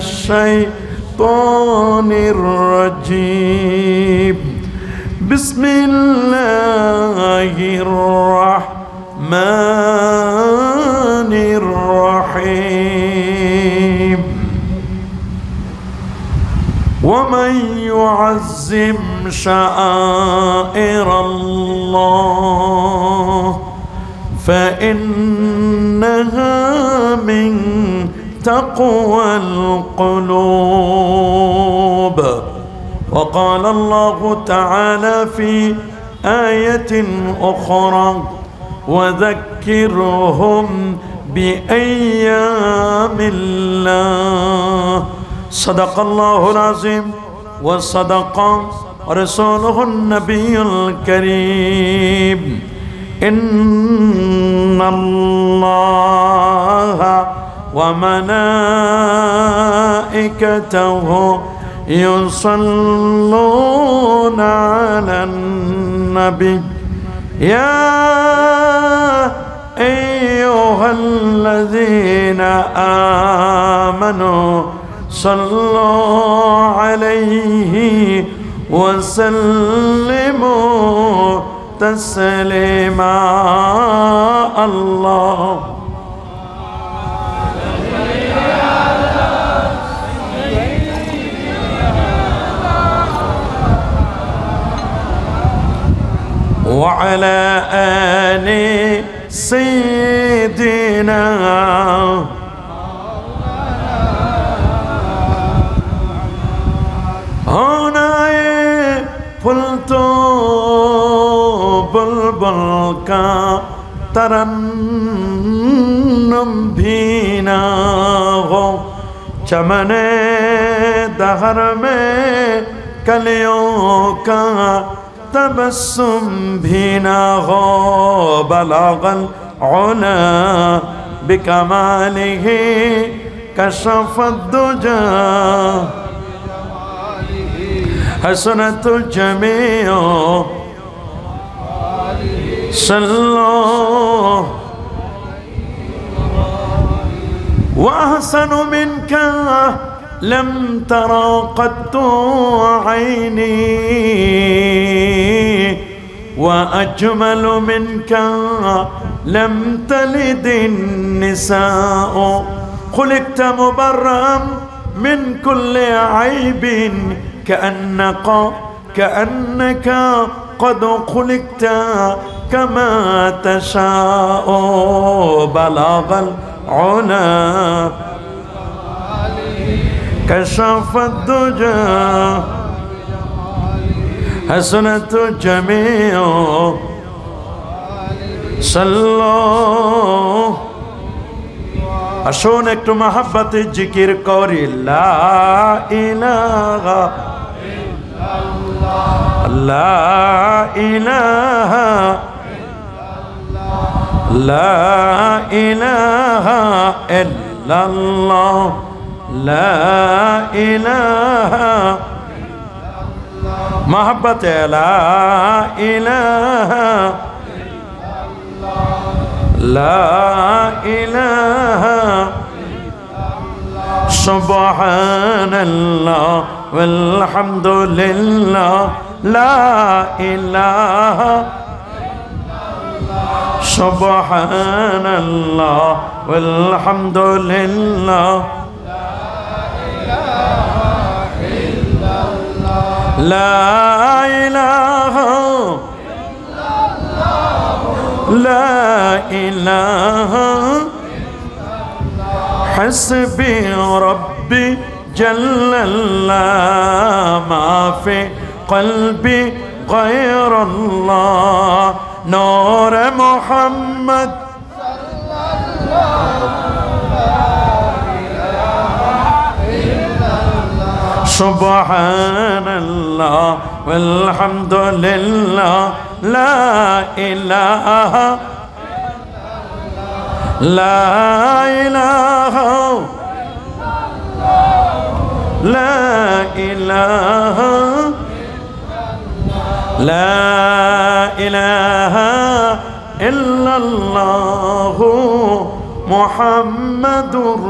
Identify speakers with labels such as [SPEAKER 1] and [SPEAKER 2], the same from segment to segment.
[SPEAKER 1] الشيطان الرجيم. بسم الله الرحمن الرحيم. ومن يعظم شعائر الله فإنها من تقوى القلوب. وقال الله تعالى في آية أخرى: وذكرهم بأيام الله. صدق الله العظيم وصدق رسوله النبي الكريم. إن الله وملائكته يصلون على النبي يا أيها الذين آمنوا صلوا عليه وسلموا تسليما. الله وعلى آل سيدنا هنا فلتو بلبل کا ترنم بھی نہ ہو، چمنے دہر میں کلیوں کا تبسم بھی نہ ہو، بلغ العلا بکمالہ کشف الدجا حسنت الجمیع صلوا وأحسن منك لم ترى قط عيني وأجمل منك لم تلد النساء خلقت مبرأ من كل عيب كأنك قد خلقت كما تشاء، بلغ العلا كشف الدجى حسنت الجميع صلوا। আসুন একটু মহব্বতে জিকির করি লা ইলাহা লা ইলাহা লা ইলাহা ইল্লাল্লাহ লা ইলাহা মহব্বতে লা ইলাহা লা ইলাহা সুবহানাল্লাহ ওয়ালহামদুলিল্লাহ লা ইলাহা সুবহানাল্লাহ ওয়ালহামদুলিল্লাহ লা ইলাহা لا إله حسبي ربي جل الله ما في قلبي غير الله نور محمد صلى الله سبحان الله والحمد لله لا إله لا إله لا إله لا إله إلا الله মুহাম্মাদুর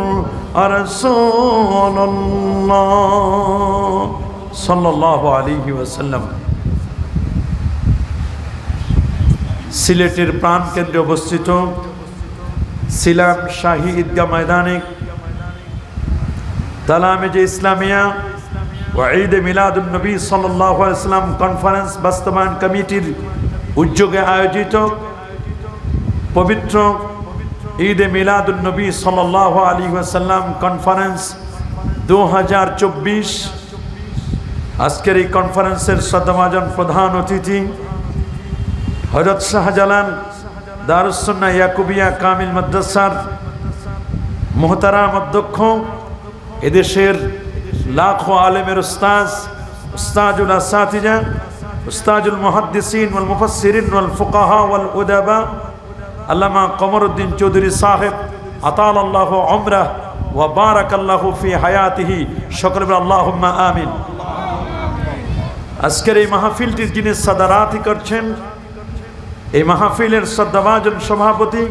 [SPEAKER 1] রাসূলুল্লাহ সাল্লাল্লাহু আলাইহি ওয়াসাল্লাম। সিলেটের প্রাণকেন্দ্রে অবস্থিত সিলাম শাহী ঈদগাহ ময়দানে তালামিজে ইসলামিয়া ওয়া ঈদে মিলাদুন নবী সাল্লাল্লাহু আলাইহি ওয়াসাল্লাম কনফারেন্স বাস্তবায়ন কমিটির উদ্যোগে আয়োজিত পবিত্র ঈদে মিলাদুন নবী সাল্লাল্লাহু আলাইহি ওয়াসাল্লাম কনফারেন্স 2024। আজকের এই কনফারেন্সের শ্রদ্ধাভাজন প্রধান অতিথি হযরত শাহজালাল দারুস সুন্নাহ ইয়াকুবিয়া কামিল মাদ্রাসার মুহতারাম অধ্যক্ষ, এদেশের লাখো আলেমের উস্তাজুল আসাতিজা, উস্তাজুল মুহাদ্দিসিন ওয়াল মুফাসসিরিন ওয়াল ফুকাহা ওয়াল উদাবা আল্লামা কমরউদ্দিন চৌধুরী সাহেব আতালাল্লাহু উমরাহ ওয়া বারাকাল্লাহু ফি হায়াতিহি, সকলে বলেন আল্লাহুম্মা আমিন। আজকের এই মাহফিলটির যিনি সাদারাতি করছেন, এই মাহফিলের শ্রদ্ধাভাজন সভাপতি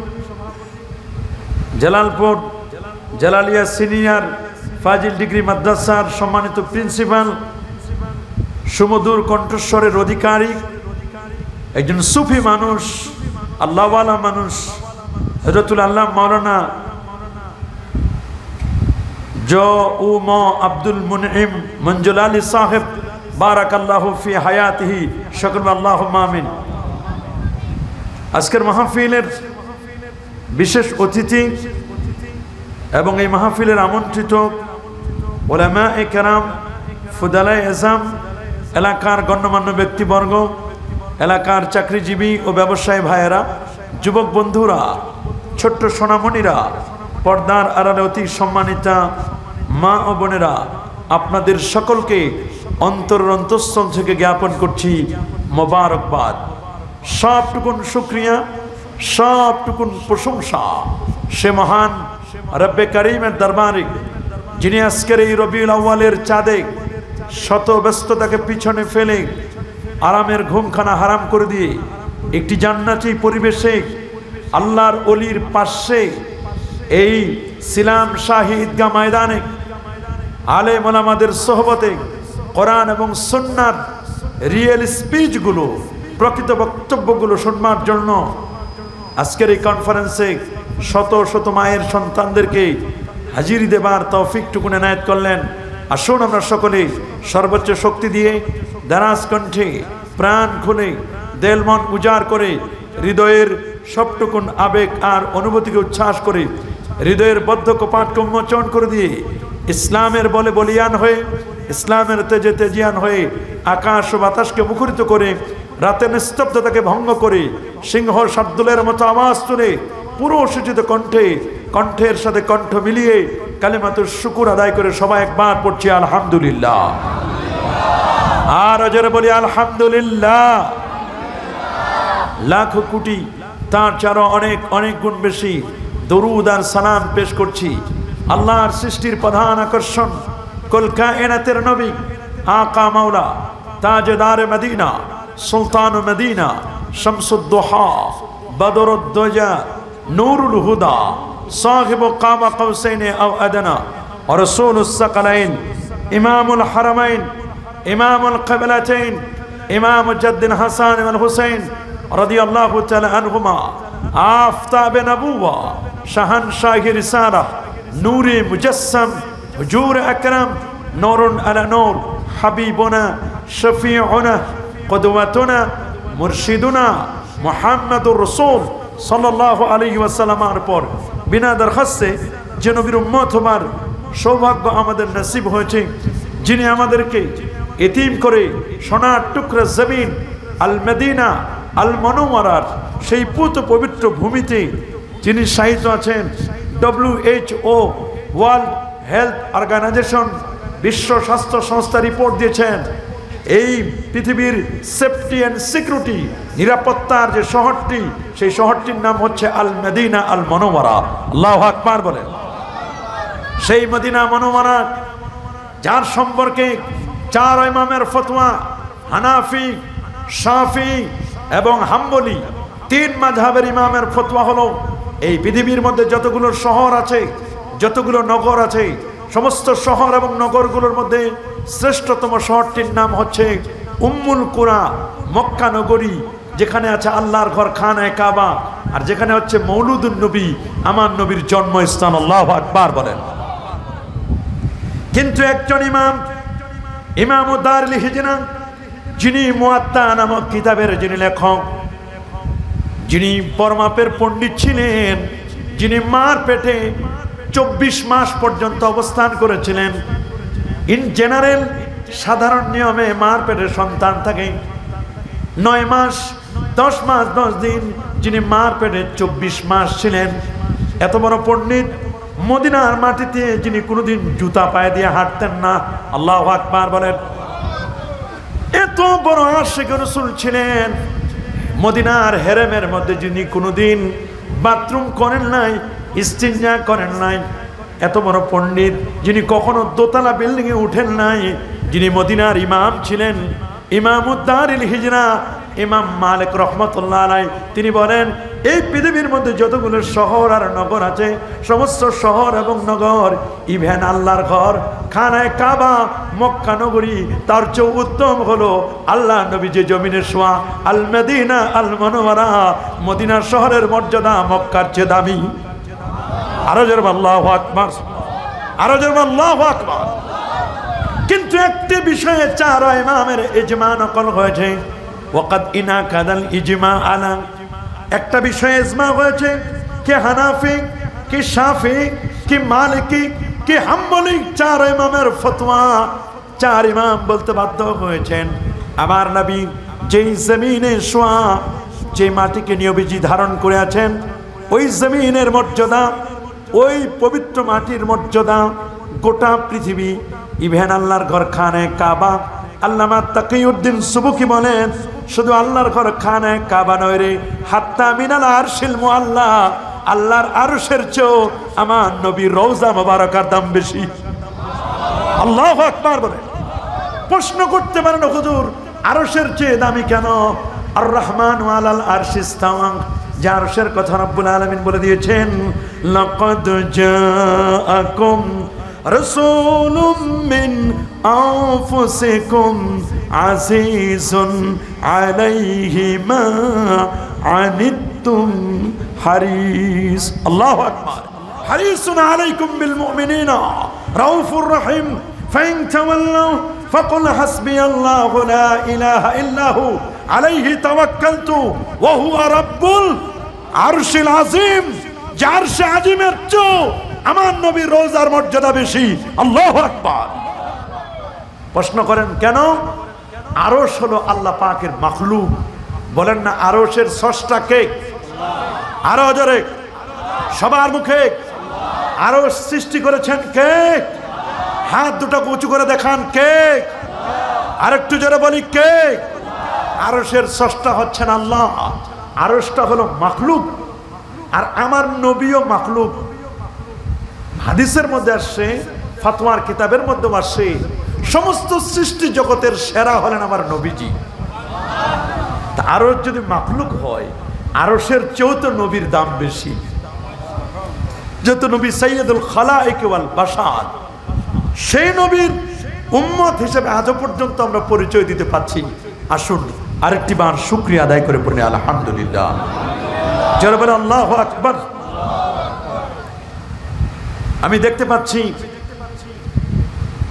[SPEAKER 1] জালালপুর জালালিয়া সিনিয়র ফাজিল ডিগ্রি মাদ্রাসার সম্মানিত প্রিন্সিপাল, সুমধুর কণ্ঠস্বরের অধিকারী, একজন সুফি মানুষ, আল্লাহওয়ালা মানুষ, হযরতুল আল্লাহ মাওলানা আব্দুল মুনঈম মঞ্জুলালী সাহেব বারাকাল্লাহু ফি হায়াতিহি, সকলে আল্লাহুম্মা আমিন। আজকের মাহফিলের বিশেষ অতিথি এবং এই মাহফিলের আমন্ত্রিত উলামায়ে কেরাম, ফুদালায়ে আযম, এলাকার গণ্যমান্য ব্যক্তিবর্গ, এলাকার চাকরিজীবী ও ব্যবসায়ী ভাইয়েরা, যুবক বন্ধুরা, ছোট্ট সোনামণিরা, পর্দার আড়ালে অতি সম্মানিতা মা ও বোনেরা, আপনাদের সকলকে অন্তরের অন্তঃস্থল থেকে জ্ঞাপন করছি মোবারকবাদ। সবটুকুন শুকরিয়া, সবটুকুন প্রশংসা সে মহান রব্বে করিমের দরবারে, যিনি আজকের এই রবিউল আউয়ালের চাঁদে শত ব্যস্ততাকে পিছনে ফেলে আরামের ঘুমখানা হারাম করে দিয়ে একটি জান্নাতি পরিবেশে আল্লাহর অলির পাশে এই সিলাম শাহী ঈদগাহ ময়দানে আলেম ওলামাদের সোহবতে কোরআন এবং সুন্নাহর রিয়েল স্পিচগুলো, প্রকৃত বক্তব্যগুলো শুনবার জন্য আজকের এই কনফারেন্সে শত শত মায়ের সন্তানদেরকে হাজিরি দেবার তৌফিকটুকুন এনায়েত করলেন। আসুন আমরা সকলে সর্বোচ্চ শক্তি দিয়ে দারাজ কণ্ঠে প্রাণ খুলে দেল মন উজাড় করে হৃদয়ের সবটুকুন আবেগ আর অনুভূতিকে উচ্ছ্বাস করে হৃদয়ের বদ্ধ কপাটকে উন্মোচন করে দিয়ে ইসলামের বলে বলিয়ান হয়ে, ইসলামের তেজে তেজিয়ান হয়ে আকাশ ও বাতাসকে মুখরিত করে রাতের নিস্তব্ধতাকে ভঙ্গ করে সিংহ শার্দুলের মতো আওয়াজ তুলে পুরো সূচিত কণ্ঠের সাথে কণ্ঠ মিলিয়ে কালিমাতুর শুকুর আদায় করে সবাই একবার পড়ছি আলহামদুলিল্লাহ। আর জোরে বলি আলহামদুলিল্লাহ। লাখ কোটি তার চারও অনেক অনেক গুণ বেশি দরুদ আর সালাম পেশ করছি আল্লাহর সৃষ্টির প্রধান আকর্ষণ, কুল কায়নাতের নবী, আকা মাওলা, তাজদার মদিনা, সুলতান মদিনা, শামসুদ দুহা, বদরুদ দুজা, নূরুল হুদা, সাহিব কাবা কৌসাইন আও আদনা, রাসূলুস সাকালাইন, ইমামুল হারামাইন, ইমামুল কিবলাতাইন, ইমাম জাদ্দিন হাসান ওয়াল হুসাইন রাদিয়াল্লাহু তাআলা আনহুমা, আফতাব নবুওয়া, শাহানশাহি রিসালা, নূরে মুজাসসাম, হুজুর আকরাম, নূরুন আলা নূর, হাবিবুনা, শফিউনা, কুদওয়াতুনা, মুরশিদুনা মুহাম্মাদুর রাসূল সাল্লাল্লাহু আলাইহি ওয়াসাল্লামের পর বিনা দরখাস্তে যে নবীর উম্মত হবার সৌভাগ্য আমাদের নসিব হয়েছে, যিনি আমাদেরকে এতিম করে সোনার টুকরা জমিন আল মদিনা আল মুনাওয়ারার সেই পুত পবিত্র ভূমিতে যিনি শায়িত আছেন। WHO ওয়ার্ল্ড হেলথ অর্গানাইজেশন, বিশ্ব স্বাস্থ্য সংস্থা রিপোর্ট দিয়েছেন এই পৃথিবীর সেফটি অ্যান্ড সিকিউরিটি, নিরাপত্তার যে শহরটি, সেই শহরটির নাম হচ্ছে আল মদিনা আল মুনাওয়ারা। আল্লাহু আকবার বলেন। সেই মদিনা মুনাওয়ারা যার সম্পর্কে চার ইমামের ফতোয়া, হানাফি, শাফি এবং হাম্বলি, তিন মাযহাবের ইমামের ফতোয়া হলো এই পৃথিবীর মধ্যে যতগুলো শহর আছে, যতগুলো নগর আছে, সমস্ত শহর এবং নগরগুলোর মধ্যে শ্রেষ্ঠতম শহরটির নাম হচ্ছে উম্মুল কুরা, মক্কা নগরী, যেখানে আছে আল্লাহর ঘর খানায়ে কাবা, আর যেখানে হচ্ছে মৌলুদুন নবী, আমার নবীর জন্মস্থান। আল্লাহু আকবার বলেন। কিন্তু একজন ইমাম দারুল হিজরা, যিনি মুয়াত্তা নামক কিতাবের যিনি লেখক, যিনি পরমাপের পণ্ডিত ছিলেন, যিনি মার পেটে 24 মাস পর্যন্ত অবস্থান করেছিলেন। ইন জেনারেল সাধারণ নিয়মে মার পেটে সন্তান থাকে 9 মাস 10 মাস 10 দিন, যিনি মার পেটে 24 মাস ছিলেন। এত বড় পণ্ডিত, মদিনার মাটিতে যিনি কোনোদিন জুতা পায়ে দিয়ে হাঁটতেন না। আল্লাহু আকবার বলেন। এত বড় আশিক রাসূল ছিলেন, মদিনার হেরেমের মধ্যে যিনি কোনোদিন বাথরুম করেন নাই, ইস্তিনজা করেন নাই, এত বড় পণ্ডিত, যিনি কখনো দোতলা বিল্ডিং এ উঠেন নাই, যিনি মদিনার ইমাম ছিলেন, ইমামুদ্দারিল হিজরা, ইমাম মালিক রহমতুল্লাহ আলাইহি, তিনি বলেন এই পৃথিবীর মধ্যে যতগুলো শহর আর নগর আছে, সমস্ত শহর এবং নগর, ইভেন আল্লাহর ঘর খানায়ে কাবা মক্কা নগরী, তার চেয়ে উত্তম হলো আল্লাহ নবী যে জমিনে শোয়া আল মদিনা আল মুনাওয়ারা, মদিনা শহরের মর্যাদা মক্কার চেয়ে দামি। আরো জোরে আল্লাহু আকবার, আরো জোরে আল্লাহু আকবার। কিন্তু একটি বিষয়ে 4 ইমামের ইজমা নকল হয়েছে। ওয়াকাদ ইনাকাদাল ইজমা আলা, একটা বিষয়ে ইজমা হয়েছে, কে হানাফি, কে শাফি, কে মালিকি, কে হাম্বলি, 4 ইমামের ফতোয়া। 4 ইমাম বলতে বাধ্য হয়েছেন আমার নবী যেই জমিনে শোয়া, যে মাটিকে নবীজি ধারণ করে আছেন, ওই জমিনের মর্যাদা, ওই পবিত্র মাটির মর্যাদা গোটা পৃথিবী, ইভেন আল্লাহর ঘর খানায়ে কাবা। আল্লামা তাকিউদ্দিন সুবকি বলেন, শুধু আল্লাহর ঘর খানায়ে কাবা নয় রে, হাত্তা মিনাল আরশিল মুআল্লা, আল্লাহর আরশের চেয়েও আমার নবীর রওজা মোবারকার দাম বেশি। আল্লাহু আকবার বলে। প্রশ্ন করতে পারেন, হুজুর আরশের চেয়ে দামি কেন? আর রহমান আলাল আরশি ইস্তাওয়া, যে আরশের কথা রব্বুল আলামিন বলে দিয়েছেন, লাকাদ জাআকুম রাসূলুম মিন আনফুসিকুম আজিজুন আলাইহি মা আনিতুম হারিস। আল্লাহু আকবার। হারিসুন আলাইকুম বিল মুমিনিনা রাউফুর রহিম ফাইন তাওয়াল্লাউ ফাকুল হাসবিয়াল্লাহু লা ইলাহা ইল্লাহু আলাইহি তাওয়াক্কালতু ওয়া হুয়া রাব্বুল আরশিল আযীম। যে আরশে আযীমের চেয়ে আমার নবীর রওজার মর্যাদা বেশি। আল্লাহু আকবার। প্রশ্ন করেন কেন? আরশ হলো আল্লাহ পাকের মাখলুক। বলেন না আরশের স্রষ্টা কে? আরো জোরে সবার মুখে, আরশ সৃষ্টি করেছেন কে? হাত দুটো উঁচু করে দেখান কে? আরেকটু জোরে বলি কে? আরশের স্রষ্টা হচ্ছেন আল্লাহ। আরশটা হলো মাখলুক, আর আমার নবীও মাখলুক। হাদিসের মধ্যে আসছে, ফাতওয়ার কিতাবের মধ্যে আসছে, সমস্ত সৃষ্টি জগতের সেরা হলেন আমার নবীজি। তা আরশ যদি মাখলুক হয়, আরশের চেয়েও তো নবীর দাম বেশি। যেহেতু নবী সাইয়্যিদুল খালায়েক ওয়াল বাশার, সেই নবীর উম্মত হিসেবে আজও পর্যন্ত আমরা পরিচয় দিতে পারছি। আসুন আরেকটি বার শুকরিয়া আদায় করে পড়ি আলহামদুলিল্লাহ। যারা বলে আল্লাহু আকবার। আমি দেখতে পাচ্ছি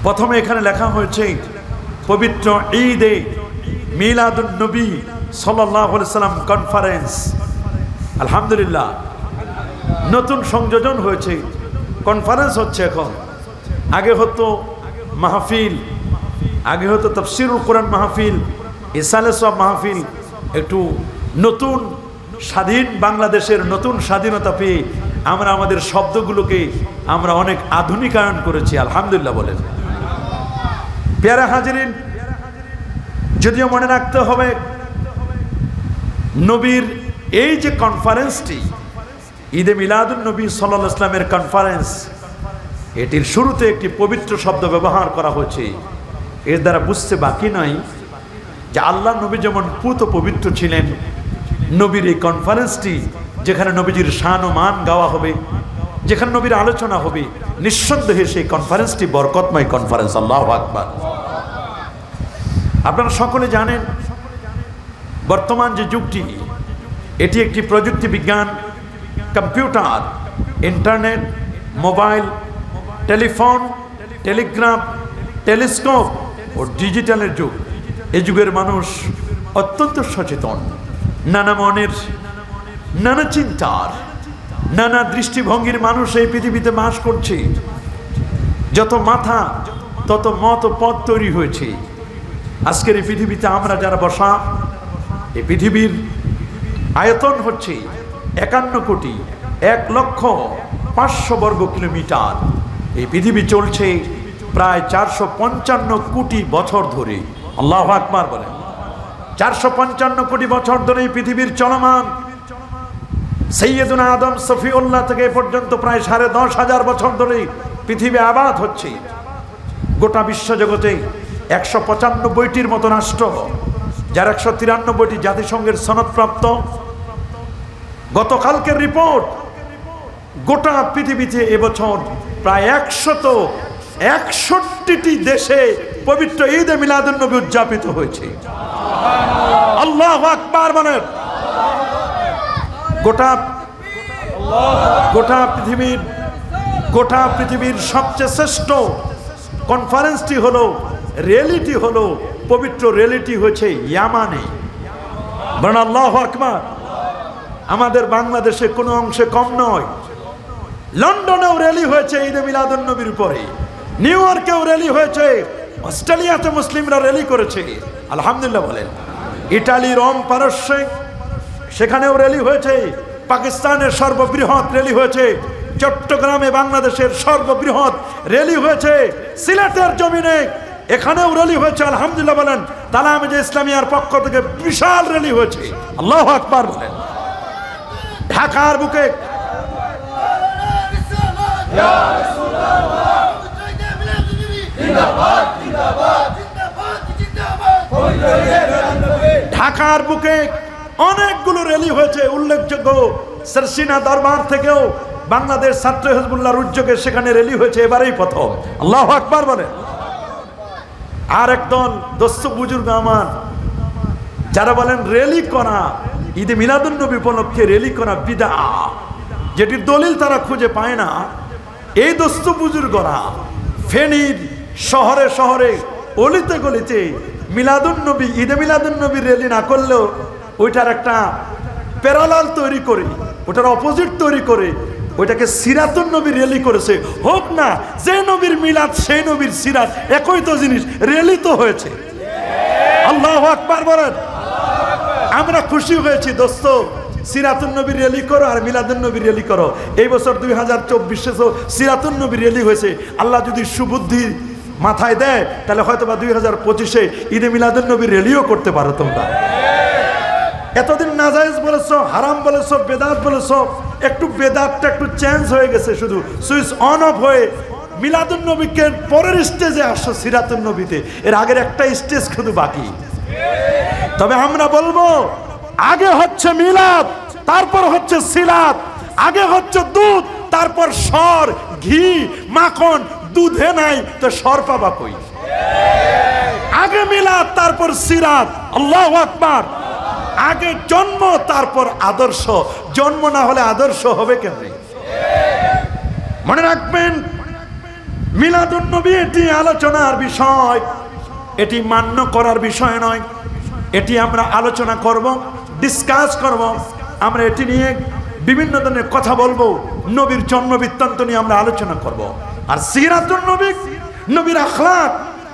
[SPEAKER 1] প্রথমে এখানে লেখা হয়েছে পবিত্র ঈদে মিলাদুন নবী সাল্লাল্লাহু আলাইহি সাল্লাম কনফারেন্স। আলহামদুলিল্লাহ, নতুন সংযোজন হয়েছে, কনফারেন্স হচ্ছে এখন। আগে হতো মাহফিল, আগে হতো তাফসীরুল কোরআন মাহফিল, ইসালে সওয়াব মাহফিল। একটু নতুন স্বাধীন বাংলাদেশের নতুন স্বাধীনতা পেয়ে আমরা আমাদের শব্দগুলোকে আমরা অনেক আধুনিকায়ন করেছি। আলহামদুলিল্লাহ বলেন। প্যারা হাজিরিন, যদিও মনে রাখতে হবে নবীর এই যে কনফারেন্সটি, ঈদে মিলাদুন নবী সাল্লাল্লাহু আলাইহি ওয়াসাল্লামের কনফারেন্স, এটির শুরুতে একটি পবিত্র শব্দ ব্যবহার করা হয়েছে। এর দ্বারা বুঝতে বাকি নাই যে আল্লাহ নবী যেমন পুত পবিত্র ছিলেন, নবীর এই কনফারেন্সটি যেখানে নবীজির শান ও মান গাওয়া হবে, যেখানে নবীর আলোচনা হবে, নিঃসন্দেহে সেই কনফারেন্সটি বরকতময় কনফারেন্স। আল্লাহু আকবার। আপনারা সকলে জানেন বর্তমান যে যুগটি, এটি একটি প্রযুক্তি বিজ্ঞান, computer, internet, mobile, telephone, telegraph, telescope ও ডিজিটালের যুগ। এই যুগের মানুষ অত্যন্ত সচেতন, নানা মনের, নানা চিন্তার, নানা দৃষ্টিভঙ্গির মানুষ এই পৃথিবীতে বাস করছে। যত মাথা তত মত পথ তৈরি হয়েছে। আজকের এই পৃথিবীতে আমরা যারা বসা, এই পৃথিবীর আয়তন হচ্ছে 51,01,05,000 বর্গ কিলোমিটার। এই পৃথিবী চলছে প্রায় 455 কোটি বছর ধরে। আল্লাহু আকবার বলেন। 455 কোটি বছর ধরে এই পৃথিবীর চলমান। সৈয়দুনা আদম সফিউল্লাহ থেকে পর্যন্ত প্রায় 10,500 বছর ধরে পৃথিবী আবাদ হচ্ছে। গোটা বিশ্বজগতে 195টির মতো রাষ্ট্র, যার 193টি জাতিসংঘের সনদপ্রাপ্ত। গতকালকের রিপোর্ট, গোটা পৃথিবীতে এবছর প্রায় 161টি দেশে পবিত্র ঈদে মিলাদুন নবী উদযাপিত হয়েছে। আল্লাহু আকবার বলেন। গোটা পৃথিবীর সবচেয়ে শ্রেষ্ঠ কনফারেন্সটি হলো, র্যালিটি হলো, পবিত্র র্যালিটি হয়েছে ইয়ামানে। বলেন আল্লাহু আকবার। আমাদের বাংলাদেশে কোনো অংশে কম নয়। লন্ডনেও র্যালি হয়েছে ঈদে মিলাদুন নবীর উপরে, নিউ ইয়র্কেও র্যালি হয়েছে, অস্ট্রেলিয়াতে মুসলিমরা র্যালি করেছে। আলহামদুলিল্লাহ বলেন। ইটালি, রোম, পারস্যে, সেখানেও র্যালি হয়েছে। পাকিস্তানের সর্ববৃহৎ র্যালি হয়েছে। চট্টগ্রামে বাংলাদেশের সর্ববৃহৎ র্যালি হয়েছে। সিলেটের জমিনে এখানেও র্যালি হয়েছে। আলহামদুলিল্লাহ বলেন। তালামিজে ইসলামিয়ার পক্ষ থেকে বিশাল র্যালি হয়েছে। আল্লাহু আকবার বলেন। ঢাকার বুকে অনেকগুলো র্যালি হয়েছে। উল্লেখযোগ্য সারসিনা দরবার থেকেও বাংলাদেশ ছাত্র হিজবুল্লাহর উদ্যোগে সেখানে র্যালি হয়েছে, এবারেই প্রথম। আল্লাহু আকবার বলেন। আর একদল দোস্ত বুজুর্গ আমার যারা বলেন র্যালি করা ঈদে মিলাদুন নবী উপলক্ষে র্যালি করা বিদআত, যেটির দলিল তারা খুঁজে পায় না, এই দোস্ত বুজুর্গরা ফেনীর শহরে শহরে অলিতে গলিতে মিলাদুন নবী, ঈদে মিলাদুন নবীর র্যালি না করলেও ওইটার একটা প্যারালাল তৈরি করে, ওটার অপোজিট তৈরি করে ওইটাকে সিরাতুন নবীর র্যালি করেছে। হোক না, যে নবীর মিলাদ সেই নবীর সিরাত একই তো জিনিস, র্যালি তো হয়েছে। আল্লাহু আকবার বলেন। আমরা খুশি হয়েছি দোস্ত, সিরাতুন নবীর র্যালি করো আর মিলাদুন নবীর র্যালি করো। এই বছর 2024 সিরাতুন নবীর র্যালি হয়েছে। আল্লাহ যদি সুবুদ্ধি মাথায় দেয় তাহলে হয়তো বা 2025 ঈদে মিলাদুন নবীর র্যালিও করতে পারো তোমরা। এতদিন নাজায়েজ বলেছো, হারাম বলেছো, বেদাত বলেছো, একটু বেদাতটা একটু চেঞ্জ হয়ে গেছে, শুধু সুইচ অন অফ হয়ে মিলাদুন নবীকে পরের স্টেজে আসছো সিরাতুন নবীতে। এর আগের একটা স্টেজ শুধু বাকি। তবে আমরা বলবো আগে হচ্ছে মিলাদ, তারপর হচ্ছে সিরাত। আগে হচ্ছে দুধ, তারপর সর, ঘি, মাখন। দুধে নাই তো সর পাবা কই? আগে মিলাদ, তারপর সিরাত। আল্লাহু আকবার। আগে জন্ম, তারপর আদর্শ। জন্ম না হলে আদর্শ হবে কেমনে? মনে রাখবেন, মিলাদুন নবী এটি আলোচনার বিষয়, এটি মান্য করার বিষয় নয়। এটি আমরা আলোচনা করব, ডিসকাস করব, আমরা এটি নিয়ে বিভিন্ন ধরনের কথা বলবো। নবীর জন্ম বৃত্তান্ত নিয়ে আমরা আলোচনা করব। আর সিরাতুন নবী, নবীর আখলাক,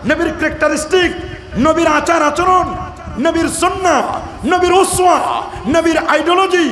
[SPEAKER 1] নবীর ক্যারেক্টারিস্টিক, নবীর আচার আচরণ, নবীর সুন্নাহ, নবীর উসওয়া, নবীর আইডিওলজি,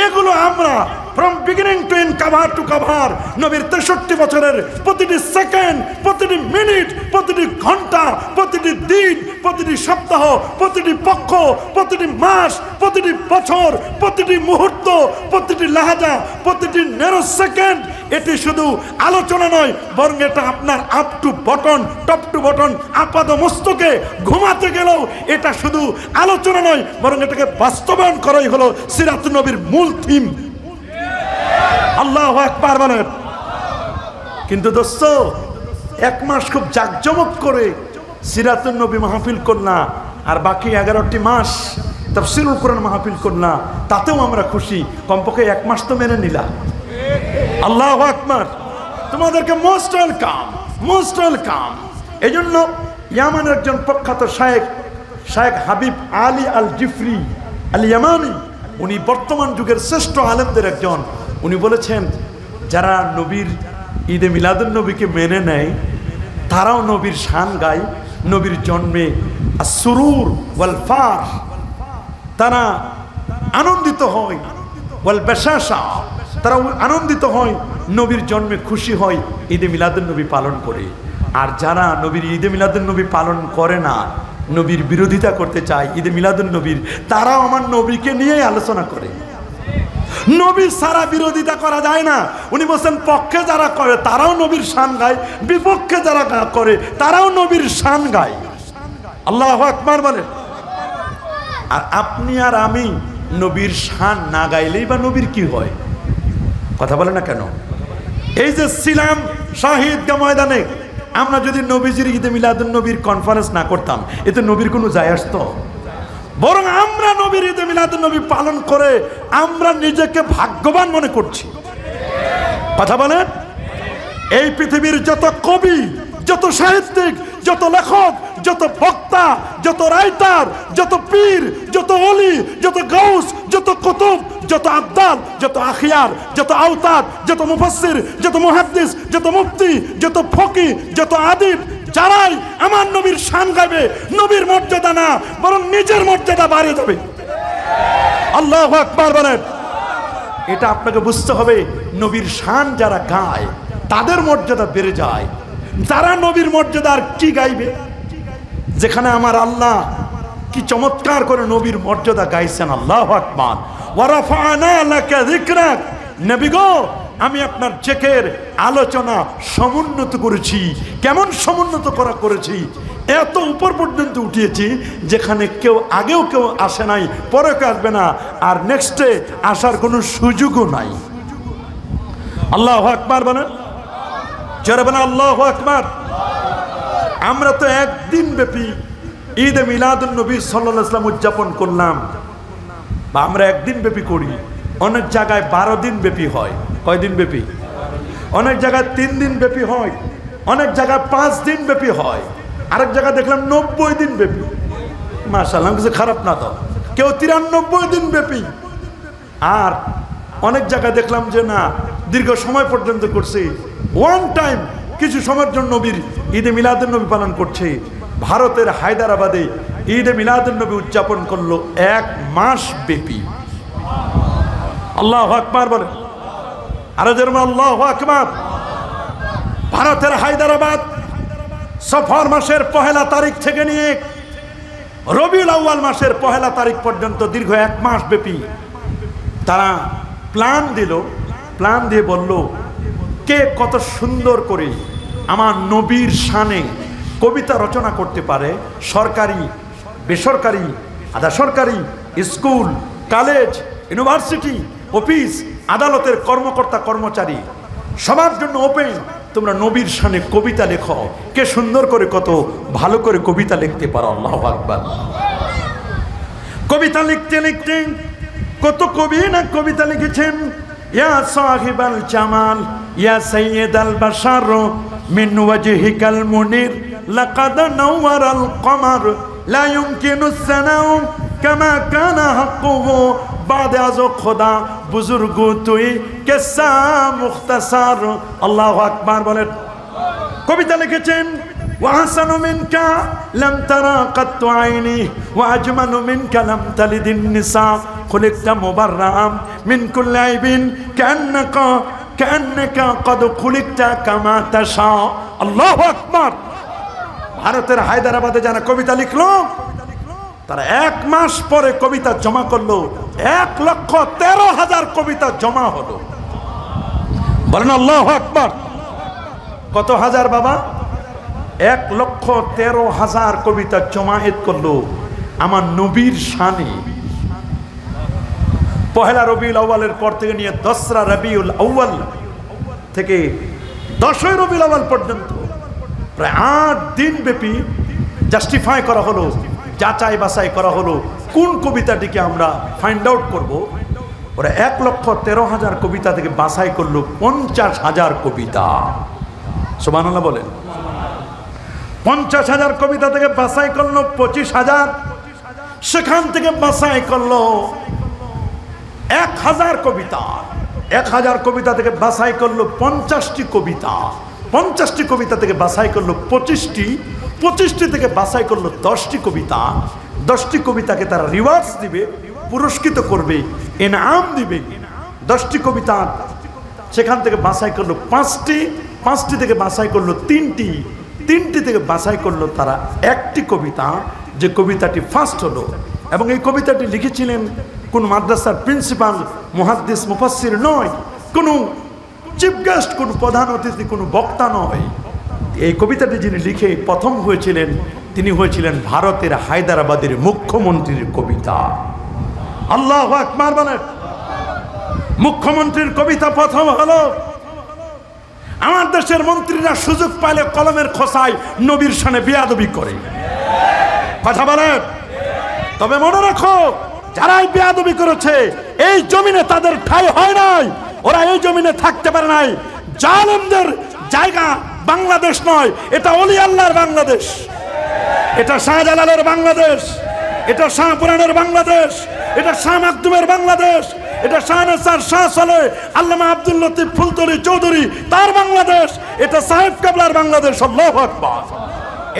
[SPEAKER 1] এগুলো আমরা from beginning to end, cover to cover, নবীর 63 বছরের প্রতিটি সেকেন্ড, প্রতিটি মিনিট, প্রতিটি ঘন্টা, প্রতিটি দিন, প্রতিটি সপ্তাহ, প্রতিটি পক্ষ, প্রতিটি মাস, প্রতিটি বছর, প্রতিটি মুহূর্ত, প্রতিটি লাহাজা, প্রতিটি ন্যানো সেকেন্ড, এটি শুধু আলোচনা নয়, বরং এটা আপনার up to bottom, top to bottom, আপাদ মস্তকে ঘুমাতে গেলেও এটা শুধু আলোচনা নয়, বরং এটাকে বাস্তবায়ন করাই হলো সিরাতুন নবীর মূল থিম। আল্লাহু আকবার বলেন। কিন্তু দোস্ত, এক মাস খুব জাঁকজমক করে সিরাতুন নবী মাহফিল করলাম, আর বাকি 11টি মাস তাফসীরুল কোরআন মাহফিল করলাম, তাতেও আমরা খুশি। কমপক্ষে এক মাস তো মেনে নিলাম। আল্লাহু আকবার। তোমাদেরকে মোস্ট ওয়েলকাম, মোস্ট ওয়েলকাম। এই জন্য ইয়ামানের একজন প্রখ্যাত শায়েখ হাবিব আলী আল জিফরি আল ইয়ামানি, উনি বর্তমান যুগের শ্রেষ্ঠ আলেমদের একজন। উনি বলেছেন, যারা নবীর ঈদে মিলাদুন নবীকে মেনে নেয় তারাও নবীর শান গায়, নবীর জন্মে আসরুর ওয়াল ফারহ, তারা আনন্দিত হয়, ওয়াল বাশাশা, তারা আনন্দিত হয়, নবীর জন্মে খুশি হয়, ঈদে মিলাদুন নবী পালন করে। আর যারা নবীর ঈদে মিলাদুন নবী পালন করে না, নবীর বিরোধিতা করতে চায় ঈদে মিলাদুন নবীর, তারাও আমার নবীকে নিয়ে আলোচনা করে। নবীর সারা বিরোধিতা করা যায় না। উনি বলছেন, পক্ষে যারা করে তারাও নবীর শান গায়, বিপক্ষে যারা করে তারাও নবীর শান গায়। আল্লাহু আকবার বলেন। আর আপনি আর আমি নবীর শান না গাইলেই বা নবীর কি হয়? কথা বলে না কেন? এই যে ছিলাম শহীদ ময়দানে, আমরা যদি নবীজির ঈদে মিলাদুন নবীর কনফারেন্স না করতাম, এতে নবীর কোনো যায় আসতো? বরং আমরা নবীর ঈদে মিলাদুন নবী পালন করে আমরা নিজেকে ভাগ্যবান মনে করছি। কথা বলেন। এই পৃথিবীর যত কবি, যত সাহিত্যিক, যত লেখক, যত বক্তা, যত রাইটার, যত পীর, যত ওলি, যত গাউস, যত কুতুব, যত আবদাল, যত আখিয়ার, যত আওতাদ, যত মুফাসসির, যত মুহাদ্দিস, যত মুফতি, যত ফকি, যত আদিব, যারাই আমার নবীর শান গাবে, নবীর মর্যাদা না বরং নিজের মর্যাদা বাড়িয়ে যাবে। আল্লাহু আকবার বলেন। এটা আপনাকে বুঝতে হবে। নবীর শান যারা গায় তাদের মর্যাদা বেড়ে যায়। যারা নবীর মর্যাদা আর কি গাইবে? যেখানে আমার আল্লাহ কি চমৎকার করে নবীর মর্যাদা গাইছেন। আল্লাহু আকবার। ওয়া রাফা'না লাকা যিকরাক। নবী গো, আমি আপনার জিকির আলোচনা সমুন্নত করেছি। কেমন সমুন্নত করেছি? এত উপর পর্যন্ত উঠিয়েছি যেখানে কেউ আগেও কেউ আসে নাই, পরে কেউ আসবে না, আর নেক্সটে আসার কোনো সুযোগও নাই। আল্লাহু আকবার বলেন। জোরে বলেন আল্লাহু আকবার। আমরা তো একদিন ব্যাপী ঈদে মিলাদুন নবী সাল্লাল্লাহু আলাইহি ওয়াসাল্লাম উদযাপন করলাম, বা আমরা একদিন ব্যাপী করি। অনেক জায়গায় 12 দিন ব্যাপী হয়। কয়দিন ব্যাপী? অনেক জায়গায় 3 দিন ব্যাপী হয়, অনেক জায়গায় 5 দিন ব্যাপী হয়, আরেক জায়গায় দেখলাম 90 দিন ব্যাপী। মাশাআল্লাহ, কিছু খারাপ না তো। কেউ 93 দিন ব্যাপী। আর অনেক জায়গায় দেখলাম যে না, দীর্ঘ সময় পর্যন্ত করছে। ওয়ান টাইম কিছু সময়ের জন্য নবীর ঈদে মিলাদুন নবী পালন করছে। ভারতের হায়দ্রাবাদে ঈদে মিলাদুন নবী উদযাপন করলো 1 মাস ব্যাপী। আল্লাহু আকবার বলেন। আরো যেরকম আল্লাহু আকবার। ভারতের হায়দ্রাবাদ সফর মাসের 1 তারিখ থেকে নিয়ে রবিউল আউয়াল মাসের 1 তারিখ পর্যন্ত দীর্ঘ 1 মাস ব্যাপী তারা প্ল্যান দিল। প্ল্যান দিয়ে বলল, কে কত সুন্দর করে আমার নবীর শানে কবিতা রচনা করতে পারে। সরকারি, বেসরকারি, আধা সরকারি, স্কুল, কলেজ, ইউনিভার্সিটি, অফিস, আদালতের কর্মকর্তা কর্মচারী সবার জন্য ওপেন। তোমরা নবীর শানে কবিতা লেখো। কে সুন্দর করে কত ভালো করে কবিতা লিখতে পারো। আল্লাহু আকবার। কবিতা লিখতে লিখতে কত কবি না কবিতা লিখেছেন। ইয়া সাহিবাল জামাল ইয়া সাইয়্যিদাল বাশার মিন ওয়াজহিকাল মুনির লাকাদ নাওয়ারাল কমার লা ইউমকিনু সানাউ কামা কানা হাক্কুহু বাদ আজ খোদা বুজুর্গ তুই কিসসা মুখতাসার। আল্লাহু আকবার বলেন। কবিতা লিখেছেন, ওয়াহসানু মিনকা লাম তারা কাত্তু আইনি ওয়াজমালু মিনকা লাম তালিদিন নিসা খুলিকতা মুবাররাম মিন কুল্লি আইবিন কান্নাকা কদ খুলিকতা কামা তাশা। আল্লাহু আকবার। ভারতের হায়দ্রাবাদে যারা কবিতা লিখলো তারা 1 মাস পরে কবিতা জমা করলো। 1,13,000 কবিতা জমা হলো। বলেন আল্লাহু আকবার। কত হাজার বাবা? 1,13,000 কবিতা জমায়েত করলো আমার নবীর শানে। পহেলা রবিউল আউয়ালের পর থেকে নিয়ে দসরা রবিউল আউয়াল থেকে 10ই রবিউল আউয়াল পর্যন্ত প্রায় 8 দিন ব্যাপী জাস্টিফাই করা হলো, যাচাই বাছাই করা হলো কোন কবিতাটিকে আমরা ফাইন্ড আউট করব। ওরা 1,13,000 কবিতা থেকে বাছাই করলো 50,000 কবিতা। সুবহানাল্লাহ বলেন। 50,000 কবিতা থেকে বাছাই করলো 25,000, সেখান থেকে বাছাই করলো 1,000 কবিতা। 1,000 কবিতা থেকে বাছাই করলো 50টি কবিতা। 50টি কবিতা থেকে বাছাই করলো 25টি। 25টি থেকে বাছাই করলো 10টি কবিতা। 10টি কবিতাকে তারা রিওয়ার্ডস দিবে, পুরস্কৃত করবে, ইনাম দিবে। 10টি কবিতা সেখান থেকে বাছাই করলো 5টি। 5টি থেকে বাছাই করলো 3টি। 3টি থেকে বাছাই করলো তারা 1টি কবিতা, যে কবিতাটি ফার্স্ট হলো। এবং এই কবিতাটি লিখেছিলেন কোন মাদ্রাসার প্রিন্সিপাল, মুহাদ্দিস, মুফাসসির নয়, কোনো চিফ গেস্ট, কোনো প্রধান অতিথি, কোনো বক্তা নয়। এই কবিতাটি যিনি লিখে প্রথম হয়েছিলেন তিনি হয়েছিলেন ভারতের হায়দ্রাবাদের মুখ্যমন্ত্রীর কবিতা। আল্লাহু আকবার বলেন। মুখ্যমন্ত্রীর কবিতা প্রথম হলো। আমার দেশের মন্ত্রীরা সুযোগ পাইলে কলমের খোসায় নবীর শানে বেয়াদবি করে, কথা বলেন। তবে মনে রাখো, যারাই বেয়াদবি করেছে এই জমিনে তাদের ঠাঁই হয় নাই, ওরা এই জমিনে থাকতে পারে নাই। জালেমদের জায়গা বাংলাদেশ নয়, এটা ওলি আল্লাহর বাংলাদেশ, এটা শাহজালালের বাংলাদেশ, এটা শাহপুরানের বাংলাদেশ, এটা শাহ মাকদুমের বাংলাদেশ, এটা শাহ নাসার, শাহ সালেহ, আল্লামা আব্দুল লতিফ ফুলতলি চৌধুরী তার বাংলাদেশ, এটা সাহেব কাবলার বাংলাদেশ। আল্লাহু আকবার।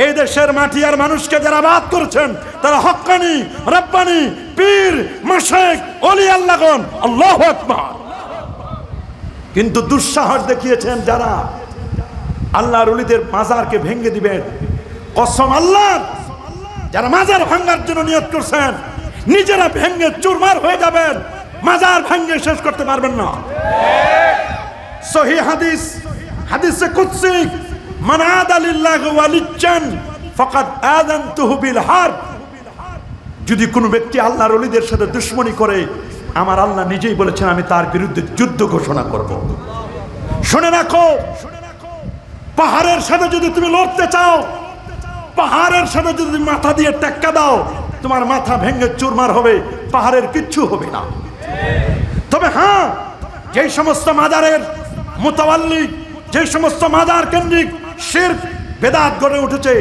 [SPEAKER 1] এই দেশের মাটি আর মানুষকে যারা বাদ করেছেন তারা হক্কানি, রব্বানি, পীর, মাশায়েখ, ওলি আল্লাহগণ। আল্লাহু আকবার। কিন্তু দুঃসাহস দেখিয়েছেন যারা আল্লাহর ওলিদের মাজারকে ভেঙে দিবেন। কসম আল্লাহর, যারা মাজার ভাঙার জন্য নিয়ত করছেন নিজেরা ভেঙে চুরমার হয়ে যাবেন, মাজার ভেঙে শেষ করতে পারবেন না। সহিহ হাদিস, হাদিসে কুদসি, মান আদা লিল্লাহি ওয়ালিয়ান ফাকাদ আযানতুহু বিল হারব। যদি কোনো ব্যক্তি আল্লাহর ওলিদের সাথে দুশমনি করে, আমার আল্লাহ নিজেই বলেছেন আমি তার বিরুদ্ধে যুদ্ধ ঘোষণা করব। শুনে রাখো, পাহাড়ের সাথে যদি তুমি লড়তে চাও, পাহাড়ের সাথে যদি তুমি মাথা দিয়ে টেক্কা দাও, তোমার মাথা ভেঙে চুরমার হবে, পাহাড়ের কিচ্ছু হবে না। তবে হ্যাঁ, যেই সমস্ত মাজারের মুতাওয়াল্লি, যে সমস্ত মাজার কেন্দ্রিক শিরক বেদাত গড়ে উঠেছে,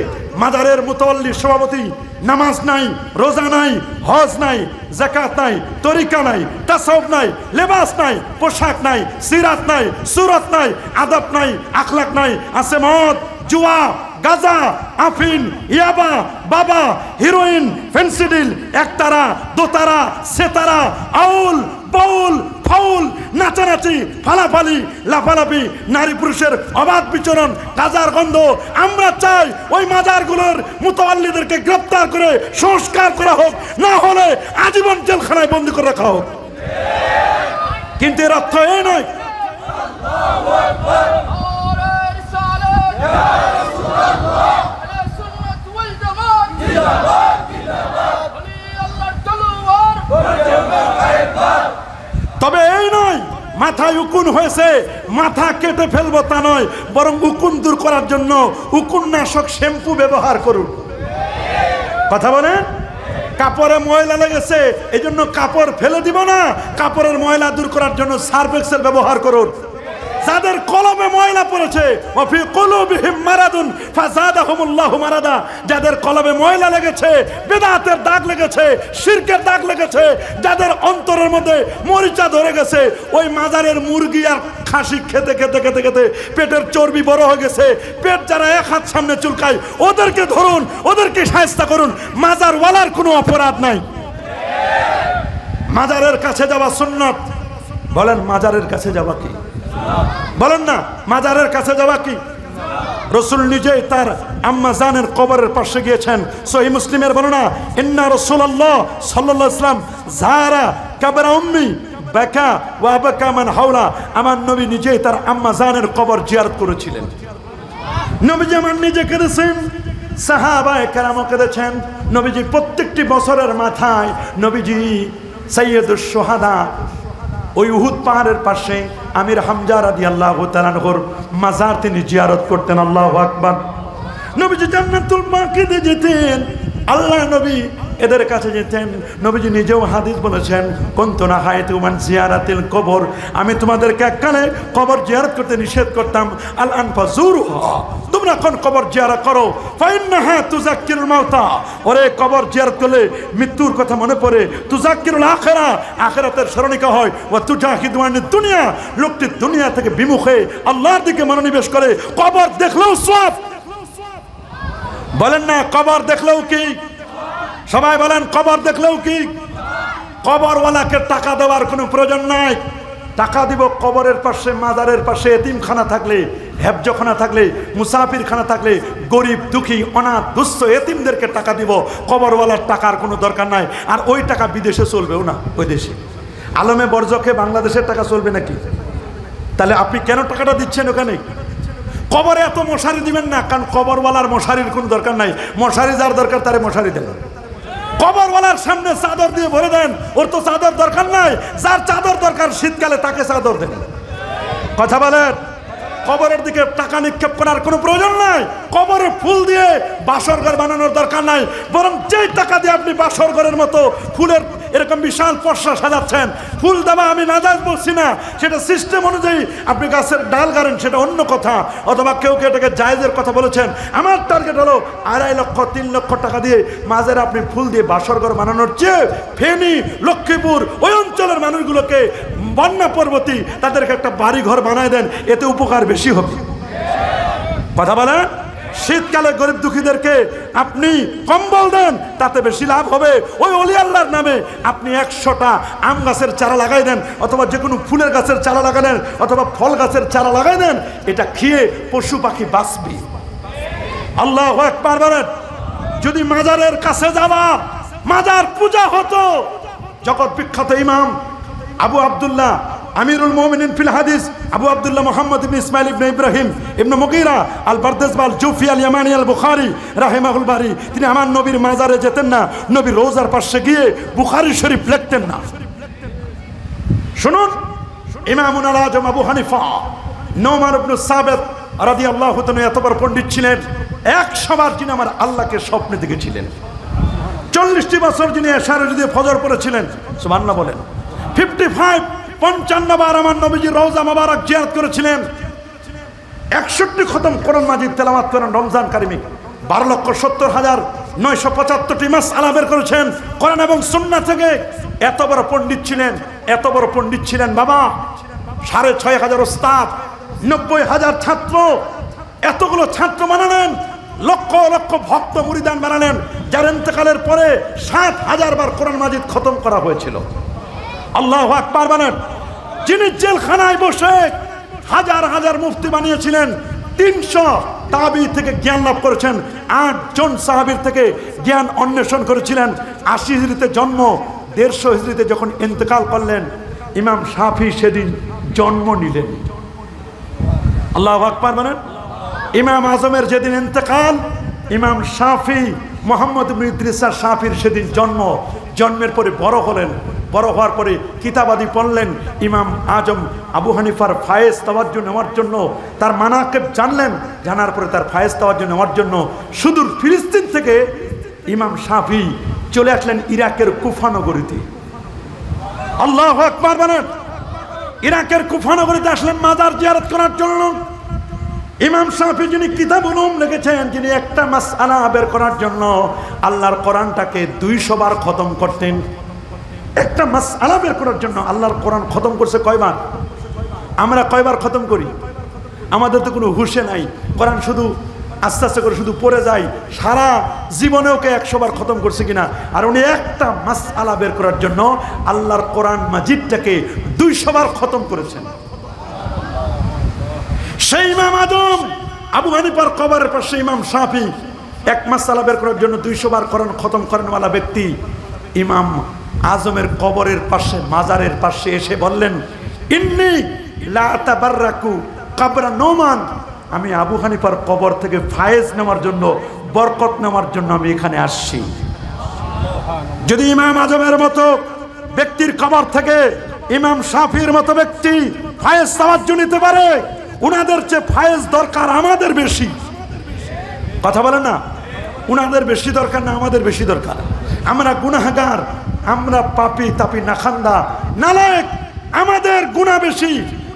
[SPEAKER 1] মাজারের মুতাওয়াল্লি সভাপতি নামাজ নাই, রোজা নাই, হজ নাই, যাকাত নাই, তরিকা নাই, তাসাউফ নাই, লেবাস নাই, পোশাক নাই, সিরাত নাই, সুরত নাই, আদব নাই, আখলাক নাই, আছে মদ, জুয়া, গাজা, আফিন, ইয়াবা, বাবা, হিরোইন, ফেন্সিডিল, একতারা, দোতারা, সেতারা, আউল, বাউল, ফাউল, নাচানাচি, ফালাফালি, লাফালাফি, নারী পুরুষের অবাধ বিচরণ, গাজার গন্ধ। আমরা চাই ওই মাজারগুলোর মুতাওয়াল্লিদেরকে গ্রেফতার করে সংস্কার করা হোক, না হলে আজীবন জেলখানায় বন্দী করে রাখা হোক। কিন্তু এর অর্থ এই নয় তবে এই নয় মাথায় উকুন হয়েছে মাথা কেটে ফেলবো তা নয়, বরং উকুন দূর করার জন্য উকুন নাশক শ্যাম্পু ব্যবহার করুন। কথা বলেন। কাপড়ে ময়লা লেগেছে এই জন্য কাপড় ফেলে দিব না, কাপড়ের ময়লা দূর করার জন্য সার্ফ এক্সেল ব্যবহার করুন। যাদের কলবে ময়লা পড়েছে, ওয়াফি কুলুবিহিম মারাদুন ফাযাদাহুমুল্লাহু মারাদা, যাদের কলবে ময়লা লেগেছে, বিদআতের দাগ লেগেছে, শিরকের দাগ লেগেছে, যাদের অন্তরের মধ্যে মরিচা ধরে গেছে, ওই মাজারের মুরগি আর খাসি খেতে খেতে খেতে খেতে পেটের চর্বি বড় হয়ে গেছে, পেট যারা এক হাত সামনে চুলকায় ওদেরকে ধরুন, ওদেরকে শায়েস্তা করুন। মাজারওয়ালার কোনো অপরাধ নাই। মাজারের কাছে যাওয়া সুন্নাত। বলেন মাজারের কাছে যাওয়া কি? বলেন না মাজারের কাছে যাওয়া কি? রাসূল নিজেই তার আম্মা জানের কবরের পাশে গিয়েছেন। সহিহ মুসলিমের বর্ণনা, ইন্না রাসূলুল্লাহ সাল্লাল্লাহু আলাইহি ওয়াসাল্লাম যারা কবর উম্মি বাকা ওয়া বাকা মান হাওলা, আমার নবী নিজেই তার আম্মা জানের কবর জিয়ারত করেছিলেন। নবীজি আমার নিজে কেঁদেছেন, সাহাবায়ে কেরামও কেঁদেছেন। নবীজি প্রত্যেকটি বছরের মাথায় নবীজি সাইয়্যিদুশ শুহাদা ওই উহুদ পাহাড়ের পাশে আমির হামজা রাদিয়াল্লাহু তাআলা আনহুর মাজার তিনি জিয়ারত করতেন। আল্লাহু আকবার। নবীজি জান্নাতুল বাকিতে যেতেন, আল্লাহ নবী এদের কাছে যেতেন। নবীজি নিজেও হাদিস বলেছেন, কুনতু নাহাইতু মান জিয়ারাতিল কবর, আমি তোমাদেরকে এককালে কবর জিয়ারত করতে নিষেধ করতাম। আল আন ফাজুরুহা, তোমরা এখন কবর জিয়ারত করো। ফাইন্নাহা তুযাক্কিরুল মাউতা, ওরে কবর জিয়ারত করলে মৃত্যুর কথা মনে পড়ে। তুযাক্কিরুল আখিরা, আখিরাতের স্মরণিকা হয়। ওয়া তুজাহিদু আনিদ দুনিয়া, লোকটি দুনিয়া থেকে বিমুখে আল্লাহর দিকে মনোনিবেশ করে। কবর দেখলেও সওয়াব। বলেন না কবর দেখলেও কি? সবাই বলেন কবর দেখলেও কি? কবরওয়ালাকে টাকা দেওয়ার কোনো প্রয়োজন নাই। টাকা দিব কবরের পাশে, মাজারের পাশে এতিমখানা থাকলে, হেফজখানা থাকলে, মুসাফিরখানা থাকলে, গরিব দুঃখী অনাথ দুস্থ এতিমদেরকে টাকা দিব। কবরওয়ালার টাকার কোনো দরকার নাই। আর ওই টাকা বিদেশে চলবেও না, ওই দেশে। আলমে বরজকে বাংলাদেশের টাকা চলবে নাকি? তাহলে আপনি কেন টাকাটা দিচ্ছেন ওখানে? কবরে এত মশারি দিবেন না, কারণ কবরওয়ালার মশারির কোনো দরকার নাই। মশারি যার দরকার তারে মশারি দেন। কবরওয়ালার সামনে চাদর দিয়ে ভরে দেন, ওর তো চাদর দরকার নাই। যার চাদর দরকার শীতকালে তাকে চাদর দেন। কথা বলেন। কবরের দিকে টাকা নিক্ষেপ করার কোনো প্রয়োজন নাই। কবরে ফুল দিয়ে বাসর ঘর বানানোর দরকার নাই। বরং যেই টাকা দিয়ে আপনি বাসর ঘরের মতো ফুলের এরকম বিশাল পশরা সাজাচ্ছেন, ফুল দেওয়া আমি নাজায়েজ বলছি না, সেটা সিস্টেম অনুযায়ী আপনি গাছের ডাল গাড়েন, সেটা অন্য কথা। অথবা কেউ কেউ এটাকে জায়েজের কথা বলেছেন। আমার টার্গেট হলো 2.5 লক্ষ 3 লক্ষ টাকা দিয়ে মাঝের আপনি ফুল দিয়ে বাসর ঘর বানানোর চেয়ে ফেনী, লক্ষ্মীপুর ওই অঞ্চলের মানুষগুলোকে বন্যা পরবর্তী তাদেরকে একটা বাড়ি ঘর বানায় দেন, এতে উপকার বেশি হবে। কথা বলেন। শীতকালে গরিব দুঃখীদেরকে আপনি কম্বল দেন, তাতে বেশি লাভ হবে। ওই ওলি আল্লাহর নামে আপনি 100টা আম গাছের চারা লাগাই দেন, অথবা যে কোনো ফুলের গাছের চারা লাগাই দেন, অথবা ফল গাছের চারা লাগাই দেন, এটা খেয়ে পশু পাখি বাঁচবে। আল্লাহু আকবার বলেন। যদি মাজারের কাছে যাওয়া, মাজার পূজা হতো, জগৎ বিখ্যাত ইমাম আবু আব্দুল্লাহ আমিরুল মুমিনিন ফিল হাদিস আবু আব্দুল্লাহ মুহাম্মদ ইবনে ইসমাইল ইবনে ইব্রাহিম ইবনে মুগীরা আল বারদাসবাল জুফি আল ইয়ামানি আল বুখারী রাহিমাহুল বারী, তিনি আমার নবীর মাজারে যেতেন না, নবীর রোজার পাশে গিয়ে বুখারী শরীফ লিখতেন না। শুনুন, ইমামুন আল আজম আবু হানিফা নোমান ইবনে সাবিত রাদিয়াল্লাহু তাআলা এত বড় পণ্ডিত ছিলেন, 100 বার যিনি আমার আল্লাহকে স্বপ্নে দেখেছিলেন, 40টি বছর যিনি এশারে যদি ফজর পড়েছিলেন, সুবহানাল্লাহ বলেন, 55 বার আমার নবীজি রওজা মোবারক জিয়ারত করেছিলেন, 61 খতম কোরআন মাজিদ তেলাওয়াত করেন রমজান কারিমে, 12,70,975টি মাসআলা বের করেছেন কোরআন এবং সুন্নাহ থেকে। এত বড় পণ্ডিত ছিলেন, এত বড় পণ্ডিত ছিলেন বাবা। 6,500 ওস্তাদ, 90,000 ছাত্র, এতগুলো ছাত্র বানালেন, লক্ষ লক্ষ ভক্ত মুরিদান বানালেন, যার ইন্তেকালের পরে 7,000 বার কোরআন মাজিদ খতম করা হয়েছিল। আল্লাহু আকবার বলেন। যিনি জেলখানায় বসে হাজার হাজার মুফতি বানিয়েছিলেন, 300 তাবি থেকে জ্ঞান লাভ করেছেন, 8 জন সাহাবীর থেকে জ্ঞান অন্বেষণ করেছিলেন। 80 হিজরিতে জন্ম, 150 হিজরিতে যখন ইন্তেকাল করলেন, ইমাম শাফি সেদিন জন্ম নিলেন। আল্লাহু আকবার বলেন। ইমাম আজমের যেদিন ইন্তেকাল, ইমাম শাফি মুহাম্মদ ইবনে ইদ্রিস শাফির সেদিন জন্ম। জন্মের পরে বড় হলেন, বড় হওয়ার পরে কিতাবাদি পড়লেন। ইমাম আজম আবু হানিফার ফায়েজ তাওয়াজ্জুহ নেওয়ার জন্য, তার মানাকিব জানলেন, জানার পরে তার ফায়েজ তাওয়াজ্জুহ নেওয়ার জন্য সুদূর ফিলিস্তিন থেকে ইমাম শাফি চলে আসলেন ইরাকের কুফা নগরীতে। আল্লাহু আকবার বলেন। ইরাকের কুফা নগরীতে আসলেন মাজার জিয়ারত করার জন্য। ইমাম শাফি যিনি কিতাবুল উম লিখেছেন, যিনি একটা মাসআলা বের করার জন্য আল্লাহর কোরআনটাকে 200 বার খতম করতেন। একটা মাসআলা বের করার জন্য আল্লাহর কোরআন খতম করছে কয়বার? আমরা কয়বার খতম করি? আমাদের তো কোনো হুঁশে নাই। কোরআন শুধু আস্তে আস্তে করে শুধু পড়ে যায়। সারা জীবনে ওকে 100 বার খতম করছে কিনা? আর উনি একটা মাসআলা বের করার জন্য আল্লাহর কোরআন মাজিদটাকে 200 বার খতম করেছেন। সেই ইমাম আজম আবু হানিফার কবরের পাশে ইমাম শাফি এক মাসআলা বের করার জন্য 200 বার কোরআন খতম করেনওয়ালা ব্যক্তি ইমাম আজমের কবরের পাশে, মাজারের পাশে এসে বললেন, ইন্নী লা আতাবাররাকু কবরা নোমান, আমি আবু হানিফার কবর থেকে ফায়েজ নেওয়ার জন্য, বরকত নেওয়ার জন্য আমি এখানে আসছি। যদি ইমাম আজমের মতো ব্যক্তির কবর থেকে ইমাম শাফির মতো ব্যক্তি ফায়েজ তাওয়াজ্জু নিতে পারে, উনাদের চেয়ে ফায়েজ দরকার আমাদের বেশি। কথা বলেন না, উনাদের বেশি দরকার না আমাদের বেশি দরকার? আমরা গুনাহগার, আমরা পাপী তাপী নাখান্দা নালায়েক, আমাদের গুনাহ বেশি।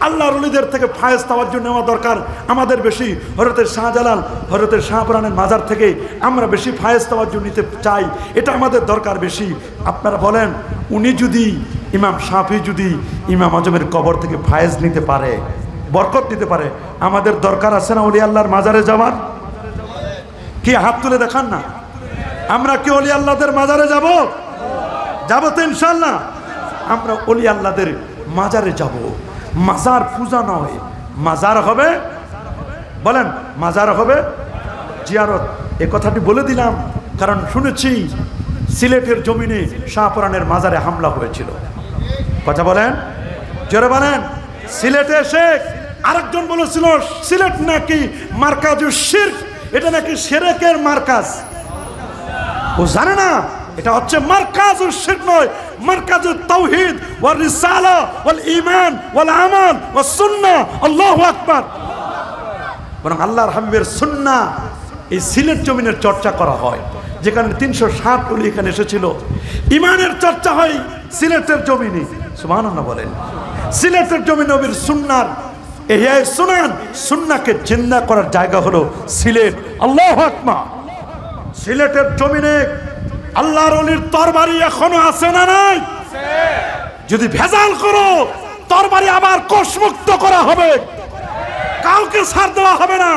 [SPEAKER 1] আল্লাহর ওলিদের থেকে ফায়েজ তাওয়াজ্জু নেওয়া দরকার আমাদের বেশি। হযরতের শাহজালাল, হযরতের শাহপুরানের মাজার থেকে আমরা বেশি ফায়েজ তাওয়াজ্জু নিতে চাই, এটা আমাদের দরকার বেশি। আপনারা বলেন, উনি যদি ইমাম শাফি যদি ইমাম আজমের কবর থেকে ফায়েজ নিতে পারে, বরকত নিতে পারে, আমাদের দরকার আছে না ওলি আল্লাহর মাজারে যাওয়ার? কি হাত তুলে দেখান না, আমরা কি ওলি আল্লাহদের মাজারে যাব? যাব তো ইনশাআল্লাহ। আমরা ওলি আল্লাহদের মাজারে যাব। মাজার পূজা নয়, মাজার হবে, বলেন মাজার হবে জিয়ারত। এ কথাটি বলে দিলাম কারণ শুনেছি সিলেটের জমিনে শাহপুরানের মাজারে হামলা হয়েছিল। কথা বলেন, জোরে বলেন। সিলেটে এসে আরেকজন বলেছিল সিলেট নাকি মারকাজুশ শিরক, এটা নাকি শিরকের মারকাজ। ও জানে না এটা হচ্ছে মারকাজুশ শিরক নয়, মারকাজুত তাওহীদ ওয়াল রিসালা ওয়াল ঈমান ওয়াল আমাল ওয়াস সুন্নাহ। আল্লাহু আকবার। বরং আল্লাহর হাবিবের সুন্নাহ এই সিলেট জমিনের চর্চা করা হয়, যেখানে 360 ওলি এখানে এসেছিল। ঈমানের চর্চা হয় সিলেটের জমিনে। সুবহানাল্লাহ বলেন। সিলেটের জমি নবীর সুন্নাহর ইহয়ায়ে সুনান, সুন্নাহকে জিন্দা করার জায়গা হলো সিলেট। আল্লাহু আকবার। সিলেটের জমিনে আল্লাহর ওলির তরবারি এখনো আছে না নাই? যদি ভেজাল করো তরবারি আবার কোষমুক্ত করা হবে, কাউকে ছাড় দেওয়া হবে না।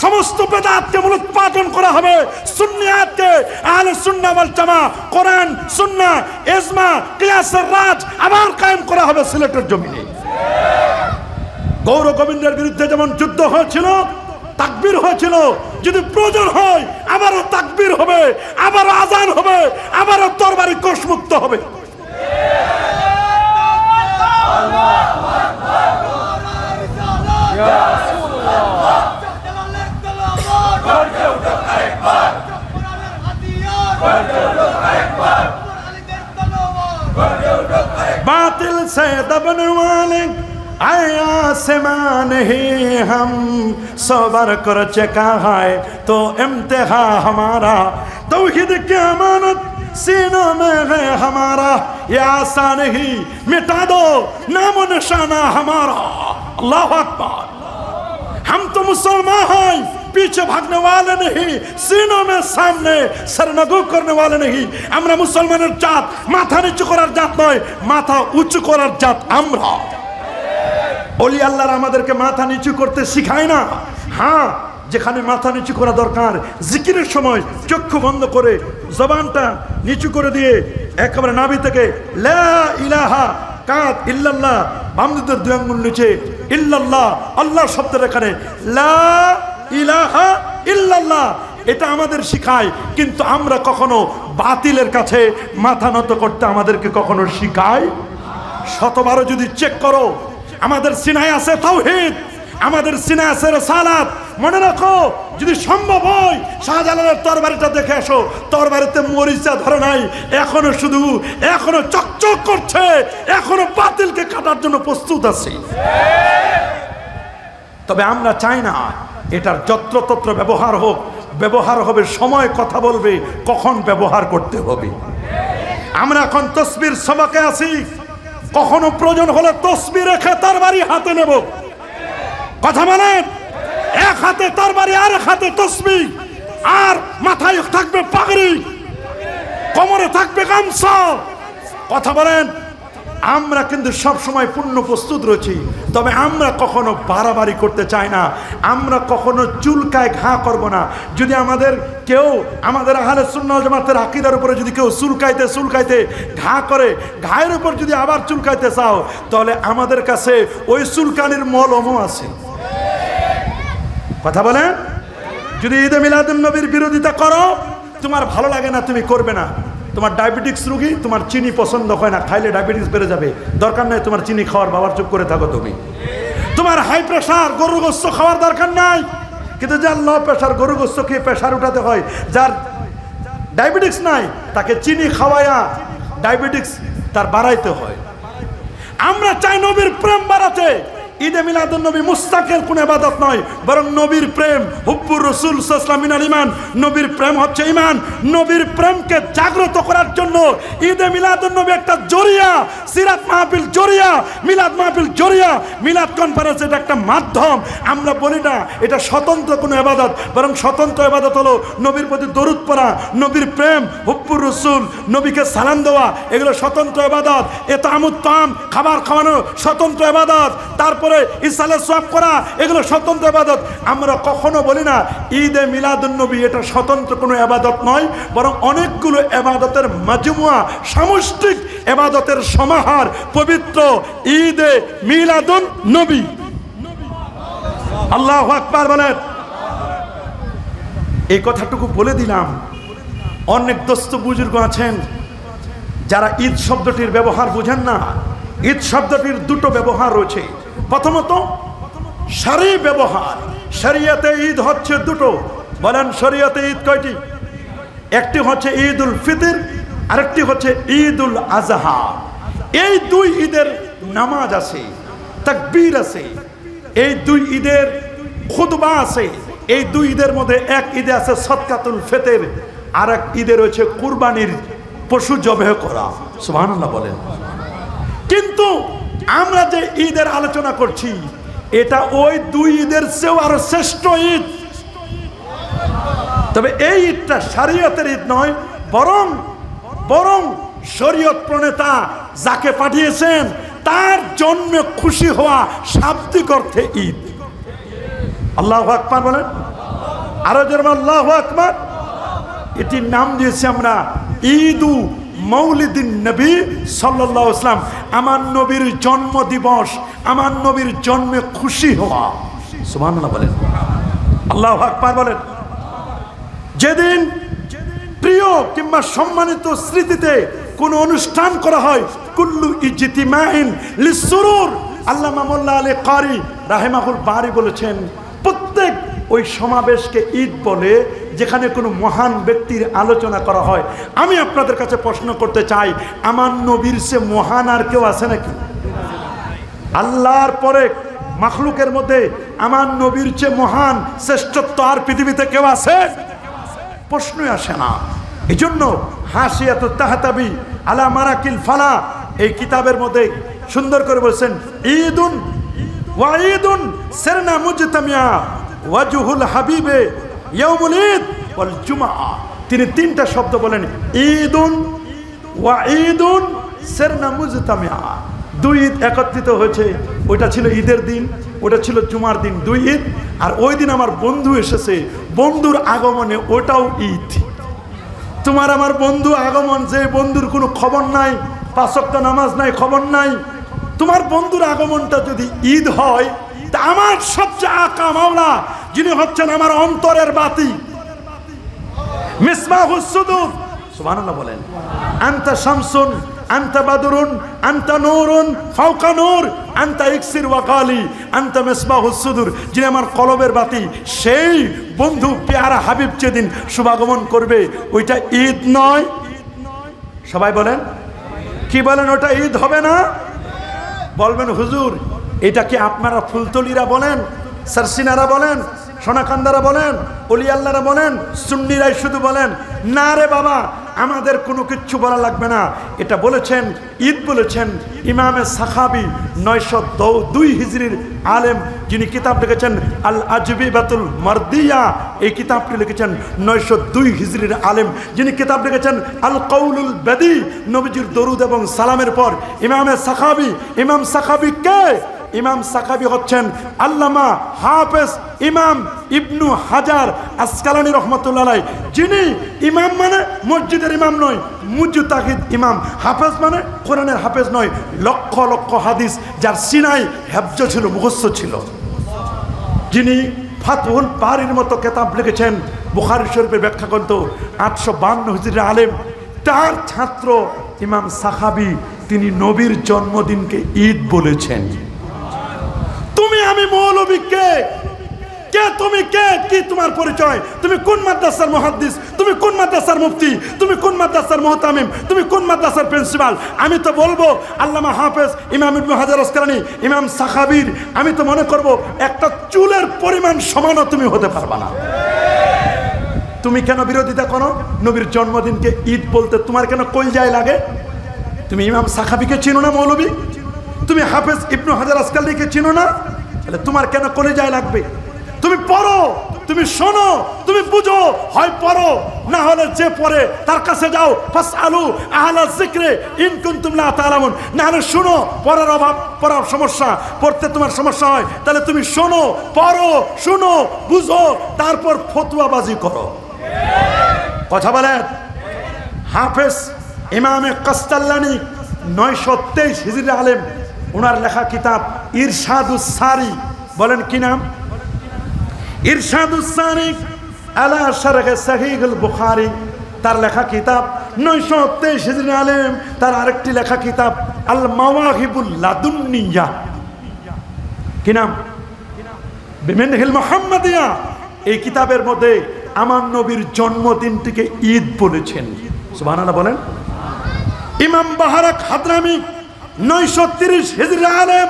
[SPEAKER 1] সমস্ত বেদাতকে মূলোৎপাটন করা হবে, সুন্নিয়াতকে আহলে সুন্নাহ ওয়াল জামাআহ, কোরআন সুন্নাহ ইজমা কিয়াসের রাজ আবার কায়েম করা হবে সিলেটের জমিনে। গৌর গোবিন্দের বিরুদ্ধে যেমন যুদ্ধ হয়েছিল, তাকবীর হয়েছিল, যদি প্রয়োজন হয় আবারও তাকবীর হবে, আবারও আজান হবে, আবারও তরবারি কোষমুক্ত হবে। बातिल से दबने वाले आया आसमान ही हम सबर कर चका है तो इम्तिहा हमारा, तौहीद की अमानत सीनों में है हमारा, ये आसान ही मिटा दो नामो निशाना हमारा। अल्लाह अकबर। हम तो मुसलमान हैं, पीछे भागने वाले नहीं, सीनों में सामने सरनगु करने वाले नहीं। আমরা মুসলমানের জাত মাথা নিচু করার জাত নয়, মাথা উঁচু করার জাত আমরা। ওলি আল্লাহর আমাদেরকে মাথা নিচু করতে শিখায় না। হ্যাঁ, যেখানে মাথা নিচু করা দরকার, জিকিরের সময় চক্ষু বন্ধ করে জবানটা নিচু করে দিয়ে একেবারে নাভি থেকে লা ইলাহা কাত ইল্লাল্লাহ, বাম দিকের দুই আঙ্গুল নিচে ইল্লাল্লাহ, আল্লাহ শব্দের এখানে লা ইলাহা ইল্লাল্লাহ, এটা আমাদের শিখায়। কিন্তু আমরা কখনো বাতিলের কাছে মাথা নত করতে আমাদেরকে কখনো শিখাই? শতবারও যদি চেক করো, আমাদের সিনায় আছে তাওহীদ, আমাদের সিনায় আছে রিসালাত। মনে রাখো, যদি সম্ভব হয় শাহজালালের তরবারিটা দেখে আসো, তরবারিতে মরিচা ধরে নাই, এখনো শুধু এখনো চকচক করছে, এখনো বাতিলকে কাটার জন্য প্রস্তুত আছে। তবে আমরা চাই না এটার যত্রতত্র ব্যবহার হোক। ব্যবহার হবে সময় কথা বলবে কখন ব্যবহার করতে হবে। আমরা এখন তসবির সবাকে আছি, কখনো প্রয়োজন হলে তসবির রেখে তরবারি হাতে নেব। কথা বলেন, এক হাতে তরবারি আর এক হাতে তসবিহ, আর মাথায় থাকবে পাগড়ি, কোমরে থাকবে গামছা। কথা বলেন, আমরা কিন্তু সব সময় পূর্ণ প্রস্তুত রয়েছি। তবে আমরা কখনো বাড়াবাড়ি করতে চাই না, আমরা কখনো চুলকায় ঘা করব না। যদি আমাদের কেউ আমাদের আহলে সুন্নাহ ওয়াল জামাতের আকীদার উপরে যদি কেউ চুলকাইতে ঘা করে, ঘায়ের উপর যদি আবার চুলকাইতে চাও, তাহলে আমাদের কাছে ওই চুলকানির মলমও আছে। কথা বলেন, যদি ঈদে মিলাদুন নবীর বিরোধিতা করো, তোমার ভালো লাগে না, তুমি করবে না। তোমার ডায়াবেটিক্স রোগী, তোমার চিনি পছন্দ হয় না, খাইলে ডায়াবেটিস বেড়ে যাবে, দরকার নাই তোমার চিনি খাওয়ার, বাবার চুপ করে থাকো তুমি। তোমার হাই প্রেশার, গরুর গোশত খাওয়ার দরকার নাই, কিন্তু যার লো প্রেশার, গরুর গোশত খেয়ে প্রেশার উঠাতে হয়, যার ডায়াবেটিক্স নাই, তাকে চিনি খাওয়ায়া ডায়াবেটিস তার বাড়াইতে হয়। আমরা চাই নবীর প্রেম বাড়াতে। ঈদে মিলাদুন নবী মুস্তাকিল কোন ইবাদত নয়, বরং নবীর প্রেম হুব্বুর রাসূল সাল্লাল্লাহু আলাইহি ওয়াসাল্লাম ঈমান। নবীর প্রেম হচ্ছে ঈমান। নবীর প্রেমকে জাগ্রত করার জন্য ঈদে মিলাদুন নবী একটা জরিয়া, সিরাত মাহফিল জরিয়া, মিলাদ মাহফিল জরিয়া, মিলাদ কনফারেন্স এটা একটা মাধ্যম। আমরা বলি না এটা স্বতন্ত্র কোনো ইবাদত, বরং স্বতন্ত্র ইবাদত হলো নবীর প্রতি দরুদ পড়া, নবীর প্রেম, হুব্বুর রাসূল, নবীকে সালাম দেওয়া, এগুলো স্বতন্ত্র ইবাদত। ইতআমুত তাম, খাবার খাওয়ানো স্বতন্ত্র ইবাদত। তারপর ইসালে সওয়াব করা, এগুলো স্বতন্ত্র ইবাদত। আমরা কখনো বলি না ঈদে মিলাদুন নবী এটা স্বতন্ত্র কোনো ইবাদত নয়, বরং অনেকগুলো ইবাদতের মাজমুয়া, সামষ্টিক ইবাদতের সমাহার পবিত্র ঈদে মিলাদুন নবী। আল্লাহু আকবার বলেন। এই কথাটুকু বলে দিলাম। অনেক দোস্ত বুজুর্গ আছেন যারা ঈদ শব্দটির ব্যবহার বুঝেন না। ঈদ শব্দটির দুটো ব্যবহার রয়েছে। প্রথমত শরঈ ব্যবহার। শরীয়তে ঈদ হচ্ছে দুটো। বলেন শরীয়তে ঈদ কয়টি? একটি হচ্ছে ঈদুল ফিতর, আরেকটি হচ্ছে ঈদুল আজহা। এই দুই ঈদের নামাজ আছে, তাকবীর আছে, এই দুই ঈদের খুতবা আছে। এই দুই ঈদের মধ্যে এক ঈদে আছে সদকাতুল ফিতর, আর এক ঈদে রয়েছে কুরবানির পশু জবাই করা। সুবহানাল্লাহ বলেন। কিন্তু আমরা যে ঈদের আলোচনা করছি এটা ওই দুই ঈদের চেয়েও আরো শ্রেষ্ঠ ঈদ। তবে এই ঈদটা শরীয়তের ঈদ নয়, বরং শরীয়ত প্রণেতা যাকে পাঠিয়েছেন তার জন্মে খুশি হওয়া শাব্দিক অর্থে ঈদ। আল্লাহু আকবার বলেন। আরো জোরে আল্লাহু আকবার। এটির নাম দিয়েছি আমরা ঈদু মৌলিদিন নবী সাল্লাল্লাহু আলাইহি ওয়াসাল্লাম। আমার নবীর জন্ম দিবস, আমার নবীর জন্মে খুশি হওয়া। সুবহানাল্লাহ বলেন। আল্লাহু আকবার বলেন। যেদিন প্রিয় কিংবা সম্মানিত স্মৃতিতে কোন অনুষ্ঠান করা হয়, কুল্লু ইজতিমাইন লিসুরুর, আল্লামা মোল্লা আলী কারি রাহিমাহুল বারি বলেছেন প্রত্যেক ওই সমাবেশকে ঈদ বলে যেখানে কোনো মহান ব্যক্তির আলোচনা করা হয়। আমি আপনাদের কাছে প্রশ্ন করতে চাই, আমার নবীর সে মহান আর কেউ আছে নাকি? আল্লাহর পরে মাখলুকের মধ্যে আমার নবীর চেয়ে মহান শ্রেষ্ঠত্ব আর পৃথিবীতে কেউ আছে? প্রশ্নই আসে না। এই জন্য হাসিয়াতুত তাহতাবি আলা মারাকিল ফালা এই কিতাবের মধ্যে সুন্দর করে বলছেন ঈদুন ওয়া ঈদুন সিরনা মুজতামিয়া ওয়াজহুল হাবিবে ইয়াউমুল ঈদ ওয়াল জুমআ। তিনি তিনটা শব্দ বলেন, ঈদুন ওয়া ঈদুন সিরনা মুজতামিয়া। দুই ঈদ একত্রিত হয়েছে। ওইটা ছিল ঈদের দিন, ওটা ছিল জুমার দিন, দুই ঈদ। আর ওই দিন আমার বন্ধু এসেছে, বন্ধুর আগমনে ওটাও ঈদ। তোমার আমার বন্ধু আগমন, যে বন্ধুর কোনো খবর নাই, পাঁচ ওয়াক্ত নামাজ নাই, খবর নাই, তোমার বন্ধুর আগমনটা যদি ঈদ হয়, তা আমার সবচেয়ে আকা মাওলা যিনি হচ্ছেন আমার অন্তরের বাতি, মিসবাহুস সুদুর, সুবহানাল্লাহ বলেন। আনতা শামসুন আনতা বাদরুন আনতা নূরুন ফাওকা নূর আনতা ইকসির ওয়া গালি আনতা মিসবাহুস সুদুর, যিনি আমার কলবের বাতি, সেই বন্ধু পেয়ারা হাবিব যেদিন শুভাগমন করবে ওইটা ঈদ নয়? সবাই বলেন, কি বলেন? ওটা ঈদ হবে না? বলবেন হুজুর এটা কি আপনারা ফুলতলিরা বলেন, সারসিনারা বলেন, সোনাকান্দারা বলেন, অলি আল্লাহরা বলেন, সুন্নিরাই শুধু বলেন? না রে বাবা, আমাদের কোনো কিচ্ছু বলা লাগবে না। এটা বলেছেন, ঈদ বলেছেন ইমামে সাখাবি 902 হিজরির আলেম, যিনি কিতাব লিখেছেন আল আজবিবাতুল মারদিয়া। এই কিতাবটি লিখেছেন 902 হিজরির আলেম, যিনি কিতাব লিখেছেন আল কৌলুল বেদি, নবীজির দরুদ এবং সালামের পর ইমামে সাখাবি। ইমাম সাখাবি কে? ইমাম সাখাবি হচ্ছেন আল্লামা হাফেজ ইমাম ইবনু হাজার আসকালানী রহমতুল্লাহ আলাইহি, যিনি ইমাম মানে মসজিদের ইমাম নয়, মুজতাহিদ ইমাম। হাফেজ মানে কোরআনের হাফেজ নয়, লক্ষ লক্ষ হাদিস যার সিনাই হেফজ ছিল, মুখস্থ ছিল, যিনি ফাতহুল বারির মতো কিতাব লিখেছেন, বুখারী শরীফের ব্যাখ্যা গ্রন্থ, 852 হিজরির আলেম। তার ছাত্র ইমাম সাখাবি, তিনি নবীর জন্মদিনকে ঈদ বলেছেন। তুমি আমি মৌলবী কে? কে তুমি কে
[SPEAKER 2] কি তোমার পরিচয়? তুমি কোন মাদ্রাসার মুহাদ্দিস? তুমি কোন মাদ্রাসার মুফতি? তুমি কোন মাদ্রাসার মুহতামিম? তুমি কোন মাদ্রাসার প্রিন্সিপাল? আমি তো বলবো আল্লামা হাফেজ, ইমাম ইবনে হাজার আসকালানী, ইমাম সাখাবীর, আমি তো মনে করব একটা চুলের পরিমাণ সমানও তুমি হতে পারবা না। তুমি কেন বিরোধিতা করো? নবীর জন্মদিনকে ঈদ বলতে তোমার কেন কলজায় লাগে? তুমি ইমাম সাখাবীকে চিনো না মৌলবী? তুমি হাফেজ ইবনে হাজার আসকালানীকে চিনো না? তাহলে তোমার কেন কলজায় লাগবে? তুমি পড়ো, তুমি শোনো, তুমি বুঝো, হয় পড়ো, না হলে যে পড়ে তার কাছে যাও, ফাসআলু আহলা যিকরি ইন কুনতুম লা তা'লামুন। না হলে শোনো, পড়ার অভাব, পড়ার সমস্যা, পড়তে তোমার সমস্যা হয়, তাহলে তুমি শোনো, পড়ো, শোনো, বুঝো, তারপর ফতোয়াবাজি করো। কথা বলেন। হাফেজ ইমামে কাস্তাল্লানী 923 হিজরি আলেম, ওনার লেখা কিতাব ইরশাদুস সারি, বলেন কি নাম? ইরশাদুস সারি আলা শারহে সহিহুল বুখারী, তার লেখা কিতাব 923 হিজরি আলেম। তার আরেকটি লেখা কিতাব আল মাওয়াহিবুল লাদুন্নিয়া, কি নাম? বিমিনহিল মুহাম্মাদিয়া। এই কিতাবের মধ্যে আমার নবীর জন্মদিনটিকে ঈদ বলেছেন। সুবহানাল্লাহ বলেন। ইমাম বাহারাক হাদরামি 930 হিজরি আলেম,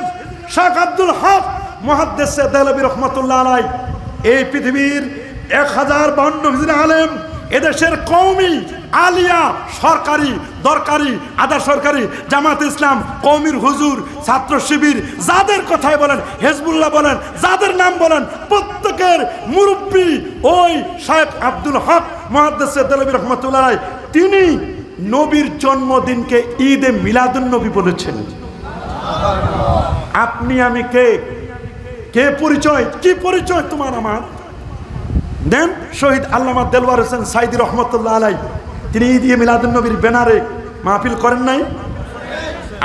[SPEAKER 2] শাহ আব্দুল হক মুহাদ্দিস দেহলভী রাহমাতুল্লাহ আলাইহি, এই পৃথিবীর 1052 হিজরি আলেম, এদেশের কওমি, আলিয়া, সরকারি, দরকারি, আধা সরকারি, জামাত ইসলাম, কওমির হুজুর, ছাত্র শিবির, যাদের কথাই বলেন, হিজবুল্লাহ বলেন, যাদের নাম বলেন, প্রত্যেকের মুরব্বী ওই শায়েখ আব্দুল হক মুহাদ্দিস দেহলভী রাহমাতুল্লাহ আলাইহি, তিনি নবীর জন্মদিনকে ঈদে মিলাদুন নবী বলেছেন। আপনি আমি কে? কে পরিচয়? কি পরিচয় তোমার আমার? দেন শহীদ আল্লামা দেলওয়ার হোসেন সাইদি রহমতুল্লাহ আলাই, তিনি ঈদ এ মিলাদুন নবীর ব্যানারে মাহফিল করেন নাই?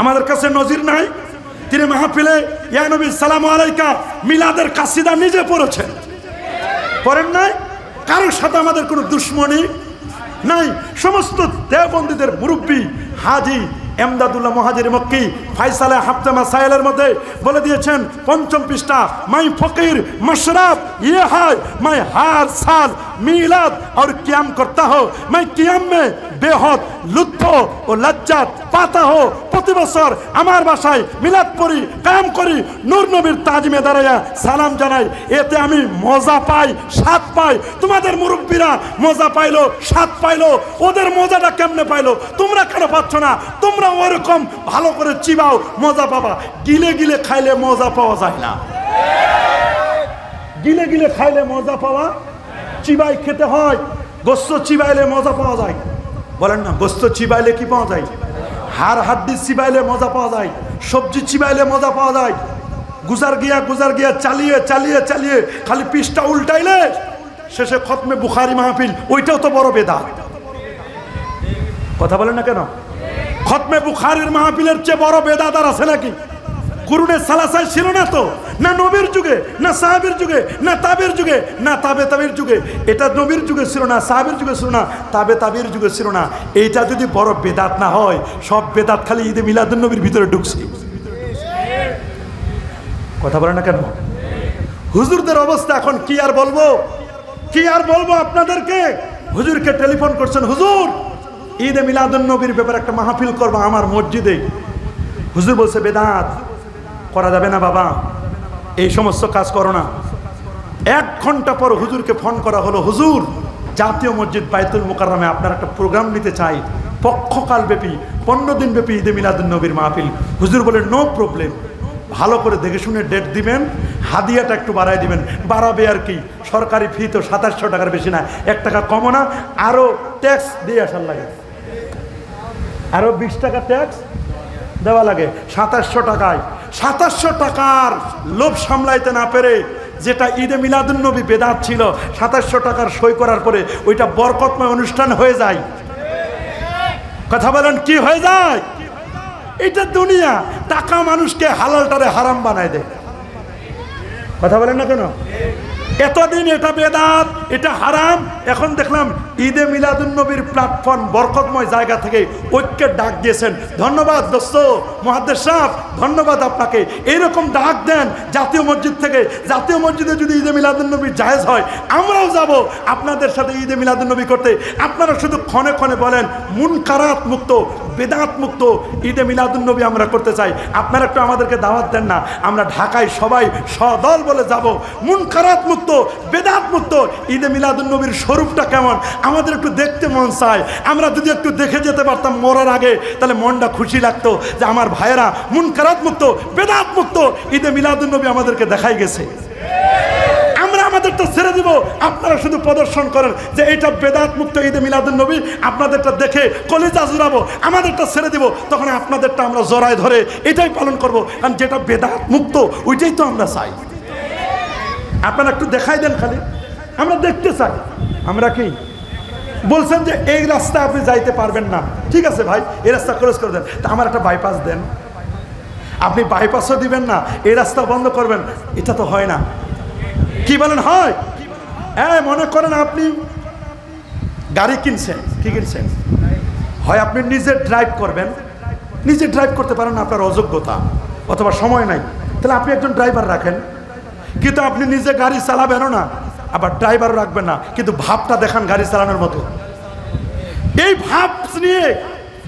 [SPEAKER 2] আমাদের কাছে নজির নাই? তিনি মাহফিলে ইয়া নবী সালামু আলাইকা মিলাদের কাসিদা নিজে পড়েছেন, পড়েন নাই? কারোর সাথে আমাদের কোনো দুশ্মনী নাই। সমস্ত দেওবন্দীদের মুরব্বী হাজি এমদাদুল্লাহ মুহাজির মক্কি ফাইসালে হাফতে মাসাইলের মধ্যে বলে দিয়েছেন, 5ম পৃষ্ঠা, মাই ফকির মশরাব ये है मैं हर साल मिलाद और क़याम करता हूँ, मैं क़याम में बेहद लुत्फ ও লজ্জাত পাতা হো। প্রতি বছর আমার বাসায় মিলাদ পড়ি, কায়াম করি, নূর নবীর তাজমে দাঁড়াইয়া সালাম জানাই, এতে আমি মজা পাই, স্বাদ পাই। তোমাদের মুরব্বীরা মজা পাইলো, স্বাদ পাইলো, ওদের মজাটা কেমনে পাইলো? তোমরা কেন পাচ্ছ না? তোমরা ওরকম ভালো করে চিবাও, মজা পাবা। গিলে গিলে খাইলে মজা পাওয়া যায় না। গিলে গিলে খাইলে মজা পাওয়া, চিবাই খেতে হয়। গোস্ত চিবাইলে মজা পাওয়া যায়, বলেন না? গোস্ত চিবাইলে কি পাওয়া যায়? হাড় হাড্ডি চিবাইলে মজা পাওয়া যায়, সবজি চিবাইলে মজা পাওয়া যায়। গুজার গিয়া চালিয়ে চালিয়ে চালিয়ে খালি পিসটা উল্টাইলে শেষে খতমে বুখারি মাহফিল, ওইটাও তো বড় বেদাত। কথা বলেন না কেন? খতমে বুখারীর মাহফিলের চেয়ে বড় বেদাত আর আছে নাকি? কুরুনে সালাসায় ছিল না তো, না নবীর যুগে, না সাহাবীর যুগে, না তাবের যুগে, না তাবের যুগে। এটা নবীর যুগে ছিল না, সাহাবীর যুগে ছিল না, তাবের যুগে ছিল না। এইটা যদি বড় বেদাত না হয়, সব বেদাত খালি ঈদে মিলাদুন নবীর ভিতরে ঢুকছে। কথা বলেন না কেন? হুজুরদের অবস্থা এখন কি আর বলবো, কি আর বলবো আপনাদেরকে? হুজুরকে টেলিফোন করছেন, হুজুর ঈদে মিলাদুন নবীর ব্যাপারে একটা মাহফিল করবো আমার মসজিদে। হুজুর বলছে বেদাত করা যাবে না বাবা, এই সমস্ত কাজ করো না। 1 ঘন্টা পর হুজুরকে ফোন করা হলো, হুজুর জাতীয় মসজিদ বাইতুল মুকাররমে আপনার একটা প্রোগ্রাম নিতে চাই, পক্ষকাল ব্যাপী 15 দিন ব্যাপী ঈদে মিলাদুন নবীর মাহফিল। হুজুর বলেন নো প্রবলেম, ভালো করে দেখে শুনে ডেট দিবেন, হাদিয়াটা একটু বাড়াই দিবেন। বাড়াবে আর কি, সরকারি ফি তো 2700 টাকার বেশি না, 1 টাকা কমও না, আরও ট্যাক্স দিয়ে আসার লাগে, আরও 20 টাকা ট্যাক্স দেওয়া লাগে। 2700 টাকায়, 2700 টাকার লোভ সামলাইতে না পেরে যেটা ঈদে মিলাদুন নবী বেদাত ছিল, 2700 টাকার সই করার পরে ওইটা বরকতময় অনুষ্ঠান হয়ে যায়। কথা বলেন কি হয়ে যায়? এটা দুনিয়া। টাকা মানুষকে হালালটারে হারাম বানায় দেয়। কথা বলেন না কেন? এতদিন এটা বেদাত, এটা হারাম, এখন দেখলাম ঈদে মিলাদুন্নবীর প্ল্যাটফর্ম বরকতময় জায়গা থেকে ঐক্যের ডাক দিয়েছেন। ধন্যবাদ দোস্ত মুহাদ্দিস সাহেব, ধন্যবাদ আপনাকে। এইরকম ডাক দেন জাতীয় মসজিদ থেকে। জাতীয় মসজিদে যদি ঈদে মিলাদুন্নবী জায়েজ হয়, আমরাও যাব আপনাদের সাথে ঈদে মিলাদুন্নবী করতে। আপনারা শুধু ক্ষণে ক্ষণে বলেন মুনকারাত মুক্ত, বেদাত মুক্ত ঈদে মিলাদুন্নবী আমরা করতে চাই। আপনারা একটু আমাদেরকে দাওয়াত দেন না, আমরা ঢাকায় সবাই সদল বলে যাব। মুনকারাত মুক্ত, বেদাত মুক্ত ঈদে মিলাদুন্নবীর স্বরূপটা কেমন আমাদের একটু দেখতে মন চায়। আমরা যদি একটু দেখে যেতে পারতাম মরার আগে, তাহলে মনটা খুশি লাগতো যে আমার ভাইয়েরা মুনকারাত মুক্ত, বেদাত মুক্ত ঈদে মিলাদুন্নবী আমাদেরকে দেখাই গেছে। আমরা আমাদেরটা ছেড়ে দিব, আপনারা শুধু প্রদর্শন করেন যে এটা বেদাত মুক্ত ঈদে মিলাদুন্নবী, আপনাদেরটা দেখে কলিজা জুড়াবো। আমাদেরটা ছেড়ে দিব, তখন আপনাদেরটা আমরা জড়ায় ধরে এটাই পালন করব, কারণ যেটা বেদাত মুক্ত ওইটাই তো আমরা চাই। আপনারা একটু দেখাই দেন, খালি আমরা দেখতে চাই। আমরা কি বলছেন যে এই রাস্তা আপনি যাইতে পারবেন না, ঠিক আছে ভাই এই রাস্তা ক্লোজ করে দেন, তা আমার একটা বাইপাস দেন। আপনি বাইপাসও দিবেন না, এই রাস্তা বন্ধ করবেন, এটা তো হয় না। কি বলেন হয়? হ্যাঁ, মনে করেন আপনি গাড়ি কিনছেন, কি কিনছেন? হয় আপনি নিজে ড্রাইভ করবেন, নিজে ড্রাইভ করতে পারেন না, আপনার অযোগ্যতা অথবা সময় নাই, তাহলে আপনি একজন ড্রাইভার রাখেন। কিন্তু আপনি নিজে গাড়ি চালাবেনও না, আবার ড্রাইভারও রাখবেন না, কিন্তু ভাবটা দেখান গাড়ি চালানোর মতো। এই ভাব নিয়ে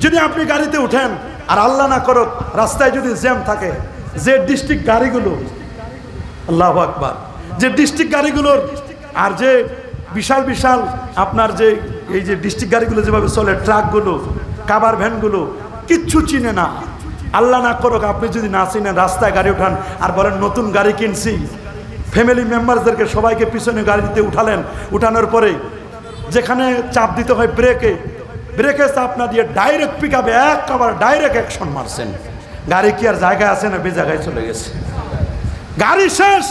[SPEAKER 2] যদি আপনি গাড়িতে উঠেন, আর আল্লাহ না করুক রাস্তায় যদি জ্যাম থাকে, যে ডিস্ট্রিক্ট গাড়িগুলো, আল্লাহু আকবার, যে ডিস্ট্রিক্ট গাড়িগুলোর আর যে বিশাল বিশাল আপনার যে এই যে ডিস্ট্রিক্ট গাড়িগুলো যেভাবে চলে, ট্রাকগুলো, কাভার ভ্যানগুলো কিচ্ছু চিনে না। আল্লাহ না করুক আপনি যদি না চিনেন, রাস্তায় গাড়ি উঠান আর বলেন নতুন গাড়ি কিনছি, ফ্যামিলি মেম্বারদেরকে সবাইকে পিছনে গাড়িতে উঠালেন, উঠানোর পরে যেখানে চাপ দিতে হয় ব্রেকে, ব্রেকে চাপ না দিয়ে ডাইরেক্ট পিক আপে একবার ডাইরেক্ট অ্যাকশন মারছেন, গাড়ি কি আর জায়গায় আছে না, বে জায়গায় চলে গেছে, গাড়ি শেষ,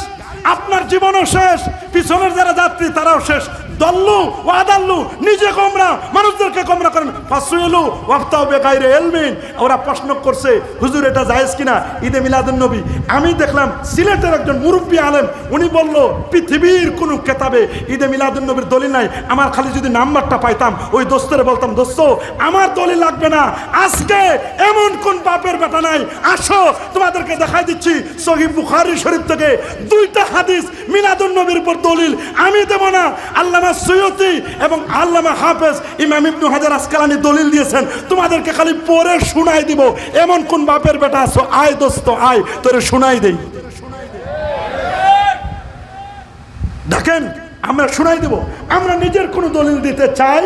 [SPEAKER 2] আপনার জীবনও শেষ, পিছনের যারা যাত্রী তারাও শেষ। দল্লু ওয়াদাল্লু, নিজে গোমরা, মানুষদেরকে গোমরা করেন। ফাসুইলু ওয়াফতাউ বিগাইরি ইলমিন, ওরা প্রশ্ন করছে হুজুর এটা জায়েজ কিনা ঈদে মিলাদুন্নবী। আমি দেখলাম সিলেটের একজন মুরব্বী আলেম, উনি বলল পৃথিবীর কোনো কেতাবে ঈদে মিলাদুন্নবীর দলিল নাই। আমার খালি যদি নাম্বারটা পাইতাম, ওই দোস্তের বলতাম দোস্ত আমার দলিল লাগবে না, আজকে এমন কোন বাপের বেটা নাই, আসো তোমাদেরকে দেখাই দিচ্ছি সহিহ বুখারী শরীফ থেকে 2টা হাদিস মিলাদুন্নবীর উপর দলিল। আমি দেব না, আল্লামা সুয়ুতি এবং আল্লামা হাফেজ ইমাম ইবনে হাজার আসকালানী দলিল দিয়েছেন, তোমাদেরকে খালি পড়ে শোনাই দিব। এমন কোন বাপের বেটা আছো, আয় দোস্ত আয়, তোরে শোনাই দেই। দেখেন আমরা শোনাই দেব, আমরা নিজের কোনো দলিল দিতে চাই,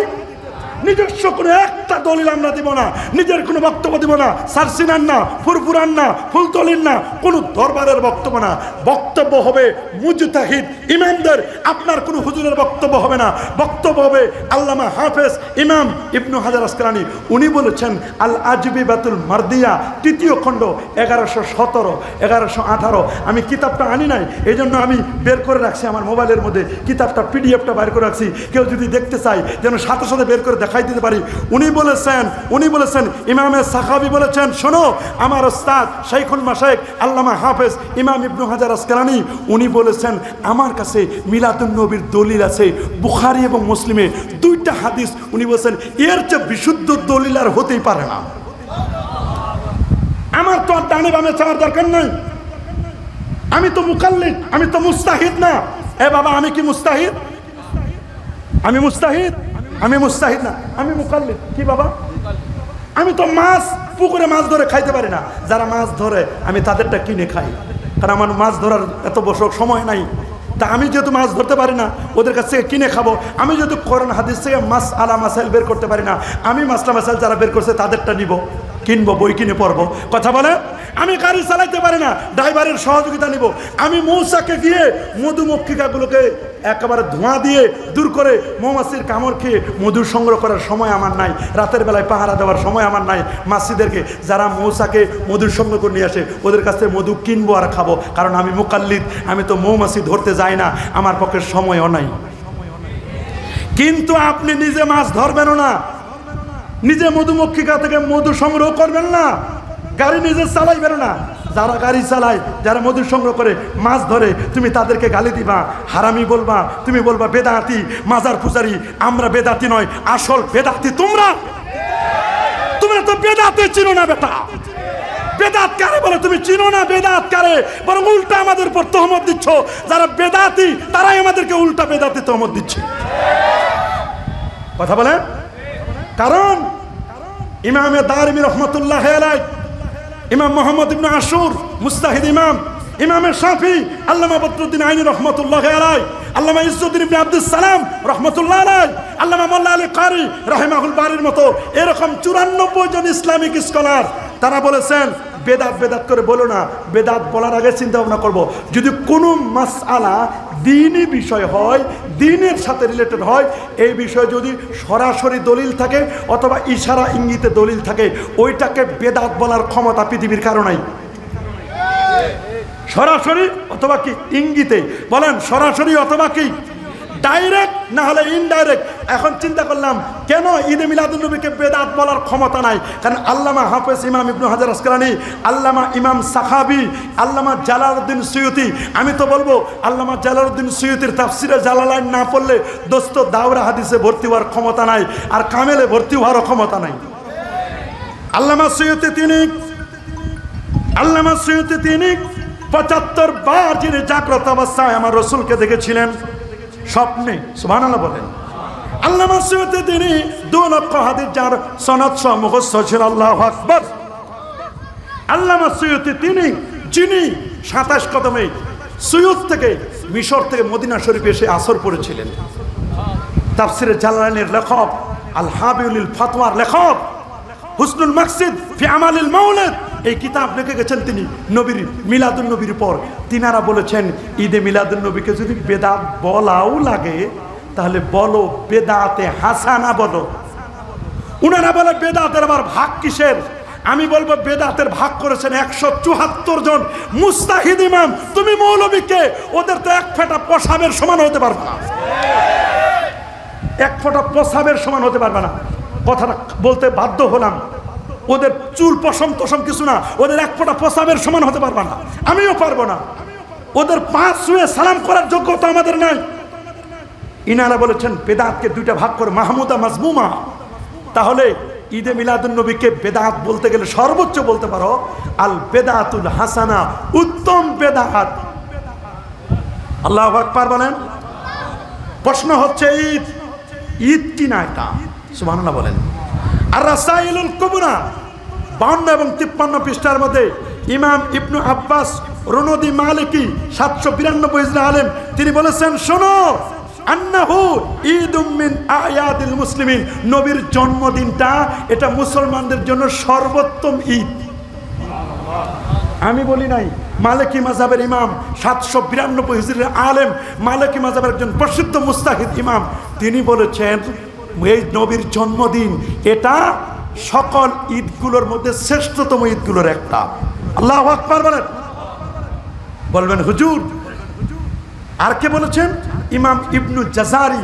[SPEAKER 2] নিজস্ব কোনো একটা দলিল আমরা দিব না, নিজের কোনো বক্তব্য দিব না, সারসিনান না, ফুরফুরান না, ফুলতলিন না, কোনো দরবারের বক্তব্য না। বক্তব্য হবে মুজতাহিদ ইমামদের, আপনার কোনো হুজুরের বক্তব্য হবে না। বক্তব্য হবে আল্লামা হাফেজ ইমাম ইবনে হাজার আসকালানী, উনি বলেছেন আল আজবিবাতুল মারদিয়া 3য় খণ্ড 1117 1118। আমি কিতাবটা আনি নাই, এই জন্য আমি বের করে রাখছি আমার মোবাইলের মধ্যে, কিতাবটা পিডিএফটা বের করে রাখছি, কেউ যদি দেখতে চায় যেন সাথে সাথে বের করে দেখাই দিতে পারি। উনি বলেছেন ইমামে সাখাবি বলেছেন, শোনো আমার ওস্তাদ শাইখুল মাশায়েখ আল্লামা হাফেজ ইমাম ইবনে হাজার আসকালানী, উনি বলেছেন আমার কাছে মিলাদুন্নবীর দলিল আছে বুখারী এবং মুসলিমে 2টা হাদিস। উনি বলেছেন এর চেয়ে বিশুদ্ধ দলিল আর হতেই পারে না। আমার তো আর ডানে বামে চাওয়ার দরকার নাই, আমি তো মুকাল্লিদ, আমি তো মুস্তাহিদ না। এ বাবা আমি কি মুস্তাহিদ? আমি মুস্তাহিদ? আমি মুস্তাহিদ না, আমি মুকাল্লিদ। কি বাবা? আমি তো মাছ পুকুরে মাছ ধরে খাইতে পারি না, যারা মাছ ধরে আমি তাদেরটা কিনে খাই, কারণ আমার মাছ ধরার এত বছর সময় নাই। তা আমি যেহেতু মাছ ধরতে পারি না, ওদের কাছ থেকে কিনে খাবো। আমি যেহেতু কোরআন হাদিস থেকে মাস আলা মাসাইল বের করতে পারি না, আমি মাসলা মাসাইল যারা বের করছে তাদেরটা নিব, কিনবো, বই কিনে পড়বো। কথা বলে আমি গাড়ি চালাইতে পারি না, ড্রাইভারের সহযোগিতা নিব। আমি মৌচাকে গিয়ে মধুমক্ষিকাগুলোকে একেবারে ধোঁয়া দিয়ে দূর করে মৌমাছির কামড় খেয়ে মধু সংগ্রহ করার সময় আমার নাই, রাতের বেলায় পাহারা দেওয়ার সময় আমার নাই। মাছিদেরকে যারা মৌচাকে মধুর সংগ্রহ করে নিয়ে আসে ওদের কাছ থেকে মধু কিনবো আর খাবো, কারণ আমি মুকাল্লিদ, আমি তো মৌমাছি ধরতে যাই না, আমার পক্ষে সময়ও নাই। কিন্তু আপনি নিজে মাছ ধরবেনও না, নিজে মধুমক্ষিকা থেকে মধু সংগ্রহ করবেন না, গাড়ি নিজে চালাইবেন না, যারা গাড়ি চালায়, যারা মধু সংগ্রহ করে, মাছ ধরে, তুমি তাদেরকে গালি দিবা, হারামি বলবা, তুমি বলবা বেদাতি, মাজার পূজারি। আমরা বেদাতি নয়, আসল বেদাতি তোমরা। তোমরা তো বেদাতে চিনো না বেটা। বেদাত কারে বলে তুমি চিনো না? বেদাত কারে, বরং উল্টা আমাদের উপর তহমত দিচ্ছ। যারা বেদাতি তারাই আমাদেরকে উল্টা বেদাতি তহমত দিচ্ছে। কথা বলে, কারণ ইমামে দারিমি রহমতুল্লাহ আলাইহি, ইমাম মুহাম্মদ ইবনে আশুর মুস্তাহিদ ইমাম, ইমামে শাফি, আল্লামা বদরুদ্দিন আইনি রহমতুল্লাহ আলাইহি, আল্লামা ইজ্জুদ্দিন ইবনে আব্দুস সালাম রহমতুল্লাহ আলাইহি, আল্লামা মোল্লা আলী কারি রাহিমাহুল বারির মতো এরকম 94 জন ইসলামিক স্কলার তারা বলেছেন বেদাত বেদাত করে বলো না, বেদাত বলার আগে চিন্তা ভাবনা করবো। যদি কোনো মাসআলা দ্বীনি বিষয় হয়, দ্বীনের সাথে রিলেটেড হয়, এই বিষয়ে যদি সরাসরি দলিল থাকে অথবা ইশারা ইঙ্গিতে দলিল থাকে, ওইটাকে বেদাত বলার ক্ষমতা পৃথিবীর কারো নাই। সরাসরি অথবা কি ইঙ্গিতে বলেন, সরাসরি অথবা কি ডাইরেক্ট, না হলে ইনডাইরেক্ট। এখন চিন্তা করলাম কেন ঈদে মিলাদুন্নবীকে বেদাত বলার ক্ষমতা নাই? কারণ আল্লামা হাফেজ ইমাম ইবনে হাজার আসকালানী, আল্লামা ইমাম সাখাবি, আল্লামা জালালউদ্দিন সুয়ুতি, আমি তো বলবো আল্লামা জালালউদ্দিন সুয়ুতির তাফসিরে জালালাইন না পড়লে দোস্ত দাওরা হাদিসে ভর্তি হওয়ার ক্ষমতা নাই, আর কামেলে ভর্তি হওয়ারও ক্ষমতা নাই। আল্লামা সুয়ুতি তিনি 75 বার যিনি জাগ্রত অবস্থায় আমার রসুলকে দেখেছিলেন স্বপ্নে। সুবহানাল্লাহ বলেন। আল্লামা সুয়ুতি তিনি 2 লক্ষ হাদিস যার সনদ সহ মুখস্থ ছিল। আল্লাহু আকবার। আল্লামা সুয়ুতি তিনি যিনি 27 কদমে সুয়ুত থেকে মিশর থেকে মদিনা শরীফে এসে আসর পড়েছিলেন। তাফসিরে জালালাইনের লেখক, আল হাবিউল ফাতওয়ার লেখক, হুসনুল মাকসিদ ফি আমালিল মাউলিদ এই কিতাব লিখে গেছেন তিনি নবীর মিলাদুন নবীর পর। তিনারা বলেছেন ঈদে মিলাদুন নবীকে যদি বেদাত বলাও লাগে তাহলে বলো বেদাতে হাসানা বলো। উনারা বলে বেদাতের আবার ভাগ কিসের? আমি বলবো বেদাতের ভাগ করেছেন 174 জন মুস্তাহিদ ইমাম। তুমি মৌলবীকে, ওদের তো এক ফোঁটা পেশাবের সমান হতে পারবে না, এক ফোঁটা পেশাবের সমান হতে পারবে না। কথাটা বলতে বাধ্য হলাম। ওদের চুল পশম টসম কিছু না, ওদের এক ফোঁটা পেশাবের সমান হতে পারবে না, আমিও পারবো না। ওদের পা ছুঁয়ে সালাম করার যোগ্যতা আমাদের নাই। ইনারা বলেছেন বেদাতকে 2টা ভাগ করে, মাহমুদা মাজমুমা। তাহলে ঈদে মিলাদুন নবীকে বেদাত বলতে গেলে সর্বোচ্চ বলতে পারো আল বেদাতুল হাসানা, উত্তম বেদাত। আল্লাহু আকবার বলেন। প্রশ্ন হচ্ছে ঈদ কি না এটা? সুবহানাল্লাহ বলেন। আর রাসাইলুল কুবরা 52 এবং 53 পৃষ্ঠার মধ্যে ইমাম ইবনু আব্বাস রুনদি মালিকি 792 হিজরি আলেম তিনি বলেছেন, শোনো, আন্নাহু ঈদুম মিন আয়াদিল মুসলিমিন, নবীর জন্মদিনটা এটা মুসলমানদের জন্য সর্বোত্তম ঈদ। আমি বলি নাই, মালিকি মাযহাবের ইমাম 792 হিজরির আলেম, মালিকি মাযহাবের একজন প্রসিদ্ধ মুস্তাহিদ ইমাম, তিনি বলেছেন এই নবীর জন্মদিন এটা সকল ঈদগুলোর মধ্যে শ্রেষ্ঠতম ঈদগুলোর একটা। আল্লাহু আকবার বলেন। বলবেন হুজুর আর কে বলেছেন? ইমাম ইবনু জাজারি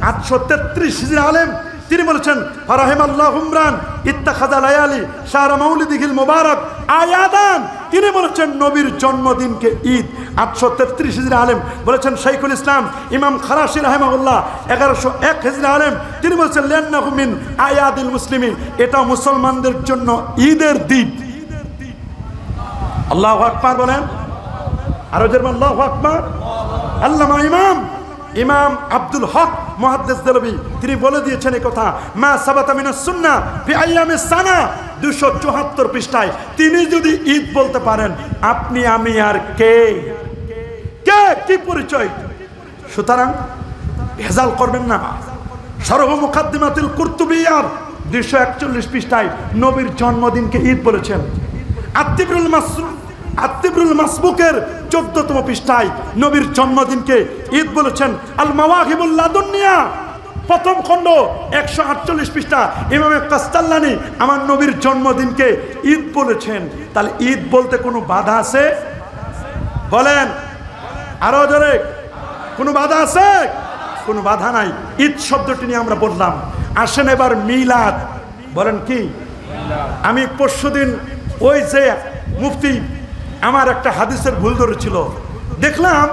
[SPEAKER 2] 833 হিজরি আলেম, তিনি বলেছেন ফারাহিমাল্লাহু উমরান ইত্তাখাযা লায়ালি শাহরা মাউলিদিহিল মুবারাক আয়াদান। তিনি বলেছেন নবীর জন্মদিনকে ঈদ। 833 হিজরি আলেম বলেছেন শাইখুল ইসলাম ইমাম খারাশি রাহিমাহুল্লাহ 1101 হিজরি আলেম, তিনি বলেছেন লিআন্নাহু মিন আয়াদিল মুসলিমিন, এটা মুসলমানদের জন্য ঈদের দিন। আল্লাহু আকবার বলেন। আরো জোরে আল্লাহু আকবার। আল্লামা ইমাম আব্দুল হক মুহাদ্দিস দেলবি তিনি বলে দিয়েছেন এই কথা, মা সাবাতা মিনাস সুন্নাহ ফি আইয়ামিস সানা 274 পৃষ্ঠায়। তিনি যদি ঈদ বলতে পারেন, আপনি আমি আর কে কি পরিচয়? সুতরাং ভেজাল করবেন না। শরহ মুকাদ্দিমাতুল কুরতুবিয়ার 241 পৃষ্ঠায় নবীর জন্মদিনকে ঈদ বলেছেন। আত্তিবরুল মাসবুকের 14তম পৃষ্ঠায় নবীর জন্মদিনকে ঈদ বলেছেন। আল মাওয়াহিবুল লাদুনিয়া প্রথম খণ্ড 148 পৃষ্ঠা ইমামে কাস্তাল্লানি আমার নবীর জন্মদিনকে ঈদ বলেছেন। তাহলে ঈদ বলতে কোনো বাধা আছে? বলেন আরো জোরে, কোনো বাধা আছে? কোনো বাধা নাই। ঈদ শব্দটি নিয়ে আমরা বললাম। আসেন এবার মিলাদ। বলেন কি? আমি পরশুদিন ওই যে মুফতি আমার একটা হাদিসের ভুল ধরেছিল, দেখলাম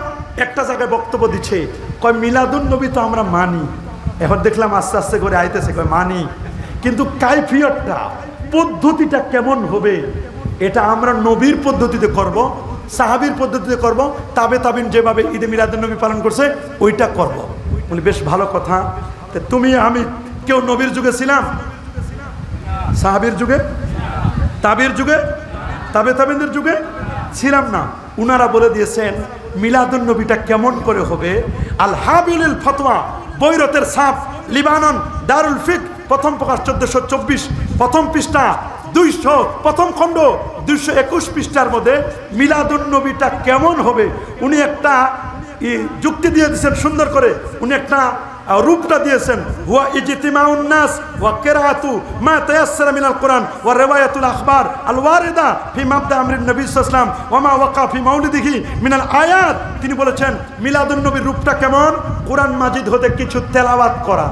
[SPEAKER 2] একটা জায়গায় বক্তব্য দিচ্ছে, কয় মিলাদুন নবী তো আমরা মানি। এখন দেখলাম আস্তে আস্তে করে আইতেছে, কয় মানি, কিন্তু কাইফিয়তটা পদ্ধতিটা কেমন হবে এটা আমরা নবীর পদ্ধতিতে করব, সাহাবীর পদ্ধতিতে করব, তাবে তাবিন যেভাবে ঈদে মিলাদুন নবী পালন করছে ওইটা করব। বলি বেশ ভালো কথা। তুমি আমি কেউ নবীর যুগে ছিলাম? সাহাবীর যুগে, তাবির যুগে, তাবে তাবিনদের যুগে ছিলাম না। উনারা বলে দিয়েছেন মিলাদুন নবীটা কেমন করে হবে। আল হাবিলুল ফতোয়া, বৈরতের সাপ, লিবানন, দারুল ফিক, প্রথম প্রকাশ 1424, প্রথম পৃষ্ঠা 200, প্রথম খণ্ড 221 পৃষ্ঠার মধ্যে মিলাদুন নবীটা কেমন হবে উনি একটা যুক্তি দিয়ে দিয়েছেন সুন্দর করে। উনি একটা রূপটা দিয়েছেন, হুয়া ইজতিমাউন নাস ওয়া কিরাআতু মা তায়াসসারা মিনাল কুরআন ওয়া রিওয়ায়াতুল আখবার আল ওয়ারিদা ফি মাবদা আমরিন নবী সাল্লাল্লাহু আলাইহি ওয়াসাল্লাম ওয়া মা ওয়াকা ফি মাউলিদিহি মিনাল আয়াত। তিনি বলেছেন মিলাদুন নবীর রূপটা কেমন? কোরআন মাজিদ হতে কিছু তেলাওয়াত করা।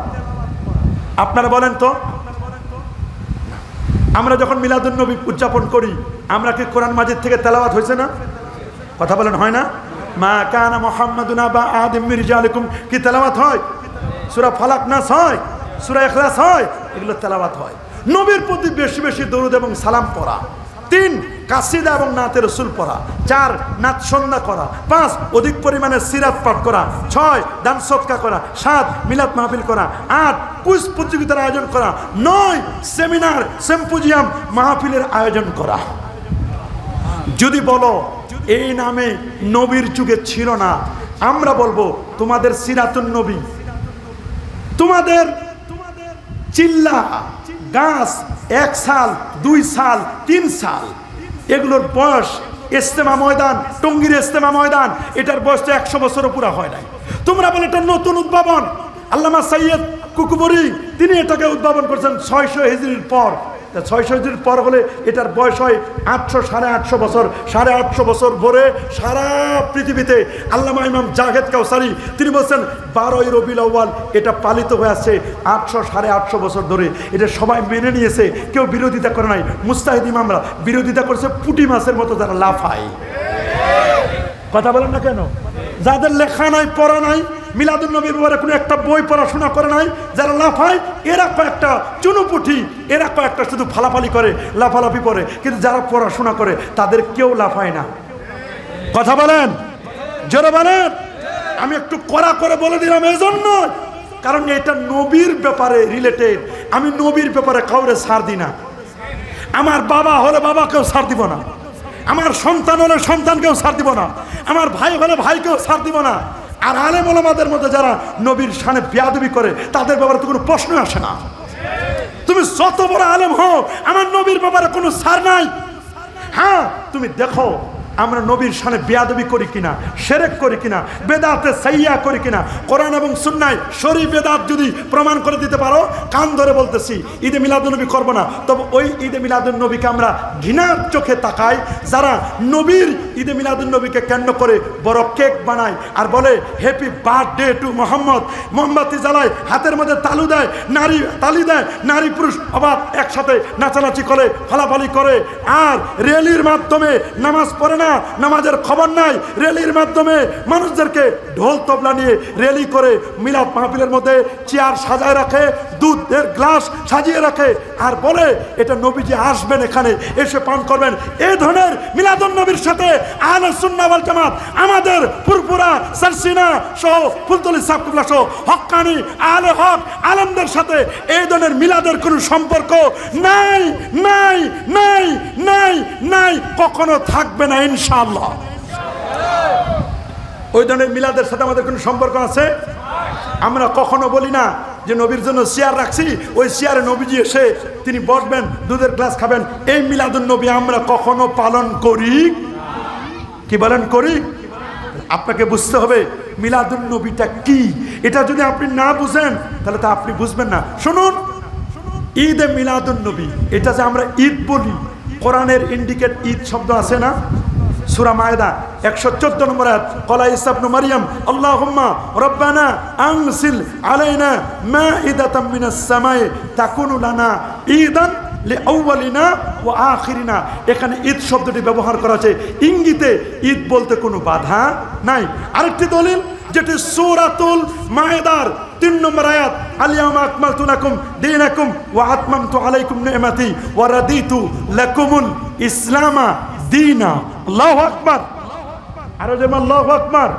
[SPEAKER 2] আপনারা বলেন তো, আমরা যখন মিলাদুন নবী উদযাপন করি আমরা কি কোরআন মাজিদ থেকে তেলাওয়াত হয়েছে না? কথা বলেন হয় না? মা কানা মুহাম্মাদুন আবা আহাদিম মির রিজালিকুম কি তেলাওয়াত হয়? সূরা ফালাক নাস হয়, সূরা ইখলাস হয়, এগুলো তেলাওয়াত হয়। নবীর প্রতি বেশি বেশি দরুদ এবং সালাম পড়া। 3 কাসিদা এবং নাতে রসুল পড়া। 4 নাচ সন্ধ্যা করা। 5 অধিক পরিমাণে সিরাত পাঠ করা। 6 দান সদকা করা। 7 মিলাদ মাহফিল করা। 8 কুইজ প্রতিযোগিতার আয়োজন করা। 9 সেমিনার সিম্পোজিয়াম মাহফিলের আয়োজন করা। যদি বলো এই নামে নবীর যুগে ছিল না, আমরা বলবো তোমাদের সিরাতুন নবী, তোমাদের চিল্লা গাছ 1 সাল 2 সাল 3 সাল এগুলোর বয়স, ইস্তেমা ময়দান, টঙ্গীর ইস্তেমা ময়দান, এটার বয়স তো 100 বছরও পুরা হয় নাই। তোমরা বলে এটা নতুন উদ্ভাবন। আল্লামা সৈয়দ কুকুবরি তিনি এটাকে উদ্ভাবন করেছেন 600 হিজরির পর। 600 হিজরির পর হলে এটার বয়স হয় 800 850 বছর। 850 বছর ভরে সারা পৃথিবীতে আল্লামা ইমাম জাহেদ কাউসারি তিনি বলছেন 12ই রবিউল আউয়াল এটা পালিত হয়ে আসছে 800 850 বছর ধরে। এটা সবাই মেনে নিয়েছে, কেউ বিরোধিতা করে নাই। মুস্তাহিদ ইমামরা বিরোধিতা করছে পুঁটি মাছের মতো যারা লাফায়। কথা বলেন না কেন? যাদের লেখা নাই, পড়া নাই, মিলাদুন নবীর ব্যাপারে কোনো একটা বই পড়াশোনা করে নাই, যারা লাফায় এরা কয়েকটা চুনুপুঠি, এরা কয়েকটা শুধু ফালাফালি করে, লাফালাফি করে, কিন্তু যারা পড়াশোনা করে তাদের কেউ লাফায় না। কথা বলেন, জোরে বলেন। আমি একটু কড়া করে বলে দিলাম এই জন্য, কারণ এটা নবীর ব্যাপারে রিলেটেড। আমি নবীর ব্যাপারে কাউরে ছাড় দিই না। আমার বাবা হলে বাবাকেও ছাড় দিব না, আমার সন্তান হলে সন্তানকেও ছাড় দিব না, আমার ভাই হলে ভাইকেও ছাড় দিব না। আর আলেম ওলামাদের মধ্যে যারা নবীর শানে বেয়াদবি করে তাদের ব্যাপারে তো কোনো প্রশ্ন আসে না। তুমি যত বড় আলেম হও, আমার নবীর ব্যাপারে কোনো ছাড় নাই। হ্যাঁ, তুমি দেখো আমরা নবীর শানে বেয়াদবি করি কিনা, শিরক করি কিনা, বেদাতে সাইয়্যা করি কিনা। কোরআন এবং সুন্নায় শরী বেদাত যদি প্রমাণ করে দিতে পারো, কান ধরে বলতেছি ঈদে মিলাদুন নবী করবো না। তবে ওই ঈদে মিলাদুন নবীকে আমরা ঘৃণার চোখে তাকাই যারা নবীর ঈদে মিলাদুন নবীকে কেন্দ্র করে বড় কেক বানায় আর বলে হ্যাপি বার্থডে টু মোহাম্মদ, মোমবাতি জ্বালায়, হাতের মধ্যে তালু দেয়, নারী তালি দেয়, নারী পুরুষ আবার একসাথে নাচানাচি করে, ফালাফালি করে, আর র্যালির মাধ্যমে নামাজ পড়ে না, নামাজের খবর নাই, র্যালির মাধ্যমে মানুষদেরকে ঢোল তবলা নিয়ে র্যালি করে মিলাদ মাহফিলের মধ্যে চেয়ার সাজায় রাখে, দুধের গ্লাস সাজিয়ে রাখে, আর বলে এটা নবীজি আসবেন, এখানে এসে পান করবেন। এই ধরনের মিলাদুন নবীর সাথে আহলে সুন্নাহ ওয়াল জামাত আমাদের ফুরফুরা সারসিনা সহ ফুলতলি সাবকুবলা সহ হক্কানি আহলে হক আলেমদের সাথে এই ধরনের মিলাদের কোনো সম্পর্ক নাই, নাই, নাই, নাই, নাই, কখনো থাকবে না ইনশাআল্লাহ। ওই ধরনের মিলাদের সাথে আমাদের কোনো সম্পর্ক আছে? আমরা কখনো বলি না যে নবীর জন্য চেয়ার রাখছি, ওই চেয়ারে নবীজি এসে তিনি বসবেন, দুধের গ্লাস খাবেন। এই মিলাদুন নবী আমরা কখনো পালন করি কি বলেন? করি। আপনাকে বুঝতে হবে মিলাদুন নবীটা কি। এটা যদি আপনি না বুঝেন তাহলে তা আপনি বুঝবেন না। শুনুন, ঈদে মিলাদুন নবী এটা যে আমরা ঈদ বলি, কোরআনের ইন্ডিকেট ঈদ শব্দ আছে না? সূরা মায়েদা 114 নম্বর আয়াত, ক্বালা ঈসা ইবনে মারইয়াম আল্লাহুম্মা রাব্বানা আনজিল আলাইনা মাইদাতাম মিনাস সামাই তাকুনু লানা ঈদান লিআউয়ালিনা ওয়া আখিরিনা। এখানে ঈদ শব্দটি ব্যবহার করা আছে ইঙ্গিতে, ঈদ বলতে কোনো বাধা নাই। আরেকটি দলিল যেটি সূরাতুল মায়েদার 3 নম্বর আয়াত, আল-ইয়াওমা আকমালতু লাকুম দীনাকুম ওয়া আতমামতু আলাইকুম নি'মাতি ওয়া রাদিতু লাকুমুল ইসলামা দীনা। আল্লাহু আকবার। আর যেমন আল্লাহু আকবার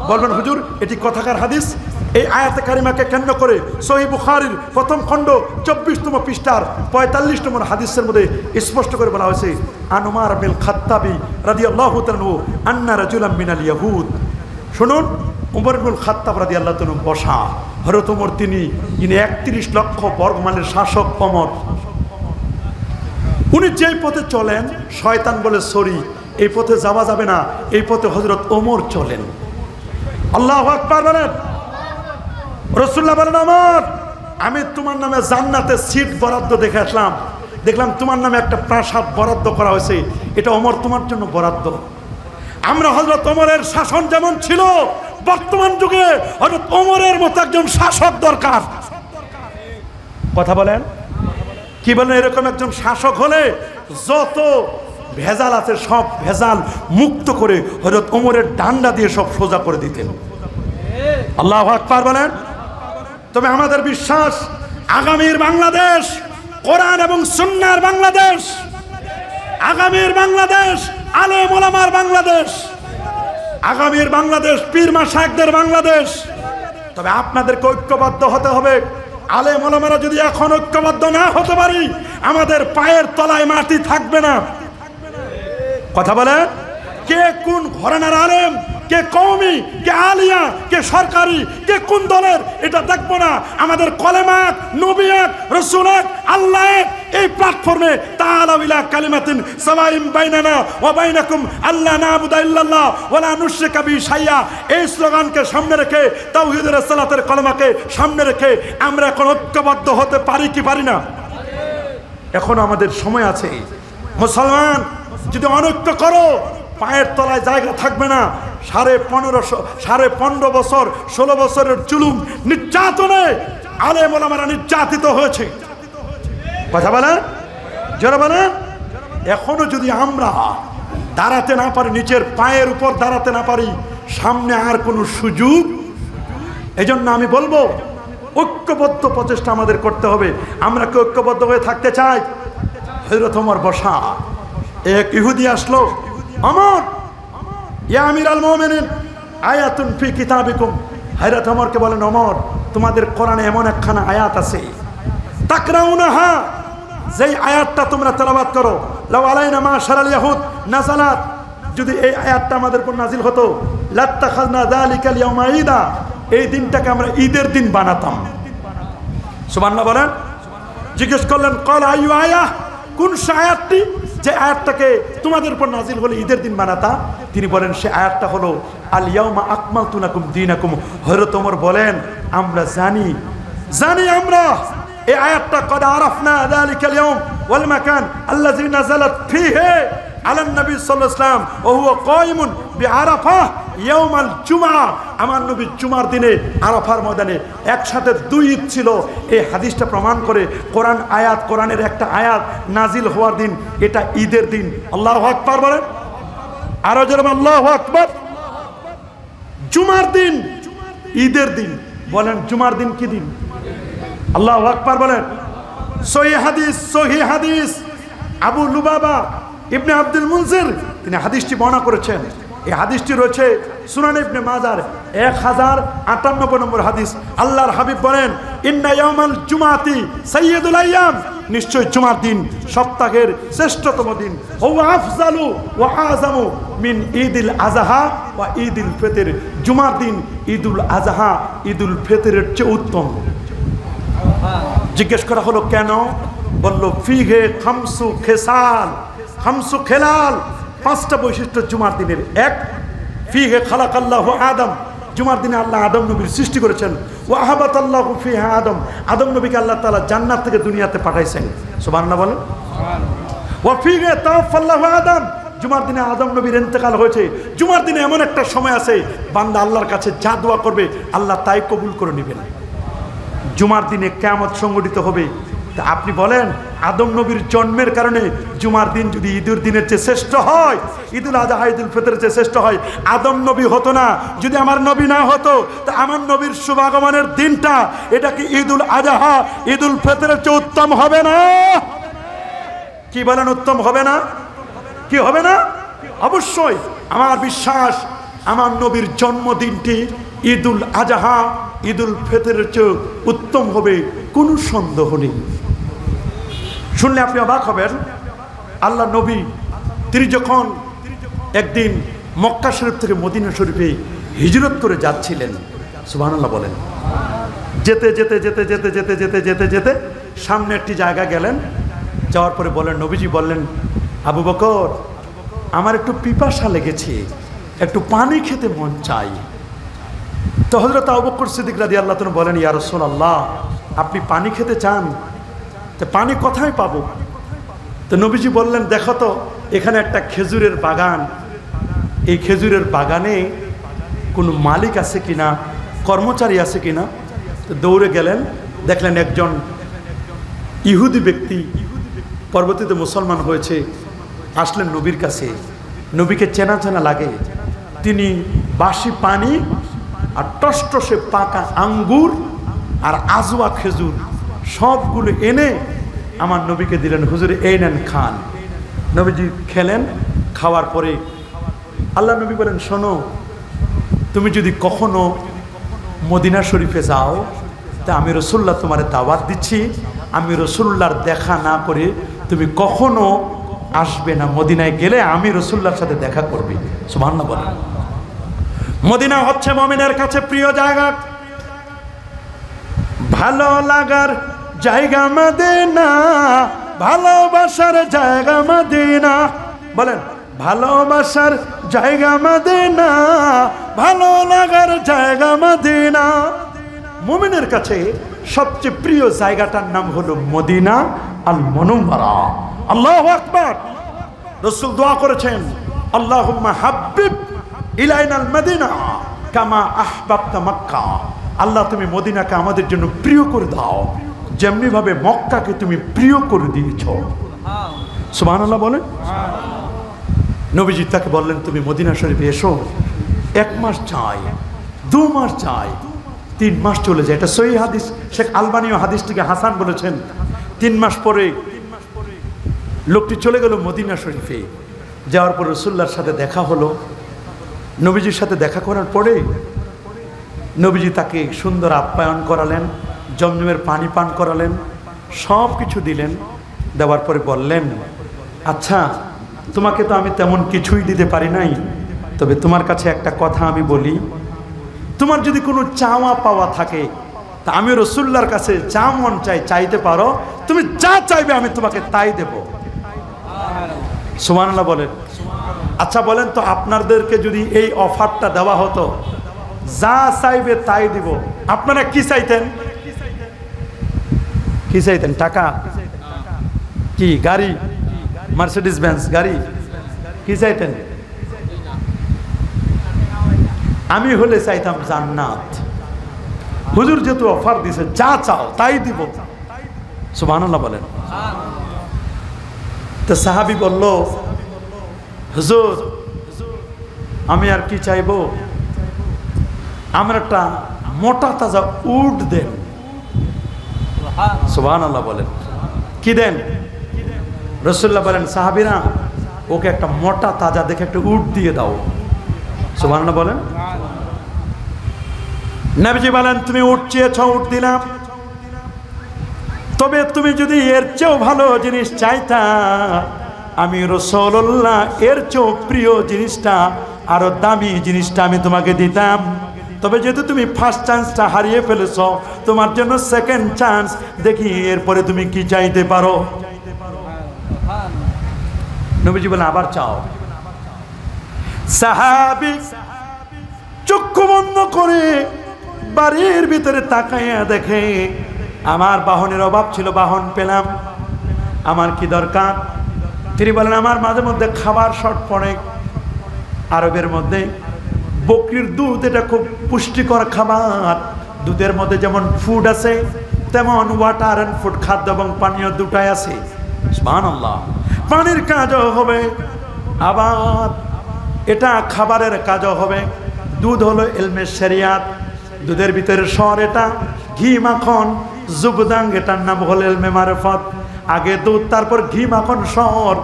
[SPEAKER 2] বলবেন হুজুর এটি কথাকার হাদিস। এই আয়াতে কারিমাকে কেন্দ্র করে সহিহ বুখারীর প্রথম খণ্ড 24তম পৃষ্ঠার 45 নম্বর হাদিসের মধ্যে স্পষ্ট করে বলা হয়েছে, আন উমর বিন খাত্তাবি রাদিয়াল্লাহু তাআলা আন্না রাজুলাম মিনাল ইয়াহুদ। শুনুন, উমর ইবনুল খাত্তাব রাদিয়াল্লাহু তাআলা বসা, হযরত ওমর যিনি 31 লক্ষ বর্গমাইলের শাসক ওমর, উনি যেই পথে চলেন শয়তান বলে সরি, এই পথে যাওয়া যাবে না, এই পথে হযরত ওমর চলেন। আল্লাহু আকবার বলেন। রাসূলুল্লাহ বলেন, ওমর আমি তোমার নামে জান্নাতে সিট বরাদ্দ দেখে আসলাম, দেখলাম তোমার নামে একটা প্রাসাদ বরাদ্দ করা হয়েছে, এটা ওমর তোমার জন্য বরাদ্দ। আমরা হযরত ওমরের শাসন যেমন ছিল, বর্তমান যুগে হযরত ওমরের মতো একজন শাসক দরকার। কথা বলেন কি বলেন? এরকম একজন শাসক হলে যত ভেজাল আছে সব ভেজাল মুক্ত করে হযরত ওমরের ডান্ডা দিয়ে সব সোজা করে দিতেন। আল্লাহু আকবার বলেন। তবে আমাদের বিশ্বাস আগামীর বাংলাদেশ কোরআন এবং সুন্নাহর বাংলাদেশ, আগামীর বাংলাদেশ আলেম ওলামার বাংলাদেশ, আগামীর বাংলাদেশ পীর মাশায়েখদের বাংলাদেশ। তবে আপনাদেরকে ঐক্যবদ্ধ হতে হবে। আলেম ওলামারা যদি এখন ঐক্যবদ্ধ না হতে পারি, আমাদের পায়ের তলায় মাটি থাকবে না। কথা বলে কে কোন ঘরানার আলেম, কে কওমি, কে আলিয়া, কে সরকারি, কে কোন দলের, এটা দেখবো না। আমাদের কলেমা এক, নবী এক, রাসূল এক, আল্লাহ এক। এই প্ল্যাটফর্মে তাআলাউ ইলা কালিমাতিন সাওয়াইন বাইনানা ওয়া বাইনাকুম আল্লা না'বুদা ইল্লাল্লাহ ওয়া লা নুশরিকা বিহি শাইআ, এই স্লোগানকে সামনে রেখে, তাওহীদের সালাতের কলেমাকে সামনে রেখে আমরা এখন ঐক্যবদ্ধ হতে পারি কি পারি না? এখন আমাদের সময় আছে। মুসলমান যদি অনৈক্য করো, পায়ের তলায় জায়গা থাকবে না। 15.5 বছর 16 বছরের জুলুম নির্যাতনে আলেম ওলামারা নির্যাতিত হয়েছে। কথা বলেন, যারা বলেন এখনো যদি আমরা দাঁড়াতে না পারি, নিচের পায়ের উপর দাঁড়াতে না পারি, সামনে আর কোনো সুযোগ। এজন্য আমি বলবো ঐক্যবদ্ধ প্রচেষ্টা আমাদের করতে হবে। আমরা কি ঐক্যবদ্ধ হয়ে থাকতে চাই? হযরত ওমর বসা, এক ইহুদি আসলো, ওমর ইয়া আমিরাল মুমিনিন আয়াতুন ফি কিতাবিকুম। হযরত ওমরকে বলেন, ওমর তোমাদের কোরআনে এমন একখানা আয়াত আছে, তাকরাউনাহা, যেই আয়াতটা তোমরা তেলাওয়াত করো, লাউ আলাইনা মাশারাল ইয়াহুদ নাযালাত, যদি এই আয়াতটা আমাদের উপর নাজিল হতো, লাত্তাখাযনা যালিকাল ইয়াওমা ঈদা, এই দিনটাকে আমরা ঈদের দিন বানাতাম। সুবহানাল্লাহ বলেন। জিজ্ঞেস করলেন, ক্বাল আইয়ু আয়া, কোন আয়াতটি যে আয়াতটাকে তোমাদের উপর নাজিল হলে ঈদের দিন বানাতা? তিনি বলেন সে আয়াতটা হলো আল ইয়াউমা আকমালতু লাকুম দীনাকুম। হযরত ওমর বলেন আমরা জানি আমরা এই আয়াতটা কদ আরাফনা যালিকাল ইয়াউম ওয়াল মাকান আল্লাযী নাযালাত ফীহি আলান নবী সাল্লাল্লাহু আলাইহি ওয়াসাল্লাম ওয়া হুয়া কায়িমুন বিআরাফা ইয়াউমাল জুমআ। আমার নবী জুমার দিনে আরাফার ময়দানে একসাথে 2 ঈদ ছিল। এই হাদিসটা প্রমাণ করে কোরআন আয়াত, কোরআনের একটা আয়াত নাজিল হওয়ার দিন এটা ঈদের দিন। আল্লাহু আকবার বলেন, আরো জোরে আল্লাহু আকবার। জুমার দিন ঈদের দিন, বলেন জুমার দিন কি দিন? আল্লাহু আকবার বলেন। সহিহ হাদিস আবু লুবাবা ইবনে আব্দুল মুনজির তিনি হাদিসটি বর্ণনা করেছেন। এই হাদিসটি রয়েছে সুনান ইবনে মাজার 1058 নম্বর হাদিস। আল্লাহর হাবিব বলেন, ইন্না ইয়াউমাল জুমাতি সাইয়্যিদুল আইয়াম, নিশ্চয় জুমার দিন সপ্তাহের শ্রেষ্ঠতম দিন। ওয়া আফজালু ওয়া আযামু মিন ঈদিল আযহা ওয়া ঈদিল ফিতর, জুমার দিন ঈদুল আযহা ঈদুল ফিতরের চেয়ে উত্তম। জিজ্ঞেস করা হলো কেন? বলল ফিহে খামসু খেসাল, খামসু খেলাল, 5টা বৈশিষ্ট্য জুমার দিনের। এক, ফিহে খালাকাল্লাহু আদম, জুমার দিনে আল্লাহ আদম নবীর সৃষ্টি করেছেন। ওয়া আহাবাতাল্লাহু ফিহা আদম, আদম নবীকে আল্লাহ তাআলা জান্নাত থেকে দুনিয়াতে পাঠাইছেন। সুবহানাল্লাহ বলেন। ওয়া ফিহে তাওয়াফাল্লাহু আদম, জুমার দিনে আদম নবীর ইন্তেকাল হয়েছে। জুমার দিনে এমন একটা সময় আছে বান্দা আল্লাহর কাছে যা দোয়া করবে আল্লাহ তাই কবুল করে নেবেন। জুমার দিনে কিয়ামত সংঘটিত হবে।
[SPEAKER 1] তা আপনি বলেন আদম নবীর জন্মের কারণে জুমার দিন যদি ঈদের দিনের চেয়ে শ্রেষ্ঠ হয়, ঈদুল আজহা ঈদুল ফিতরের চেয়ে শ্রেষ্ঠ হয়, আদম নবী হতো না যদি আমার নবী না হতো, তা আমার নবীর শুভাগমনের দিনটা এটা কি ঈদুল আজহা ঈদুল ফিতরের চেয়ে উত্তম হবে না? কি বলেন, উত্তম হবে না? কি হবে না? অবশ্যই। আমার বিশ্বাস আমার নবীর জন্মদিনটি ঈদুল আজহা ঈদুল ফিতরের চেয়ে উত্তম হবে, কোনো সন্দেহ নেই। শুনলে আপনি অবাক হবেন, আল্লাহ নবী তিনি যখন একদিন মক্কা শরীফ থেকে মদিনা শরীফে হিজরত করে যাচ্ছিলেন, সুবহানাল্লাহ বলেন, যেতে যেতে যেতে যেতে যেতে যেতে যেতে যেতে সামনে একটি জায়গা গেলেন, যাওয়ার পরে বলেন, নবীজি বললেন, আবু বকর আমার একটু পিপাসা লেগেছে, একটু পানি খেতে মন চাই। তো হযরত আবু বকর সিদ্দিক রাদিয়াল্লাহু তাআলা বলেন, ইয়া রাসূলুল্লাহ আপনি পানি খেতে চান, তো পানি কোথায় পাবো? তো নবীজি বললেন, দেখো তো এখানে একটা খেজুরের বাগান, এই খেজুরের বাগানে কোনো মালিক আছে কিনা, কর্মচারী আছে কিনা। তো দৌড়ে গেলেন, দেখলেন একজন ইহুদি ব্যক্তি পরবর্তীতে মুসলমান হয়েছে, আসলেন নবীর কাছে। নবীকে চেনা চেনা লাগে, তিনি বাসি পানি আর টসটসে পাকা আঙ্গুর আর আজওয়া খেজুর সবগুলো এনে আমার নবীকে দিলেন, হুজুর এই নেন খান। নবীজি খেলেন, খাওয়ার পরে আল্লাহ নবী বলেন, শোনো তুমি যদি কখনো মদিনা শরীফে যাও, তা আমি রাসূলুল্লাহ তোমারে দাওয়াত দিচ্ছি, আমি রাসূলুল্লাহর দেখা না করে তুমি কখনো আসবে না, মদিনায় গেলে আমি রাসূলুল্লাহর সাথে দেখা করবে। সুবহানাল্লাহ বলেন। মদিনা হচ্ছে মুমিনের কাছে প্রিয় জায়গা, ভালো লাগার জায়গা মদিনা, ভালোবাসার জায়গা মদিনা। বলেন, ভালোবাসার জায়গা মদিনা, ভালো লাগার জায়গা মদিনা। মুমিনের কাছে সবচেয়ে প্রিয় জায়গাটার নাম হলো মদিনা আল মুনাওয়ারা। আল্লাহু আকবার। রাসূল দোয়া করেছেন, আল্লাহুম্মা হাব্বিব ইলাইনাল মদিনা কামা আহবাবতা মক্কা। আল্লাহ তুমি মদিনাকে আমাদের জন্য প্রিয় করে দাও, যেমনি ভাবে মক্কাকে তুমি প্রিয় করে দিয়েছো। সুবহানাল্লাহ বলেন। নবীজি তাকে বললেন, তুমি মদিনা শরীফে এসো, 1 মাস যায়, 2 মাস যায়, 3 মাস চলে যায়। এটা সহিহ হাদিস, শেখ আলবানীও হাদিসটিকে হাসান বলেছেন। 3 মাস পরে লোকটি চলে গেল মদিনা শরীফে। যাওয়ার পর রাসূলুল্লাহর সাথে দেখা হলো। নবীজির সাথে দেখা করার পরে নবীজি তাকে সুন্দর আপ্যায়ন করালেন, জমজমের পানি পান করালেন, সব কিছু দিলেন। দেওয়ার পরে বললেন, আচ্ছা তোমাকে তো আমি তেমন কিছুই দিতে পারি নাই, তবে তোমার কাছে একটা কথা আমি বলি, তোমার যদি কোনো চাওয়া পাওয়া থাকে তা আমি রাসূলুল্লাহর কাছে যা মন চাই চাইতে পারো, তুমি যা চাইবে আমি তোমাকে তাই দেব। সুবহানাল্লাহ বলেন। আচ্ছা বলেন তো, আপনাদেরকে যদি এই অফারটা দেওয়া হতো, যা চাইবে তাই দিব, আপনারা কি চাইতেন? কি চাইতেন? টাকা? কি গাড়ি? মার্সিডিজ বেঞ্জ গাড়ি? কি চাইতেন? আমি হলে চাইতাম জান্নাত। হুজুর যেহেতু অফার দিছে, যা চাও তাই দিব। সুবহানাল্লাহ বলেন। তো সাহাবী বলল, হুজুর আমি আর কি চাইবো, আমার একটা মোটা তাজা উট দেন। সুবহানাল্লাহ বলেন। কি দেন? রাসূলুল্লাহ বলেন, সাহাবীরা ওকে একটা মোটা তাজা দেখে একটা উট দিয়ে দাও। সুবহানাল্লাহ বলেন। নবীজি বলেন, তুমি উট চেয়েছ, উট দিলাম, তবে তুমি যদি এর চেয়েও ভালো জিনিস চাইতা, আমি রাসূলুল্লাহ এর চেয়েও প্রিয় জিনিসটা, আরো দামি জিনিসটা আমি তোমাকে দিতাম। তবে যেহেতু তুমি ফার্স্ট চান্সটা হারিয়ে ফেলেছ, তোমার জন্য সেকেন্ড চান্স, দেখি এরপরে তুমি কি চাইতে পারো। নবীজি বলেন, আবার চাও। সাহাবী চক্ষু বন্ধ করে বাড়ির ভিতরে তাকাইয়া দেখে, আমার বাহনের অভাব ছিল, বাহন পেলাম, আমার কি দরকার? তিনি বলেন, আমার মাঝে মধ্যে খাবার শর্ট পড়ে। আরবের মধ্যে বকরির দুধ এটা খুব পুষ্টিকর খাবার, দুধের মধ্যে যেমন ফুড আছে তেমন ওয়াটার এন্ড ফুড, খাদ্য এবং পানীয় দুটাই আছে। সুবহানাল্লাহ। পানির কাজও হবে, আবার এটা খাবারের কাজও হবে। দুধ হলো ইলমে শরিয়াত, দুধের ভিতরে স্বর এটা। ঘি মাখন জুবদাং, এটার নাম হলো ইলমে মারিফত। আগে দুধ, তারপর ঘি মাখন স্বর।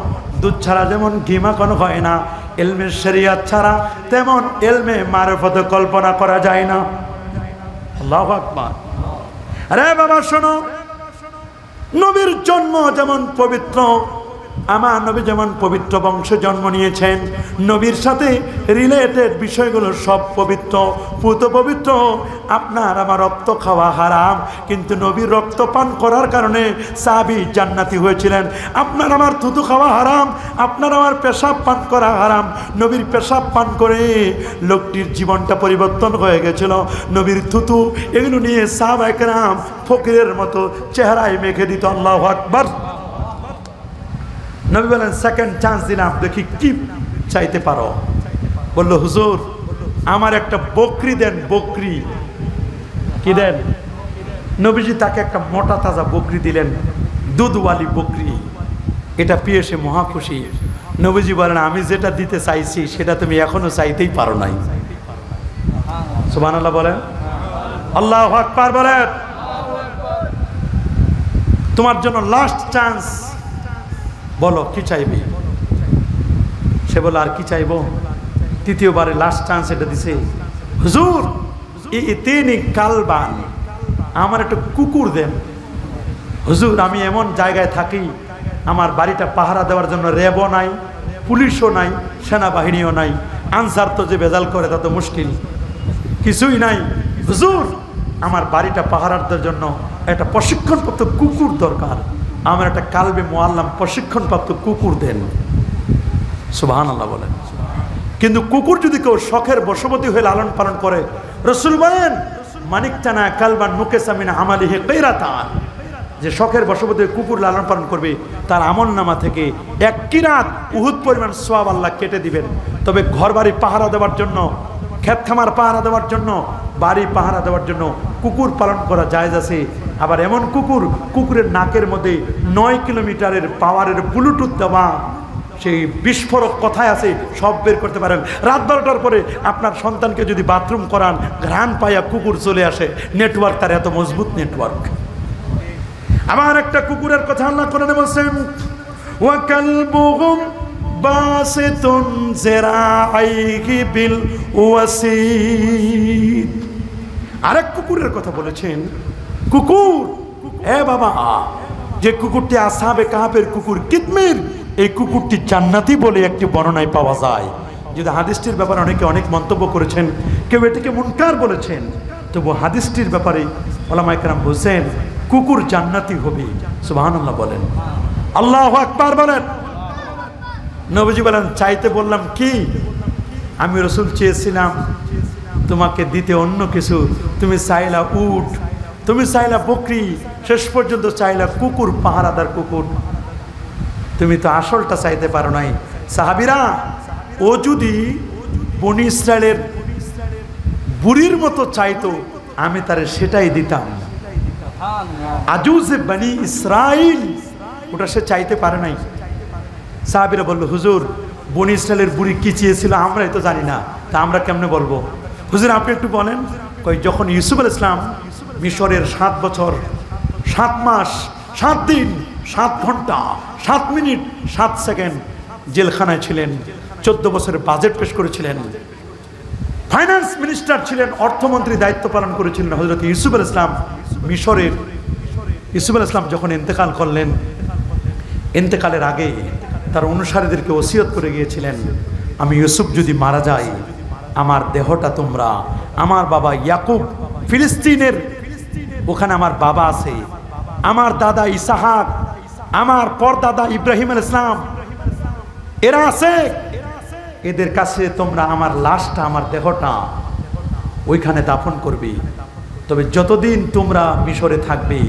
[SPEAKER 1] দুধ ছাড়া যেমন ঘি মাখন হয় না, ইলমে শরিয়াত ছাড়া তেমন ইলমে মারিফত কল্পনা করা যায় না। আল্লাহু আকবার। আরে বাবা শোনো, নবীর জন্ম যেমন পবিত্র, আমার নবী যেমন পবিত্র বংশে জন্ম নিয়েছেন, নবীর সাথে রিলেটেড বিষয়গুলো সব পবিত্র, পুত পবিত্র। আপনার আমার রক্ত খাওয়া হারাম, কিন্তু নবীর রক্ত পান করার কারণে সাহাবী জান্নাতি হয়েছিলেন। আপনার আমার থুতু খাওয়া হারাম, আপনার আমার পেশাব পান করা হারাম। নবীর পেশাব পান করে লোকটির জীবনটা পরিবর্তন হয়ে গেছিল। নবীর থুতু এগুলো নিয়ে সাহাবায়ে কেরাম ফকিরের মতো চেহারায় মেখে দিত। আল্লাহু আকবার। নবী বলেন, সেকেন্ড চান্স দিলাম, দেখি কি চাইতে পারো। বলল, হুজুর আমার একটা বকরি দেন। বকরি কি দেন? নবীজি তাকে একটা মোটা তাজা বকরি দিলেন, দুধওয়ালি বকরি। এটা পেয়ে সে মহা খুশি। নবীজি বলেন, আমি যেটা দিতে চাইছি সেটা তুমি এখনো চাইতেই পারো নাই। সুবহানাল্লাহ বলেন, আল্লাহু আকবার বলেন। তোমার জন্য লাস্ট চান্স, বলো কি চাইবে? সে বলে, আর কি চাইবো? তৃতীয়বারে লাস্ট চান্স এটা দিছে, হুজুর ইতিনি কালবান, আমার একটা কুকুর দেন। হুজুর আমি এমন জায়গায় থাকি, আমার বাড়িটা পাহারা দেওয়ার জন্য র্যাবও নাই, পুলিশও নাই, সেনাবাহিনীও নাই। আনসার তো যে বেজাল করে তা তো মুশকিল, কিছুই নাই। হুজুর আমার বাড়িটা পাহারার জন্য একটা প্রশিক্ষণপ্রাপ্ত কুকুর দরকার, আমার একটা কালবে মুআল্লাম প্রশিক্ষণপ্রাপ্ত কুকুর দেন। সুবহানাল্লাহ বলেন। কিন্তু কুকুর যদি কেউ শখের বশবর্তী হয়ে লালন পালন করে, রাসূল বলেন, মানিকতানা কালবান নুকেসা মিন আমালিহি কিরাতান, যে শখের বশবর্তী কুকুর লালন পালন করবে তার আমলনামা থেকে 1 কিরাত উহুদ পরিমাণ সওয়াব আল্লাহ কেটে দিবেন। তবে ঘরবাড়ি পাহারা দেওয়ার জন্য, ক্ষেত খামার পাহারা দেওয়ার জন্য, বাড়ি পাহারা দেওয়ার জন্য কুকুর পালন করা জায়েজ আছে। আবার এমন কুকুরের নাকের মধ্যে 9 কিলোমিটারের পাওয়ারের ব্লুটুথ দেওয়া, সেই বিস্ফোরক কথায় আছে, সব বের করতে পারেন। রাত 12টার পরে আপনার সন্তানকে যদি বাথরুম করান, ঘ্রাণ পাইয়া কুকুর চলে আসে। নেটওয়ার্ক তার এত মজবুত নেটওয়ার্ক। আমার একটা কুকুরের কথা আল্লাহ কোরআনে বলছেন, ওয়া কালবুহুম বাসিতুন যিরাইহি বিল ওয়াসিদ। আরেক কুকুরের কথা বলেছেন, কুকুর এ বাবা, যে কুকুরটি আসহাবে কাহাফের কুকুর কিতমির, এই কুকুরটি জান্নাতি বলে একটি বর্ণনায় পাওয়া যায়। যদি হাদিসটির ব্যাপারে অনেকে অনেক মন্তব্য করেছেন, কেউ এটিকে মুনকার বলেছেন, তবু হাদিসটির ব্যাপারে উলামায়ে কেরাম বলছেন কুকুর জান্নাতি হবে। সুবহানাল্লাহ বলেন, আল্লাহু আকবার বলেন। নবীজি বলেন, চাইতে বললাম কি? আমি রাসূল চেয়েছিলাম তোমাকে দিতে অন্য কিছু, তুমি চাইলা উট, তুমি চাইলা বকরি, শেষ পর্যন্ত চাইলা কুকুর, পাহারাদার কুকুর। তুমি তো আসলটা চাইতে পারো নাই। সাহাবীরা, ও যদি বনি ইসরায়েলের বুড়ির মতো চাইতো, আমি তারে সেটাই দিতাম। আজুজে বনি ইসরাইল, ওটা সে চাইতে পারে নাই। সাহাবীরা বলল, হুজুর বনি ইসরায়েলের বুড়ি কি চেয়েছিল আমরাই তো জানি না, তা আমরা কেমনে বলবো? হুজুর আপনি একটু বলেন। কই, যখন ইউসুফ আলাইহিস সালাম মিশরের 7 বছর 7 মাস 7 দিন 7 ঘন্টা 7 মিনিট 7 সেকেন্ড জেলখানায় ছিলেন, 14 বছরের বাজেট পেশ করেছিলেন, ফাইন্যান্স মিনিস্টার ছিলেন, অর্থমন্ত্রী দায়িত্ব পালন করেছিলেন হযরত ইউসুফ আলাইহিস সালাম মিশরের। ইউসুফ আলাইহিস সালাম যখন ইন্তেকাল করলেন, ইন্তেকালের আগে তার অনুসারীদেরকে ওসিয়ত করে গিয়েছিলেন, আমি ইউসুফ যদি মারা যাই, আমার দেহটা তোমরা, আমার বাবা ইয়াকুব ফিলিস্তিনের, ওখানে আমার বাবা আছে, আমার দাদা ইসহাক, আমার পরদাদা ইব্রাহিম আলাইহিস সালাম, এরা আছে, এদের কাছে তোমরা আমার লাশটা, আমার দেহটা ওইখানে দাফন করবে। তবে যতদিন তোমরা মিশরে থাকবে,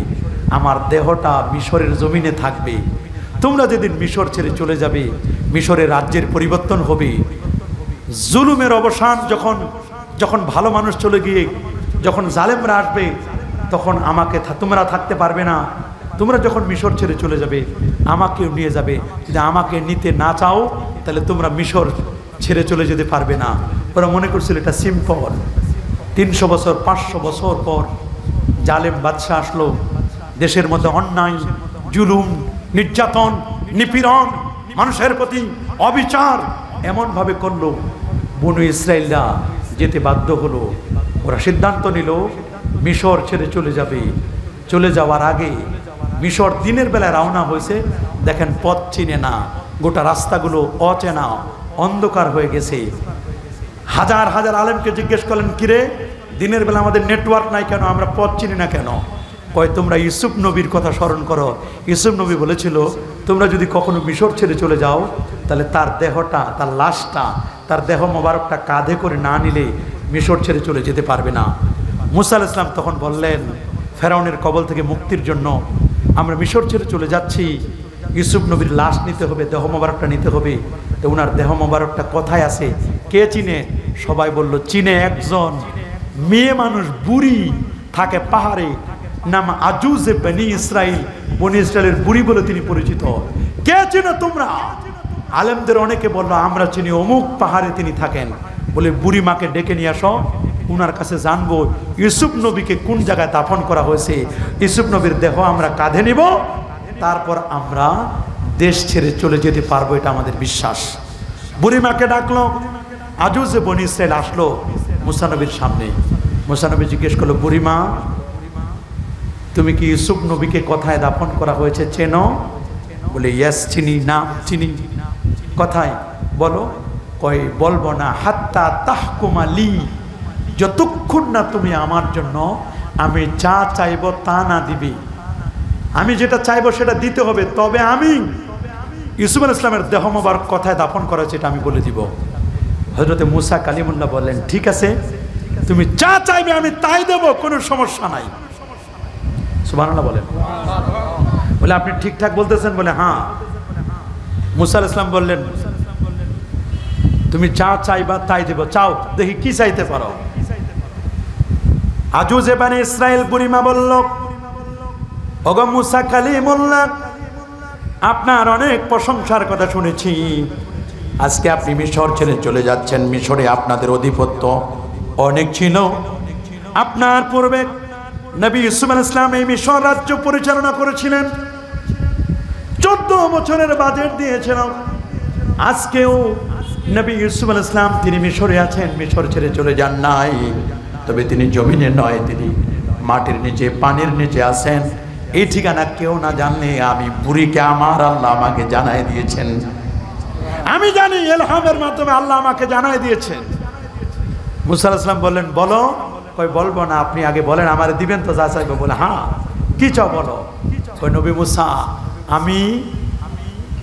[SPEAKER 1] আমার দেহটা মিশরের জমিনে থাকবে। তোমরা যেদিন মিশর ছেড়ে চলে যাবে, মিশরের রাজ্যের পরিবর্তন হবে, জুলুমের অবসান, যখন ভালো মানুষ চলে গিয়ে যখন জালেমরা আসবে, তখন আমাকে তোমরা থাকতে পারবে না, তোমরা যখন মিশর ছেড়ে চলে যাবে আমাকেও নিয়ে যাবে, যদি আমাকে নিতে না চাও তাহলে তোমরা মিশর ছেড়ে চলে যেতে পারবে না। ওরা মনে করছিল এটা সিম্পল। 300 বছর 500 বছর পর জালেম বাদশাহ আসলো, দেশের মধ্যে অন্যায়, জুলুম, নির্যাতন, নিপীড়ন, মানুষের প্রতি অবিচার এমনভাবে করলো, বনু ইসরায়েলরা যেতে বাধ্য হলো। ওরা সিদ্ধান্ত নিল মিশর ছেড়ে চলে যাবে। চলে যাওয়ার আগে মিশর দিনের বেলায় রওনা হয়েছে, দেখেন পথ চিনে না, গোটা রাস্তাগুলো অচেনা, অন্ধকার হয়ে গেছে। হাজার হাজার আলেমকে জিজ্ঞেস করলেন, কিরে দিনের বেলা আমাদের নেটওয়ার্ক নাই কেন, আমরা পথ চিনি না কেন? কয় তোমরা ইউসুফ নবীর কথা স্মরণ করো। ইউসুফ নবী বলেছিল তোমরা যদি কখনো মিশর ছেড়ে চলে যাও তাহলে তার দেহটা, তার লাশটা, তার দেহ মোবারকটা কাঁধে করে না নিলে মিশর ছেড়ে চলে যেতে পারবে না। মুসা আলাইহিস সালাম তখন বললেন, ফেরাউনের কবল থেকে মুক্তির জন্য আমরা মিশর ছেড়ে চলে যাচ্ছি, ইউসুফ নবীর লাশ নিতে হবে, দেহ মোবারকটা নিতে হবে। তো ওনার দেহ মোবারকটা কোথায় আছে, কে চিনে? সবাই বলল চিনে, একজন মেয়ে মানুষ বুড়ি থাকে পাহাড়ে, নাম আজুজে বনি ইসরাইল, বনি ইসরায়েলের বুড়ি বলে তিনি পরিচিত। কে চিনো তোমরা? আলেমদের অনেকে বলল আমরা চিনি, অমুক পাহাড়ে তিনি থাকেন। বলে বুড়ি মাকে ডেকে নিয়ে আসো, উনার কাছে জানবো ইউসুফ নবীকে কোন জায়গায় দাফন করা হয়েছে, ইউসুফ নবীর দেহ আমরা কাঁধে নিব, তারপর আমরা দেশ ছেড়ে চলে যেতে পারবো, এটা আমাদের বিশ্বাস। বুড়ি মাকে ডাকলো, আজুজে বনি ইসরাইল আসলো মুসা নবীর সামনে। মুসা নবী জিজ্ঞেস করলো, বুড়িমা তুমি কি ইউসুফ নবীকে কোথায় দাফন করা হয়েছে চেনো? বলে ইয়েস চিনি। না চিনি, কোথায় বলো? কয় বলবো না, হাত্তা তাহকুমা লি, যতক্ষণ না তুমি আমার জন্য আমি যা চাইবো তা না দিবি। আমি যেটা চাইবো সেটা দিতে হবে, তবে আমি ইউসুফ আলাইহিস সালামের দেহ মোবারক কোথায় দাফন করা হয়েছে এটা আমি বলে দিব। হযরতে মুসা কালিমুল্লাহ বললেন, ঠিক আছে তুমি যা চাইবে আমি তাই দেব, কোনো সমস্যা নাই। সুবহানাল্লাহ বলেন। বলে আপনি ঠিকঠাক বলতেছেন? বলে হ্যাঁ। মুসা আলাইহিস সালাম বললেন, তুমি যা চাইবা তাই দেব, চাও দেখি কি চাইতে পারো। আজুজে বনি ইসরাইল বুড়িমা বলল, ওগো মুসা কালিমুল্লাহ, আপনার অনেক প্রশংসার কথা শুনেছি, আজকে আপনি মিশর ছেড়ে চলে যাচ্ছেন, মিশরে আপনাদের আধিপত্য অনেক ছিল। আপনার পূর্বে নবী ইউসুফ আলাইহিস সালাম এই মিশর রাজ্য পরিচালনা করেছিলেন, 14 বছরের বাজেট দিয়েছিলেন। আজকেও নবী ইউসুফ আলাইহিস সালাম তিনি মিশরে আছেন, মিশর ছেড়ে চলে যান নাই, তবে তিনি জমিনে নয়, তিনি মাটির নিচে, পানির নিচে আছেন। এই ঠিকানা কেউ না জানলে আমি বুড়িকে আমার আল্লাহ আমাকে জানাই দিয়েছেন, আমি জানি ইলহামের মাধ্যমে আল্লাহ আমাকে জানাই দিয়েছেন। মুসা আলাইহিস সালাম বললেন, বলো। কই বলবো না, আপনি আগে বলেন, আমার দিবেন তো যা চাইবো? বলে হ্যাঁ। কি চাও বলো? কই নবী মুসা, আমি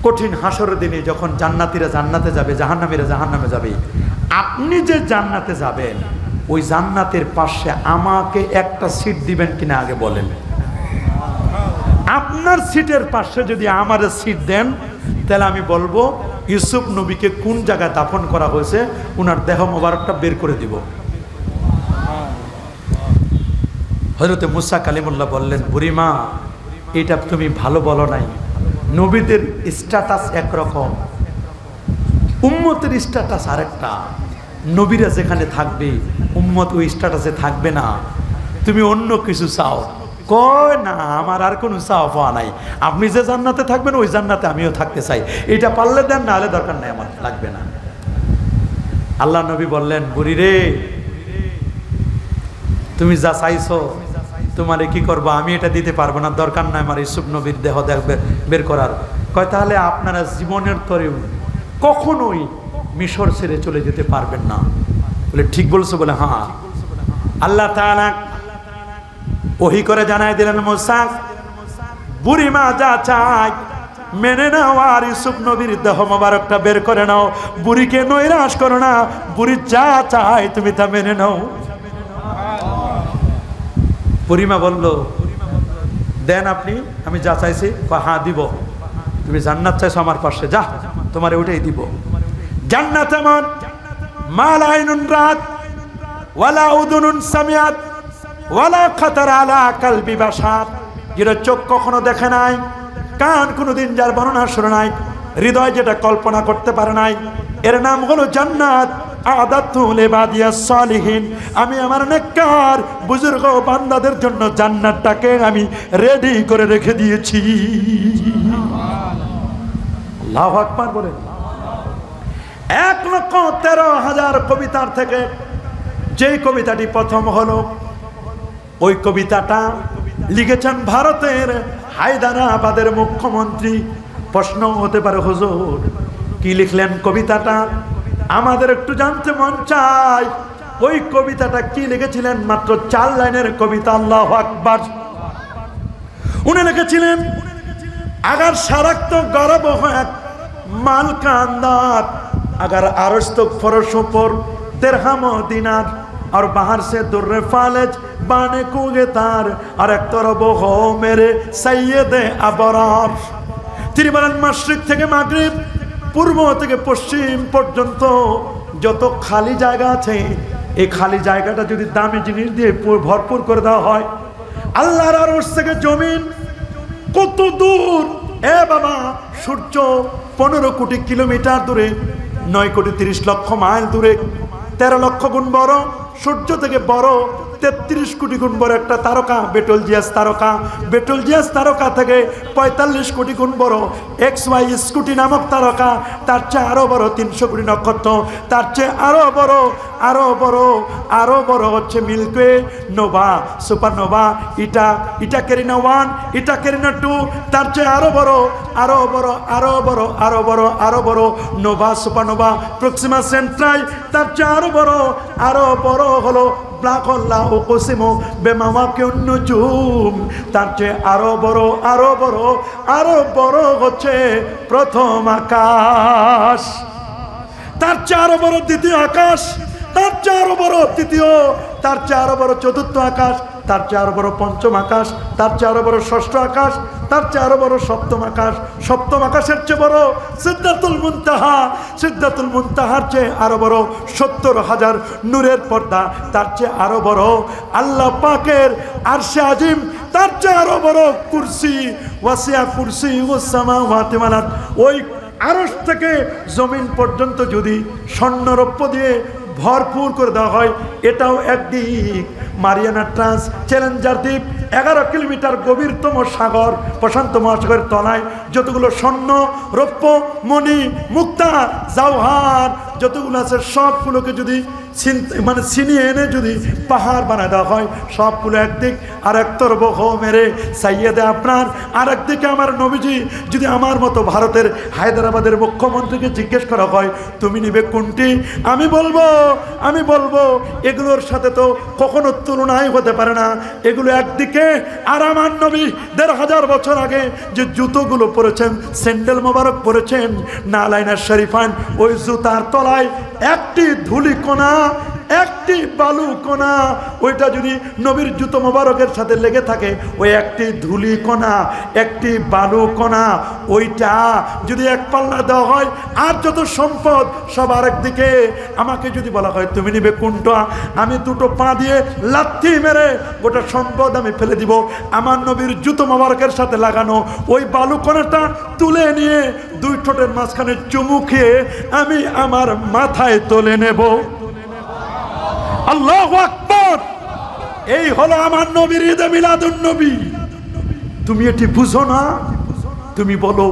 [SPEAKER 1] কঠিন হাসরের দিনে যখন জান্নাতীরা জান্নাতে যাবে, জাহান্নামীরা জাহান্নামে যাবে, আপনি যে জান্নাতে যাবেন ওই জান্নাতের পাশে আমাকে একটা সিট দিবেন কিনা আগে বলেন। আপনার সিটের পাশে যদি আমার সিট দেন তাহলে আমি বলবো ইউসুফ নবীকে কোন জায়গায় দাফন করা হয়েছে ওনার দেহ মোবারকটা বের করে দিব। হযরতে মুসা কালিমুল্লাহ বললেন, বুড়িমা এটা তুমি ভালো বলো নাই, নবীদের স্ট্যাটাস একরকম, উম্মতের স্ট্যাটাস আরেকটা। নবীরা যেখানে থাকবে উম্মত ওই স্ট্যাটাসে থাকবে না, তুমি অন্য কিছু চাও। কয় না, আমার আর কোনো চাওয়া পাওয়া নাই, আপনি যে জান্নাতে থাকবেন ওই জান্নাতে আমিও থাকতে চাই, এটা পারলে দেন, না হলে দরকার নাই, আমার লাগবে না। আল্লাহ নবী বললেন, বুড়ি রে তুমি যা চাইছো তোমারে কি করবো, আমি এটা দিতে পারবো না, দরকার নাই আমার ইউসুফ নবীর দেহ বের করার। কয় তাহলে আপনারা জীবনের তরে কখনোই মিশর ছেড়ে চলে যেতে পারবেন না। বলে ঠিক বলছো? বলে হ্যাঁ। আল্লাহ তাআলা ওহী করে জানাই দিলেন, মুসা বুড়িমা যা চায় মেনে নাও, আর ইউসুফ নবীর দেহ মোবারকটা বের করে নাও, বুড়িকে নৈরাশ করো না, বুড়ি যা চায় তুমি তা মেনে নাও। বুড়িমা বলল, দেন আপনি, আমি যা চাইছি। হ্যাঁ দিব। তুমি জান্নাত চাইছো আমার পাশে, যা তোমার ওটাই দিব। জান্নাত এমন মা লা আইনুন রাত ওয়ালা উযুনুন সামিআত ওয়ালা খাতারা আলা কালবি বাশার, যেটা চোখ কখনো দেখে নাই, কান কোনোদিন যার বর্ণনা শুনে নাই, হৃদয় যেটা কল্পনা করতে পারে নাই, এর নাম হলো জান্নাত। আদাতু লিবাদিয়াস সালিহিন, আমি আমার নেককার বুজুর্গ বান্দাদের জন্য জান্নাতটাকে আমি রেডি করে রেখে দিয়েছি। আল্লাহু আকবার বলেন। 1,13,000 কবিতার থেকে যেই কবিতাটি প্রথম হলো, ওই কবিতাটা লিখেছেন ভারতের হায়দ্রাবাদের মুখ্যমন্ত্রী। প্রশ্ন হতে পারে, হুজুর কি লিখলেন কবিতাটা? আমাদের একটু জানতে মন চায় ওই কবিতাটা কি লিখেছিলেন। মাত্র 4 লাইনের কবিতা। আল্লাহু আকবার। উনি লিখেছিলেন, अगर सड़क तो गर्व है माल का अंदर, अगर अरश तो फरोशों पर दिरहम दिनार, और बाहर से दुर्रे फालज बाने कूगे तार, और एक तरफ हो मेरे सैयद अबरार। তিনি বলেন, মাশরিক থেকে মাগরিব, পূর্ব থেকে পশ্চিম পর্যন্ত যত খালি জায়গা আছে, এই খালি জায়গাটা যদি দামি জিনিস দিয়ে ভরপুর করে দেওয়া হয়, আল্লাহর আরশ থেকে জমিন কত দূর? এ বাবা, সূর্য 15 কোটি কিলোমিটার দূরে, 9 কোটি 30 লক্ষ মাইল দূরে, 13 লক্ষ গুণ বড়। সূর্য থেকে বড় 33 কোটি গুণ বড় একটা তারকা বেটলজিয়াস তারকা। বেটলজিয়াস তারকা থেকে 45 কোটি গুণ বড় XY স্কুটি নামক তারকা। তার চেয়ে আরো বড় 300 কোটি নক্ষত্র। তার চেয়ে আরো বড় আরো বড় হচ্ছে মিল্কওয়ে, নোভা, সুপারনোভা, ইটা কেরিনা 1, ইটা কেরিনা 2। তার চেয়ে আরো বড় নোভা, সুপারনোভা, প্রক্সিমা সেন্ট্রাই। তার চেয়ে আরো বড় হলো ব্ল্যাক হোল ওকোসিমো বেমাওয়াকিউন নুজুম। তার চেয়ে আরো বড় হচ্ছে প্রথম আকাশ। তার চেয়ে আরো বড় দ্বিতীয় আকাশ। তার চেয়ে আরো বড় তৃতীয়। তার চেয়ে আরো বড় চতুর্থ আকাশ। তার চেয়ে আরো বড় পঞ্চম আকাশ। তার চেয়ে আরো বড় ষষ্ঠ আকাশ। তার চেয়ে আরো বড় সপ্তম আকাশ। সপ্তম আকাশের চেয়ে বড় সিদরাতুল মুনতাহা। সিদরাতুল মুনতাহার চেয়ে আরো বড় 70,000 নূরের পর্দা। তার চেয়ে আরো বড় আল্লাহ পাকের আরশে আজিম। তার চেয়ে আরো বড় কুরসি, ওয়াসিয়া কুরসি ওয়াস সামাওয়াতি ওয়াল আরদ। ওই আরশ থেকে জমিন পর্যন্ত যদি স্বর্ণরৌপ্য দিয়ে ভরপুর করে দেওয়া হয়, এটাও একদিক। মারিয়ানা ট্রান্স চ্যালেঞ্জার দ্বীপ 11 কিলোমিটার গভীরতম সাগর, প্রশান্ত মহাসাগরের তলায় যতগুলো স্বর্ণ, রৌপ্য, মণি, মুক্তা, জাওহার যতগুলো আছে, সবগুলোকে যদি ছিনিয়ে এনে যদি পাহাড় বানায় দেওয়া হয়, সবগুলো একদিক। আর এক তরফ হো মেরে সাইয়েদে আপনার, আর একদিকে আমার নবীজি। যদি আমার মতো ভারতের হায়দ্রাবাদের মুখ্যমন্ত্রীকে জিজ্ঞেস করা হয় তুমি নিবে কোনটি, আমি বলবো এগুলোর সাথে তো কখনো তুলনাই হতে পারে না। এগুলো একদিকে, আর আমার নবী 1500 বছর আগে যে জুতোগুলো পরেছেন, স্যান্ডেল মোবারক পরেছেন, নালাইনা শরীফান, ওই জুতার তলায় একটি ধুলিকণা, একটি বালুকণা, ওইটা যদি নবীর জুতো মোবারকের সাথে লেগে থাকে, ওই একটি ধুলিকণা, একটি বালুকণা, ওইটা যদি এক পাল্লা দেওয়া হয়, আর যত সম্পদ সব আরেকদিকে। আমাকে যদি বলা হয় তুমি নিবে কোনটা, আমি দুটো পা দিয়ে লাথি মেরে গোটা সম্পদ আমি ফেলে দিব। আমার নবীর জুতো মোবারকের সাথে লাগানো ওই বালুকণাটা তুলে নিয়ে 2 ঠোঁটের মাঝখানে চুমু খেয়ে আমি আমার মাথায় তুলে নেব। আল্লাহু আকবার। এই হলো আমার নবীর ঈদে মিলাদুন নবী। তুমি এটি বুঝো না? তুমি বলো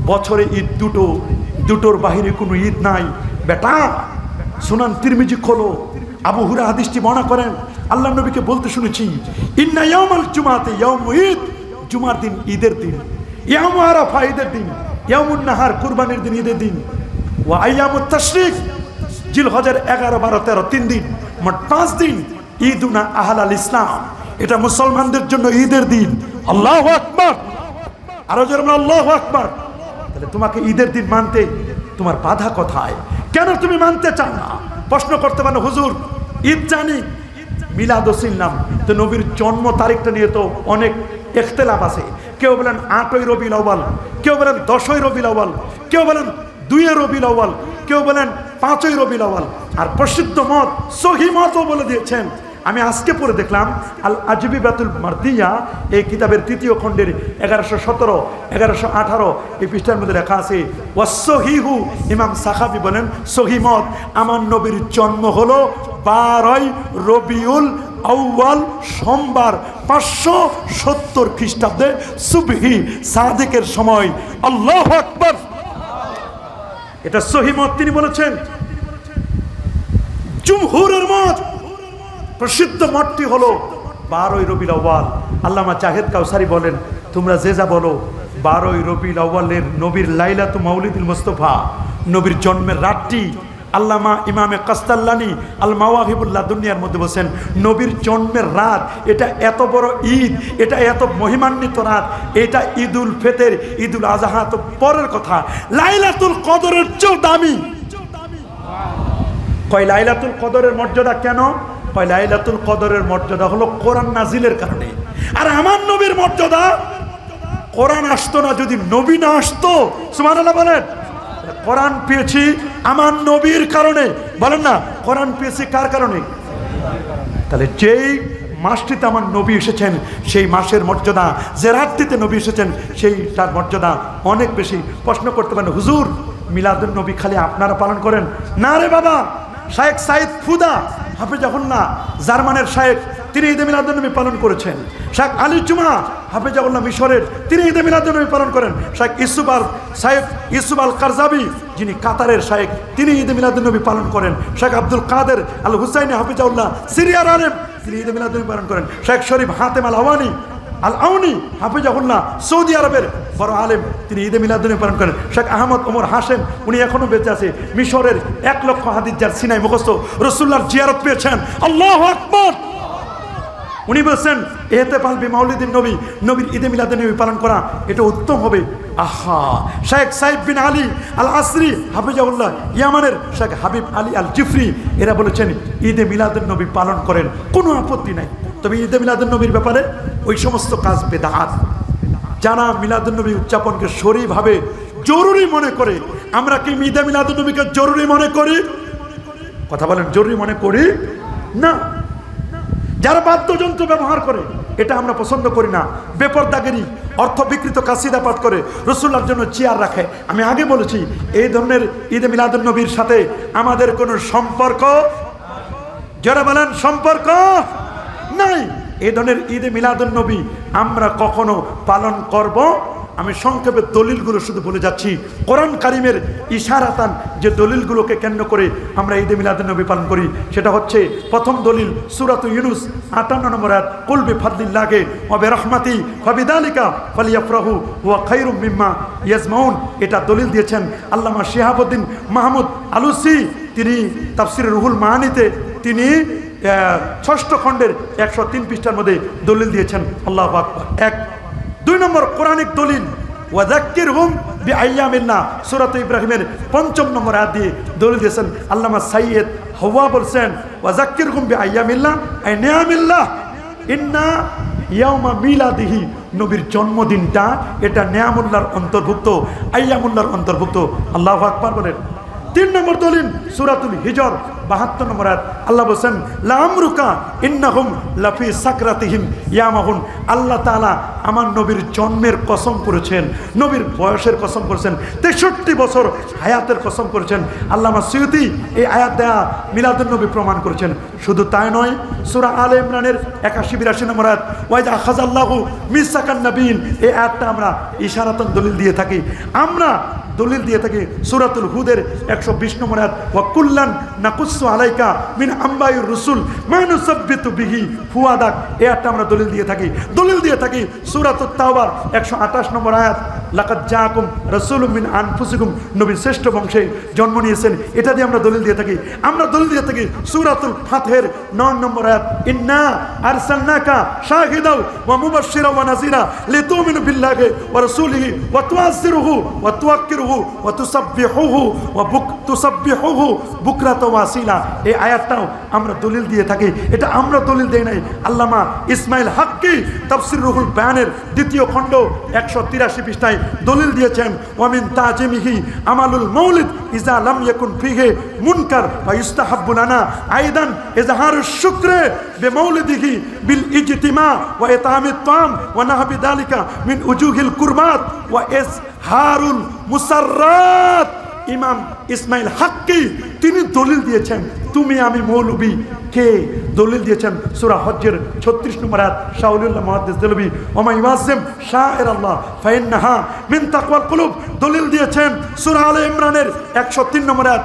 [SPEAKER 1] বছরে ঈদ দুটোর বাইরে কোনো ঈদ নাই। বেটা, সুনান তিরমিজি খোলো, আবু হুরায়রা হাদিসটি বর্ণনা করেন, আল্লাহ নবীকে বলতে শুনেছি, ইন্না ইয়াউমাল জুমাতে ইয়াউমু ঈদ, জুমার দিন ঈদের দিন, ইয়াউমু আরাফা ঈদের দিন, ইয়াউমুন নাহার কুরবানির দিন ঈদের দিন, ওয়া আইয়ামুত তাশরিক জিলহজের 11, 12, 13 3 দিন, মোট 5 দিন ঈদুনা আহলাল ইসলাম। এটা মুসলমানদের জন্য ঈদের দিন। আল্লাহু আকবার। আরো জোরে বলো আল্লাহু আকবার। তাহলে তোমাকে ঈদের দিন মানতে তোমার বাধা কোথায়? কেন তুমি মানতে চাও না? প্রশ্ন করতে পারো, হুজুর ঈদ জানি, মিলাদ চিনলাম, তো নবীর জন্ম তারিখটা নিয়ে তো অনেক ইখতিলাফ আছে। কেউ বলেন 8ই রবিউল আউয়াল, কেউ বলেন 10ই রবিউল আউয়াল, কেউ বলেন 2 রবিউল আউয়াল, কেউ বলেন 5ই রবিউল আউয়াল। আর প্রসিদ্ধ মত, সহিহ মতও বলে দিয়েছেন
[SPEAKER 2] আমি আজকে পড়ে দেখলাম আল আজবিবাতুল মারদিয়া এই কিতাবের 3য় খণ্ডের 1117 1118 এই পৃষ্ঠার মধ্যে লেখা আছে ওয়াসসহিহু ইমাম সাখাবী বলেন সহিহ মত আমার নবীর জন্ম হলো 12ই রবিউল আউয়াল সোমবার 570 খ্রিস্টাব্দে সুবহি সাদিকের সময়। আল্লাহু আকবার। এটা সহিহ মত তিনি বলেছেন। জুমহুরের মত প্রসিদ্ধ মতটি হলো 12ই রবিউল আউয়াল। আল্লামা জাহেদ কাউসারি বলেন তোমরা যে যা বলো 12ই রবিউল আউয়ালের নবীর লাইলাতু মাউলিদুল মুস্তাফা নবীর জন্মের রাতটি আল্লামা ইমামে কাস্তাল্লানি আল মাওয়াহিবুল লাদুনিয়ার মধ্যে বলেন নবীর জন্মের রাত এটা এত বড় ঈদ, এটা এত মহিমান্বিত রাত, এটা ঈদুল ফিতর ঈদুল আজহা তো পরের কথা, লাইলাতুল কদরের চেয়েও দামি। কয় লাইলাতুল কদরের মর্যাদা কেন? কয় লাইলাতুল কদরের মর্যাদা হলো কোরআন নাজিলের কারণে। আর আমার নবীর মর্যাদা কোরআন আসতো না যদি নবী না আসতো। সুবহানাল্লাহ বলেন। কোরআন পেয়েছি আমার নবীর কারণে, বলেন না কোরআন পেয়েছি কার কারণে? তাহলে যেই মাসটিতে আমার নবী এসেছেন সেই মাসের মর্যাদা, যে রাতটিতে নবী এসেছেন সেই তার মর্যাদা অনেক বেশি। প্রশ্ন করতে পারেন হুজুর মিলাদুন নবী খালি আপনারা পালন করেন? না রে বাবা, শায়েখ সাইদ ফুদা হাফেজাহুল্লাহ জার্মানের শায়েখ তিনি ঈদে মিলাদুন নবী পালন করেছেন। শায়েখ আলী জুমা হাফেজাহুল্লাহ মিশরের তিনি ঈদে মিলাদুন নবী পালন করেন। শায়েখ ইউসুফ আল কারজাবি যিনি কাতারের শায়েখ তিনি ঈদে মিলাদুন নবী পালন করেন। শায়েখ আব্দুল কাদের আল হুসাইনি হাফেজাহুল্লাহ সিরিয়ার আলেম তিনি ঈদে মিলাদুন নবী পালন করেন। শায়েখ শরীফ হাতেম আল আওয়ানি হাফেজাহুল্লাহ সৌদি আরবের বড় আলেম তিনি ঈদে মিলাদুন নবী পালন করেন। শেখ আহমদ ওমর হাসেম উনি এখনো বেঁচে আছে, মিশরের 1 লক্ষ হাদিস যার সিনাই মুখস্থ, রাসূলুল্লাহর জিয়ারত পেয়েছেন। আল্লাহু আকবার। উনি বলছেন ইহতিফাল বিমাউলিদিন নবী, নবীর ঈদে মিলাদুন নবী পালন করা এটা উত্তম হবে। আহা, শেখ সাইদ বিন আলী আল আসরি হাফেজাহুল্লাহ ইয়ামানের শেখ হাবিব আলী আল জিফরি এরা বলেছেন ঈদে মিলাদুন নবী পালন করেন, কোনো আপত্তি নাই। তবে ঈদে মিলাদুন নবীর ব্যাপারে ওই সমস্ত কাজ বেদাত। যারা মিলাদুন নবী উদযাপনকে শরীভাবে জরুরি মনে করে, আমরা কি ঈদে মিলাদুন নবীকে জরুরি মনে করি? কথা বলেন, জরুরি মনে করি না। যারা বাদ্যযন্ত্র ব্যবহার করে এটা আমরা পছন্দ করি না। বেপরদাগিরি, অর্থ বিকৃত কাসিদা পাঠ করে, রাসূলুল্লাহর জন্য চেয়ার রাখে। আমি আগে বলেছি এই ধরনের ঈদে মিলাদুন নবীর সাথে আমাদের কোনো সম্পর্ক, যারা বলেন সম্পর্ক নাই। এই ধরনের ঈদে মিলাদুন নবী আমরা কখনো পালন করব? আমি সংক্ষেপে দলিলগুলো শুধু বলে যাচ্ছি। কোরআন কারিমের ইশারাতান যে দলিলগুলোকে কেন্দ্র করে আমরা ঈদে মিলাদুন নবী পালন করি সেটা হচ্ছে, প্রথম দলিল সূরাতুল ইউনূস 58 নম্বর আয়াত, কুল বিফাদলিল্লাহি ওয়া বিরহমাতি ফাবিযালিকা ফালিয়াফরাহু হুয়া খায়রুম মিম্মা ইয়াজমাউন। এটা দলিল দিয়েছেন আল্লামা শিহাবুদ্দিন মাহমুদ আলুসি, তিনি তাফসিরে রুহুল মাআনিতে তিনি 6ষ্ঠ খণ্ডের 103 পৃষ্ঠার মধ্যে দলিল দিয়েছেন। আল্লাহু আকবার। 2 নম্বর কোরআনিক দলিল ওয়াযাক্কিরহুম বিআইয়ামিল্লাহ, সূরা ইব্রাহিমের 5 নম্বর আয়াত দিয়ে দলিল দিয়েছেন আল্লামা সাইয়্যিদ হাওয়া বলছেন ওয়াযাক্কিরহুম বিআইয়ামিল্লাহ আই নিয়ামিল্লাহ ইন্না ইয়াউমা মিলাদিহি, নবীর জন্মদিনটা এটা নিয়ামুল্লাহর অন্তর্ভুক্ত, আইয়ামুল্লাহর অন্তর্ভুক্ত। আল্লাহু আকবার বলেন। 3 নম্বর দলিল সূরাতুল হিজর 72 নম্বর আয়াত, আল্লাহ বলেন লামরুকা ইন্নাহুম লাফি সাকরাতিহিম ইয়ামাহুন। আল্লাহ তাআলা আমার নবীর জন্মের কসম করেছেন, নবীর বয়সের কসম করেছেন, 63 বছর হায়াতের কসম করেছেন। আল্লামা সুয়ুতি এই আয়াত দেয়া মিলাদুন নবী প্রমাণ করেছেন। শুধু তাই নয়, সূরা আলে ইমরানের 81-82 নম্বর আয়াত, ওয়াইদা আখাযাল্লাহু মিসাকান নাবিয়িন, এই আয়াতটা আমরা ইশারাতান দলিল দিয়ে থাকি। আমরা দলিল দিয়ে থাকি সূরাতুল হুদের 120 নম্বর আয়াত, ওয়া কুল্লান নাকুসু আলাইকা মিন আম্বাইর রাসূল মা নুসাব্বিতু বিহি ফুয়াদাক, এই আয়াতটা আমরা দলিল দিয়ে থাকি। দলিল দিয়ে থাকি সূরাতুত তাওবার 128 নম্বর আয়াত, লাকাদ জাআকুম রাসূলুম মিন আনফুসিকুম, নবীর শ্রেষ্ঠ বংশে জন্ম নিয়েছেন, এটা দিয়ে আমরা দলিল দিয়ে থাকি। আমরা দলিল দিয়ে থাকি সূরাতুল ফাতহের 9 নম্বর আয়াত, ইন্না আরসালনাকা শাহিদাও ওয়া মুবাশশিরা ওয়া নাযিরা লিতুমিনু বিল্লাহি ওয়া রাসূলিহি ওয়া তুআযিরুহু ওয়া তুওয়াক্কিরুহু ওয়া তুসাব্বিহুহু ওয়া তুসাব্বিহুহু বুকরাতাও ওয়া আসিলা, এই আয়াতটাও আমরা দলিল দিয়ে থাকি। এটা আমরা দলিল দেই নাই, আল্লামা ইসমাইল হাক্কি তাফসির রুহুল বায়ানের 2য় খণ্ড 183 পৃষ্ঠায় তরিকায় দলিল দিয়েছেন ওয়ামিন তাজিমিহি আমালুল মাউলিদ ইজা লাম ইয়াকুন ফিহি মুনকার ওয়া ইস্তাহাব্বু লানা আইদান ইজহারুশ শুকরে বিমাউলিদিহি বিল ইজতিমা ওয়া ইতামিত তাম ওয়া নাহবি যালিকা মিন উজুহিল কুরবাত ওয়া ইজহারুল মুসাররাত। ইমাম ইসমাইল হাক্কি তিনি দলিল দিয়েছেন তুমি আমি মৌলবী। কে দলিল দিয়েছেন? সূরা হজ্জের 36 নম্বর আয়াত শাউলুল্লাহ মুহাদ্দিস দেলবি ওমা ইউআজ্জিম শাআইরাল্লাহ ফাইন্নাহা মিন তাকওয়াল কুলুব। দলিল দিয়েছেন সূরা আলে ইমরানের 103 নম্বর আয়াত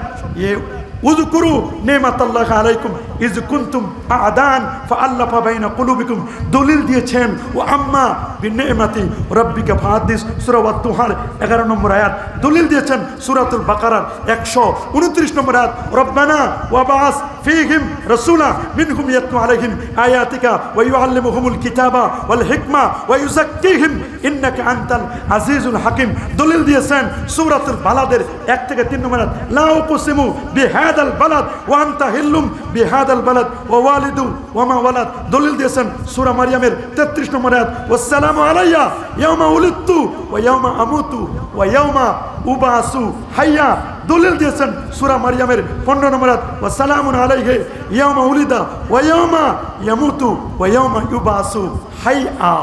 [SPEAKER 2] উযকুরু নি'মাতাল্লাহি আলাইকুম ইয কুনতুম আ'দান ফাআল্লাফা বাইনা কুলুবিকুম। দলিল দিয়েছেন ওয়া আম্মা বিনি'মাতি রাব্বিকা ফাহাদ্দিস সূরা ওয়াত-তুহার 11 নম্বর আয়াত। দলিল দিয়েছেন সূরাতুল বাকারার 129 নম্বর আয়াত রব্বানা ওয়া বা'আস ফীহিম রাসূলা মিনহুম ইয়াতলু আলাইহিম আয়াতিকা ওয়া ইউআল্লিমুহুমুল কিতাবা ওয়াল হিকমা ওয়া ইউযাক্কিহিম ইন্নাকা আনতাল আজিজুল হাকিম। দলিল দিয়েছেন সূরাতুল বালাদের 1 থেকে 3 নম্বর আয়াত লা উকসিমু বিহাদাল বালাদ ওয়া আনতা হিল্লুম বিহাদাল বালাদ ওয়া ওয়ালিদু ওয়া মা ওয়ালাদ। দলিল দিয়েছেন সূরা মারইয়ামের 33 নম্বর আয়াত ওয়াসসালামু আলাইয়া ইয়াওমা উলিদতু ওয়া ইয়াওমা আমুতু ওয়া ইয়াওমা উবাসু হাইয়া। দলিল দিয়েছেন সূরা মারইয়ামের 15 নম্বর আয়াত ওয়াসসালামুন আলাইহি ইয়াওমা উলিদা ওয়া ইয়াওমা ইয়ামুতু ওয়া ইয়াওমা ইউবাসু হাইয়া।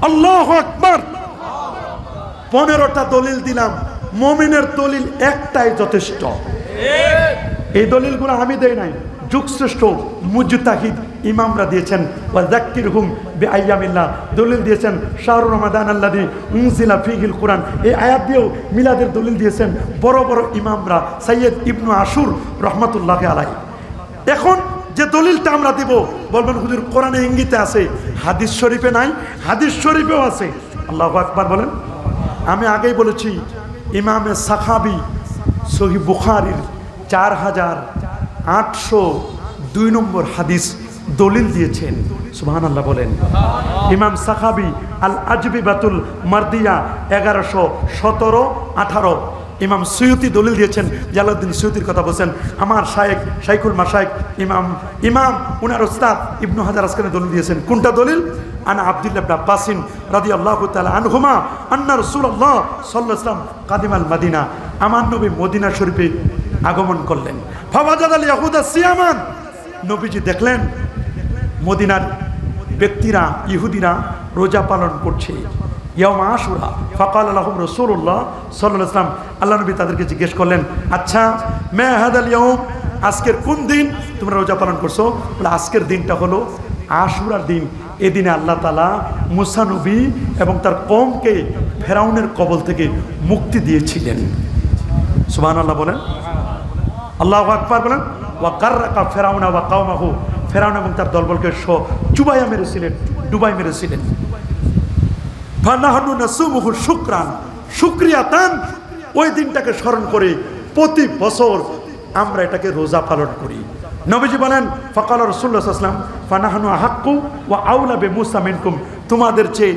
[SPEAKER 2] আল্লাহু আকবার। 15টা দলিল দিলাম, মুমিনের দলিল একটাই যথেষ্ট। এই দলিলগুলো আমি দেই নাই, যুগশ্রেষ্ঠ মুজতাহিদ ইমামরা দিয়েছেন। ওয়া যাক্কিরহুম বিআইয়ামিল্লাহ। দলিল দিয়েছেন শাহরুর রমাদান আল্লাযী উনজিলা ফীহিল কুরআন। এই আয়াত দিয়েও মিলাদের দলিল দিয়েছেন বড় বড় ইমামরা, সৈয়দ ইবনু আশুর রহমাতুল্লাহি আলাইহি। এখন যে দলিলটা আমরা দিব বলবেন হুজুর কোরআনে ইঙ্গিতে আছে, হাদিস শরীফে নাই। হাদিস শরীফেও আছে। আল্লাহু আকবার বলেন। আমি আগেই বলেছি ইমামে সাখাবি সহিহ বুখারীর 4802 নম্বর হাদিস দলিল দিয়েছেন। সুবহানাল্লাহ বলেন। ইমাম সাখাবি আল আজবিবাতুল মারদিয়া 1117 18। ইমাম সুয়ুতি দলিল দিয়েছেন, জালালউদ্দিন সুয়ুতির কথা বলছেন। আমার শায়েখ শাইখুল মাশায়েখ ইমাম উনার উস্তাদ ইবনু হাজার আসকালানি দলিল দিয়েছেন। কোনটা দলিল? আনা আব্দুল্লাহ ইবনে আব্বাসিন রাদিয়াল্লাহু তাআলা আনহুমা আন্না রাসূলুল্লাহ সাল্লাল্লাহু আলাইহি ওয়াসাল্লাম কাদিমাল মাদিনা। আমার নবী মদিনা শরীফে আগমন করলেন। ফাওয়াজাদাল ইয়াহুদা সিয়ামান। নবীজি দেখলেন মদিনার ব্যক্তিরা ইহুদিরা রোজা পালন করছে। ইয়াউম আশুরা। ফাকালা লাহুম রাসূলুল্লাহ সাল্লাল্লাহু আলাইহি ওয়াসাল্লাম। আল্লাহ নবী তাদেরকে জিজ্ঞেস করলেন, আচ্ছা মা হাদাল ইয়াউম, আজকের কোন দিন তোমরা রোজা পালন করছো? বলে আজকের দিনটা হলো আশুরার দিন। এই দিনে আল্লাহ তাআলা মুসা নবী এবং তার কওমকে ফেরাউনের কবল থেকে মুক্তি দিয়েছিলেন। সুবহানাল্লাহ বলেন। আল্লাহু আকবার বলেন। ওয়া গাররাকা ফিরাউনা ওয়া কওমাহু। ফেরাউন এবং তার দলবলকে চুবাইয়া মেরেছিলেন, ডুবাই মেরেছিলেন। ফানাহনু নাসুমুহু শুকরান, শুকরিয়াতান। ওই দিনটাকে স্মরণ করে প্রতি বছর আমরা এটাকে রোজা পালন করি। নবীজি বলেন ফাকালা রাসূলুল্লাহ সাল্লাল্লাহু আলাইহি ওয়াসাল্লাম ফানাহনু আহাক্কু ওয়া আউলা বিমূসা মিনকুম। তোমাদের চেয়ে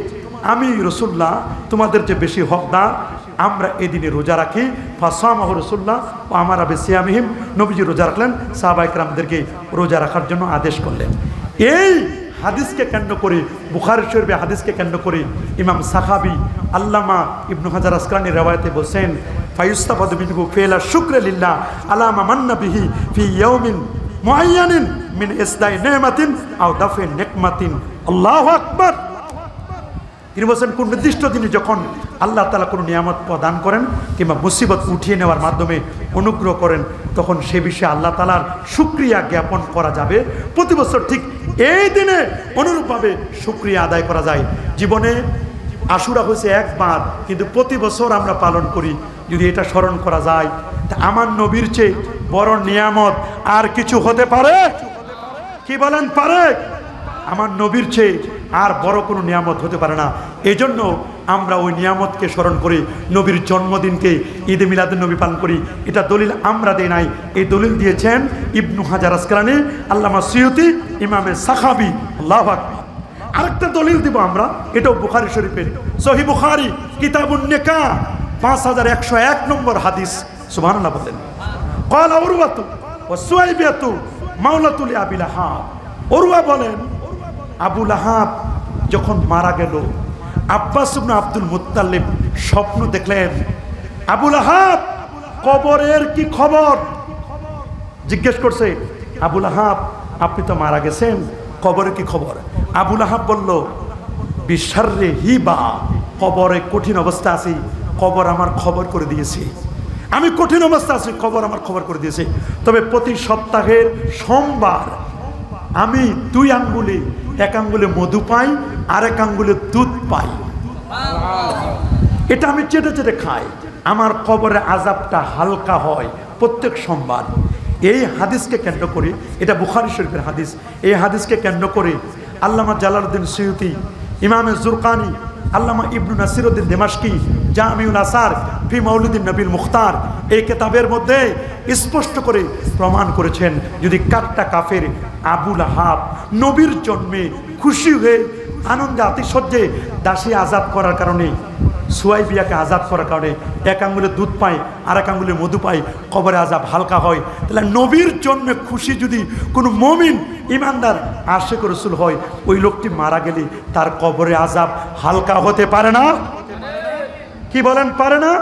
[SPEAKER 2] আমি রাসূলুল্লাহ তোমাদের চেয়ে বেশি হকদার, আমরা এই দিনে রোজা রাখি। ফাসামাহু রাসূলুল্লাহ ওয়া আমারা বিসিয়ামিহিম। নবীজি রোজা রাখলেন, সাহাবায়ে কেরামদেরকে রোজা রাখার জন্য আদেশ করলেন। এই হাদিসকে কেন্দ্র করে, বুখারী শরীফে হাদিসকে কেন্দ্র করে ইমাম সাখাবি আল্লামা ইবনু হাজার আসকালানি riwayate বলেন ফায়ুস্তাফাদু মিনহু ফিলা শুকর লিল্লাহ আলা মা মান্না বিহি ফি ইয়াউমিন মুআয়্যানিন মিন ইসদাই নি'মাতিন আও দাফি নিকমাতিন। আল্লাহু আকবার। তিনি বলেন কোন নির্দিষ্ট দিনে যখন আল্লাহ তাআলা কোনো নিয়ামত প্রদান করেন কিংবা মুসিবত উঠিয়ে নেওয়ার মাধ্যমে অনুগ্রহ করেন, তখন সে বিষয়ে আল্লাহ তাআলার শুকরিয়া জ্ঞাপন করা যাবে। প্রতি বছর ঠিক এই দিনে অনুরূপভাবে শুকরিয়া আদায় করা যায়। জীবনে আশুরা হয়েছে একবার, কিন্তু প্রতি বছর আমরা পালন করি। যদি এটা স্মরণ করা যায়, তা আমার নবীর চেয়ে বড় নিয়ামত আর কিছু হতে পারে? কি বলেন পারে? আমার নবীর চেয়ে আর বড় কোনো নিয়ামত হতে পারে না। এই জন্য আমরা ওই নিয়ামতকে স্মরণ করে নবীর জন্মদিনকে ঈদে মিলাদুন নবী পালন করি। এটা দলিল আমরা দেই নাই, এই দলিল দিয়েছেন ইবনু হাজার আসকালানি, আল্লামা সুয়ুতি, ইমামে সাখাবি। আল্লাহু আকবার। আরেকটা দলিল দিব আমরা, এটাও বুখারী শরীফের সহিহ বুখারী কিতাবুন নিকাহ 5101 নম্বর হাদিস। সুবহানাল্লাহ বলেন। ক্বালা উরওয়াতু ওয়া সুয়াইবাতু মাওলাতুল আবি লাহাব। উরওয়া বলেন আবু লাহাব যখন মারা গেল, আব্বাস ইবনে আব্দুল মুত্তালিব স্বপ্ন দেখলেন আবুল আহাব কবরের কি খবর। জিজ্ঞেস করছে আবুল আহাব আপনি তো মারা গেছেন, কবরের কি খবর। আবুল আহাব বলল বিশাররে হিবা, কবরে কঠিন অবস্থা আছি, কবর আমার খবর করে দিয়েছে। আমি কঠিন অবস্থা আছি, কবর আমার খবর করে দিয়েছে। তবে প্রতি সপ্তাহের সোমবার আমি 2 আঙ্গুলে, 1 আঙ্গুলে মধু পাই আর 1 আঙ্গুলে দুধ পাই, এটা আমি চেটে চেটে খাই, আমার কবরে আযাবটা হালকা হয় প্রত্যেক সোমবার। এই হাদিসকে কেন্দ্র করে, এটা বুখারী শরীফের হাদিস, এই হাদিসকে কেন্দ্র করে আল্লামা জালালউদ্দিন সুয়ুতি, ইমামে জুরকানি, আল্লামা ইবনু নাসিরউদ্দিন দিমাশকি জামিউল আসার ফি মাউলিদিন নবীল মুখতার এই কিতাবের মধ্যে স্পষ্ট করে প্রমাণ করেছেন, যদি কাট্টা কাফের আবুল আহাব নবীর জন্মে খুশি হয়ে আনন্দে আতিশয্যে দাসী আজাদ করার কারণে, সুয়াইবিয়াকে আজাদ করার কারণে 1 আঙ্গুলে দুধ পায় আর 1 আঙ্গুলে মধু পায়, কবরে আজাব হালকা হয়, তাহলে নবীর জন্মে খুশি যদি কোনো মুমিন ইমানদার আশিক রাসূল হয়, ওই লোকটি মারা গেলে তার কবরে আজাব হালকা হতে পারে না? কি বলেন, পারে না?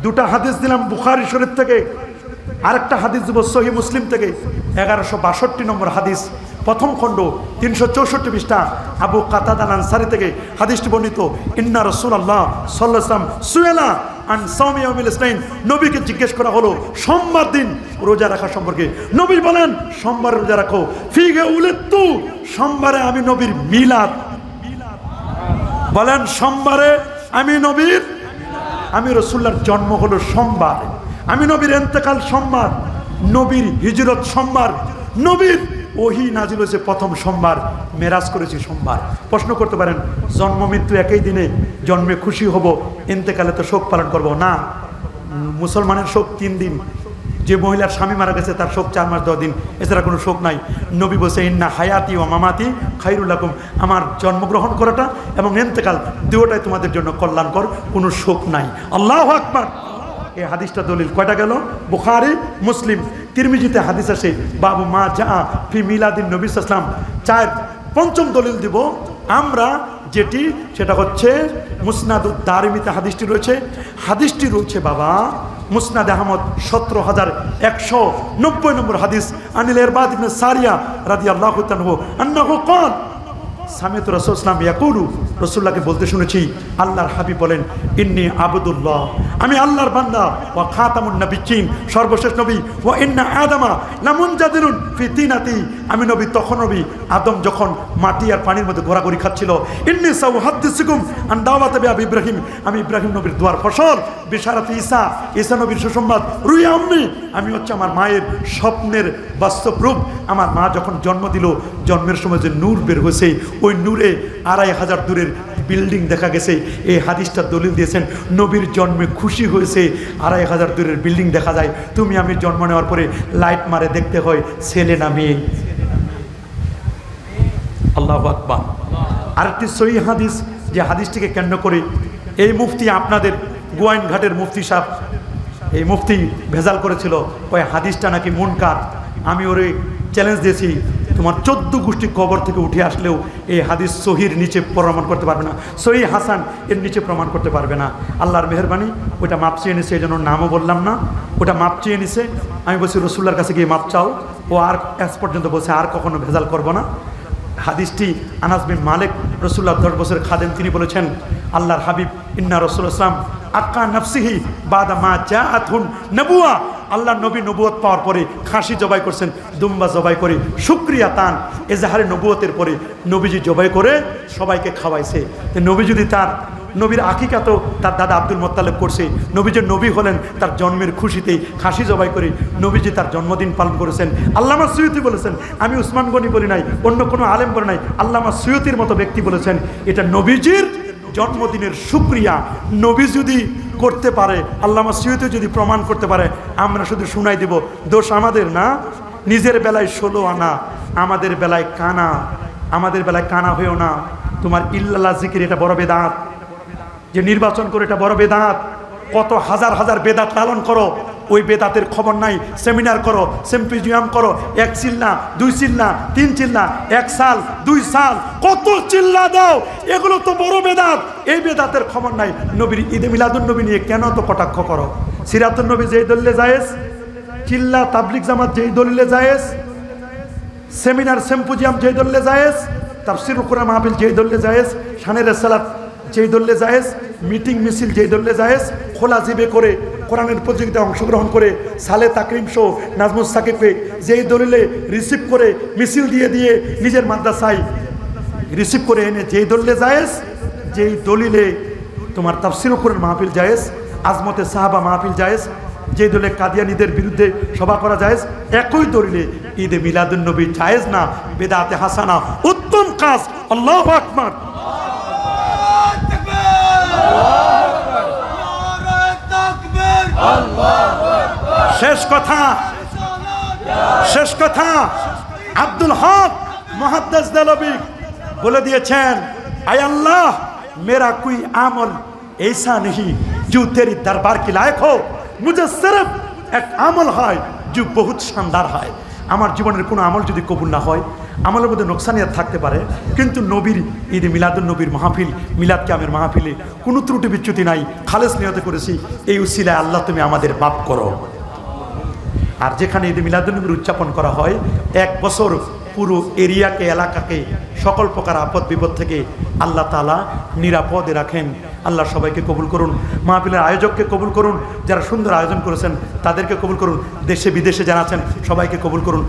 [SPEAKER 2] দুটা হাদিস দিলাম বুখারী শরীফ থেকে, আরেকটা হাদিস দিব সহিহ মুসলিম থেকে, 1162 নম্বর হাদিস, প্রথম খণ্ড 364 পৃষ্ঠা, আবু কাতাদা আল আনসারী থেকে হাদিসটি বর্ণিত। ইন্না রাসূলুল্লাহ সাল্লাল্লাহু আলাইহি ওয়াসাল্লাম সুয়েলা আন সাওমি ইয়াউমিল ইসনাইন, নবীকে জিজ্ঞেস করা হলো সোমবার দিন রোজা রাখা সম্পর্কে। নবী বলেন সোমবার রোজা রাখো, ফিগে উলিদতু, সোমবারে আমি নবীর মিলাদ, বলেন সোমবারে আমি রাসূলুল্লাহর জন্ম হলো সোমবার, আমি নবীর ইন্তেকাল সোমবার, নবীর হিজরত সোমবার, নবীর ওহী নাজিল হয়েছে প্রথম সোমবার, মেরাজ করেছি সোমবার। প্রশ্ন করতে পারেন জন্ম মৃত্যু একই দিনে, জন্মে খুশি হব, ইন্তেকালে তো শোক পালন করব না? মুসলমানের শোক 3 দিন, যে মহিলার স্বামী মারা গেছে তার শোক 4 মাস 10 দিন, এছাড়া কোনো শোক নাই। নবী বলছে ইন্না হায়াতি ওয়া মামাতি খায়রুল লাকুম, আমার জন্মগ্রহণ করাটা এবং ইন্তেকাল দুটোটাই তোমাদের জন্য কল্যাণকর, কোনো শোক নাই। আল্লাহু আকবার। এই হাদিসটা দলিল কয়টা গেল? বুখারী, মুসলিম, তিরমিজিতে হাদিস আছে বাবু মা জা ফি মিলাদিন নবী সাল্লাল্লাহু আলাইহি ওয়াসাল্লাম। 5ম দলিল দিব আমরা যেটি, সেটা হচ্ছে মুসনাদুদ দারিমিতে হাদিসটি রয়েছে। হাদিসটি রয়েছে বাবা মুসনাদ আহমদ 17190 নম্বর হাদিস। আনিল ইরবাদ ইবনে সারিয়া রাদিয়াল্লাহু তাআলা আন্নাহু ক্বাল সামিতু রাসূল সাল্লাল্লাহু আলাইহি ওয়াসাল্লাম ইয়াকুলু, রাসূলুল্লাহকে বলতে শুনেছি, আল্লাহর হাবিব বলেন ইন্নী আবদুল্লাহ, আমি আল্লাহর বান্দা, ওয়া খাতামুন নবিয়্যিন, সর্বশেষ নবী, ওয়া ইন্না আদামা লামুনজাদিরুন ফি তিনাতি, আমি নবী তখন নবী, আদম যখন মাটি আর পানির মধ্যে ঘোরাঘুরি খাচ্ছিল। ইন্নী সাউহাদ্দিসুকুম আন দাওয়াতি আবি ইব্রাহিম, আমি ইব্রাহিম নবীর দোয়ার ফসল, বিশারাতি ঈসা, ঈসা নবীর সুসংবাদ, রুইয়া আম্মি, আমি হচ্ছে আমার মায়ের স্বপ্নের বাস্তব রূপ। আমার মা যখন জন্ম দিল, জন্মের সময় যে নূর বের হয়েছে, ওই নূরে 2500 দূরের বিল্ডিং দেখা গেছে। এই হাদিসটা দলিল দিয়েছেন, নবীর জন্মে খুশি হয়েছে, 2500 দূরের বিল্ডিং দেখা যায়। তুমি আমি জন্ম নেওয়ার পরে লাইট মারে দেখতে হয় ছেলে না মেয়ে। আল্লাহু আকবার। আরেকটি সহিহ হাদিস, যে হাদিসটিকে কেন্দ্র করে এই মুফতি, আপনাদের গোয়াইনঘাটের মুফতি সাহেব, এই মুফতি ভেজাল করেছিল ওই হাদিসটা নাকি মুনকার। আমি ওরে চ্যালেঞ্জ দিয়েছি, তোমার 14 গোষ্ঠী কবর থেকে উঠে আসলেও এই হাদিস সহির নিচে প্রমাণ করতে পারবে না, সহি হাসান এর নিচে প্রমাণ করতে পারবে না। আল্লাহর মেহরবানি, ওটা মাপ চেয়ে নিছে, এই জন্য নামও বললাম না, ওটা মাপ চেয়ে নিছে। আমি বলছি রাসূলুল্লাহর কাছে গিয়ে মাপ চাও, ও আর আজ পর্যন্ত বলছে আর কখনো ভেজাল করবো না। হাদিসটি আনাস বিন মালিক, রাসূলুল্লাহ 10 বছরের খাদেম, তিনি বলেছেন আল্লাহর হাবিব ইন্না রাসূলুল্লাহ সাল্লাল্লাহু আলাইহি ওয়াসাল্লাম আক্কা নাফসিহি বাদা মা জাআতুন নবুয়া, আল্লাহ নবী নবুয়ত পাওয়ার পরে খাসি জবাই করছেন, দুম্বা জবাই করে শুকরিয়া তান এজাহারে নবুয়তের পরে নবীজি জবাই করে সবাইকে খাওয়াইছে। নবী যদি তার নবীর আকিকা তো তার দাদা আব্দুল মুত্তালিব করছে, নবী যে নবী হলেন তার জন্মের খুশিতে খাসি জবাই করে নবীজি তার জন্মদিন পালন করেছেন। আল্লামা সুয়ুতি বলেছেন, আমি উসমান গনি বলি নাই, অন্য কোনো আলেম বলে নাই, আল্লামা সুয়ুতির মতো ব্যক্তি বলেছেন এটা নবীজির জন্মদিনের শুকরিয়া। নবী যদি করতে পারে, আল্লামা সুয়ুতি যদি প্রমাণ করতে পারে, আমরা শুধু শুনাই দেব, দোষ আমাদের না। নিজের বেলায় 16 আনা, আমাদের বেলায় কানা, আমাদের বেলায় কানা হয়েও না। তোমার ইল্লাল্লাহ জিকির এটা বড় বেদাত, যে নির্বাচন করে এটা বড় বেদাত। কত হাজার হাজার বেদাত লালন করো, ওই বেদাতের খবর নাই। সেমিনার করো, সিম্পোজিয়াম করো, 1 চিল্লা 2 চিল্লা 3 চিল্লা, 1 সাল 2 সাল, কত চিল্লা দাও, এগুলো তো বড় বেদাত। এই বেদাতের খবর নাই। নবীর ঈদে মিলাদুন নবী নিয়ে কেন তো কটাক্ষ করো? সিরাতুন নবী যেই দলিলে জায়েজ, চিল্লা তাবলিগ জামাত যেই দলিলে জায়েজ, সেমিনার সিম্পোজিয়াম যেই দলিলে জায়েজ, তাফসিরুল কোরআন মাহফিল যেই দলিলে জায়েজ, শানের রিসালাত যেই দলিলে জায়েজ, মিটিং মিছিল যেই দলিলে জায়েজ, খোলা জিবে করে কোরআনের প্রতিযোগিতায় অংশগ্রহণ করে সালে তাকরিম শো নাজমুস সাকিবকে যেই দলিলে রিসিভ করে মিছিল দিয়ে দিয়ে নিজের মাদ্রাসায় রিসিভ করে এনে যেই দলিলে জায়েজ, যেই দলিলে তোমার তাফসিরুল কোরআন মাহফিল জায়েজ, আজমতে সাহাবা মাহফিল জায়েজ, যে দলে কাদিয়ানীদের বিরুদ্ধে সভা করা জায়েজ, একই দলিলে ঈদে মিলাদুন নবী জায়েজ না, বেদাতে হাসানা উত্তম কাজ। আল্লাহু আকবার। শেষ কথা, শেষ কথা, আব্দুল হক মুহাদ্দিস দেলবি বলে দিয়েছেন, আয় আল্লাহ मेरा कोई अमल ऐसा नहीं जो तेरी दरबार के लायक हो, मुझे सिर्फ एक अमल है जो बहुत शानदार है। আমার জীবনের কোনো আমল যদি কবুল না হয়, আমলের মধ্যে নোকসানিয়াত থাকতে পারে, কিন্তু নবীর ঈদে মিলাদুন নবীর মাহফিল, মিলাদ কিয়ামের মাহফিলে কোনো ত্রুটি বিচ্যুতি নাই, খালেস নিয়তে করেছি, এই উসিলায় আল্লাহ তুমি আমাদের মাফ করো। আর যেখানে ঈদে মিলাদুন নবীর উদযাপন করা হয়, 1 বছর পুরো এরিয়াকে, এলাকাকে সকল প্রকার আপদ বিপদ থেকে আল্লাহ তাআলা নিরাপদে রাখেন। আল্লাহ সবাইকে কবুল করুন, মাহফিলের আয়োজককে কবুল করুন, যারা সুন্দর আয়োজন করেছেন তাদেরকে কবুল করুন, দেশে বিদেশে যারা আছেন সবাইকে কবুল করুন।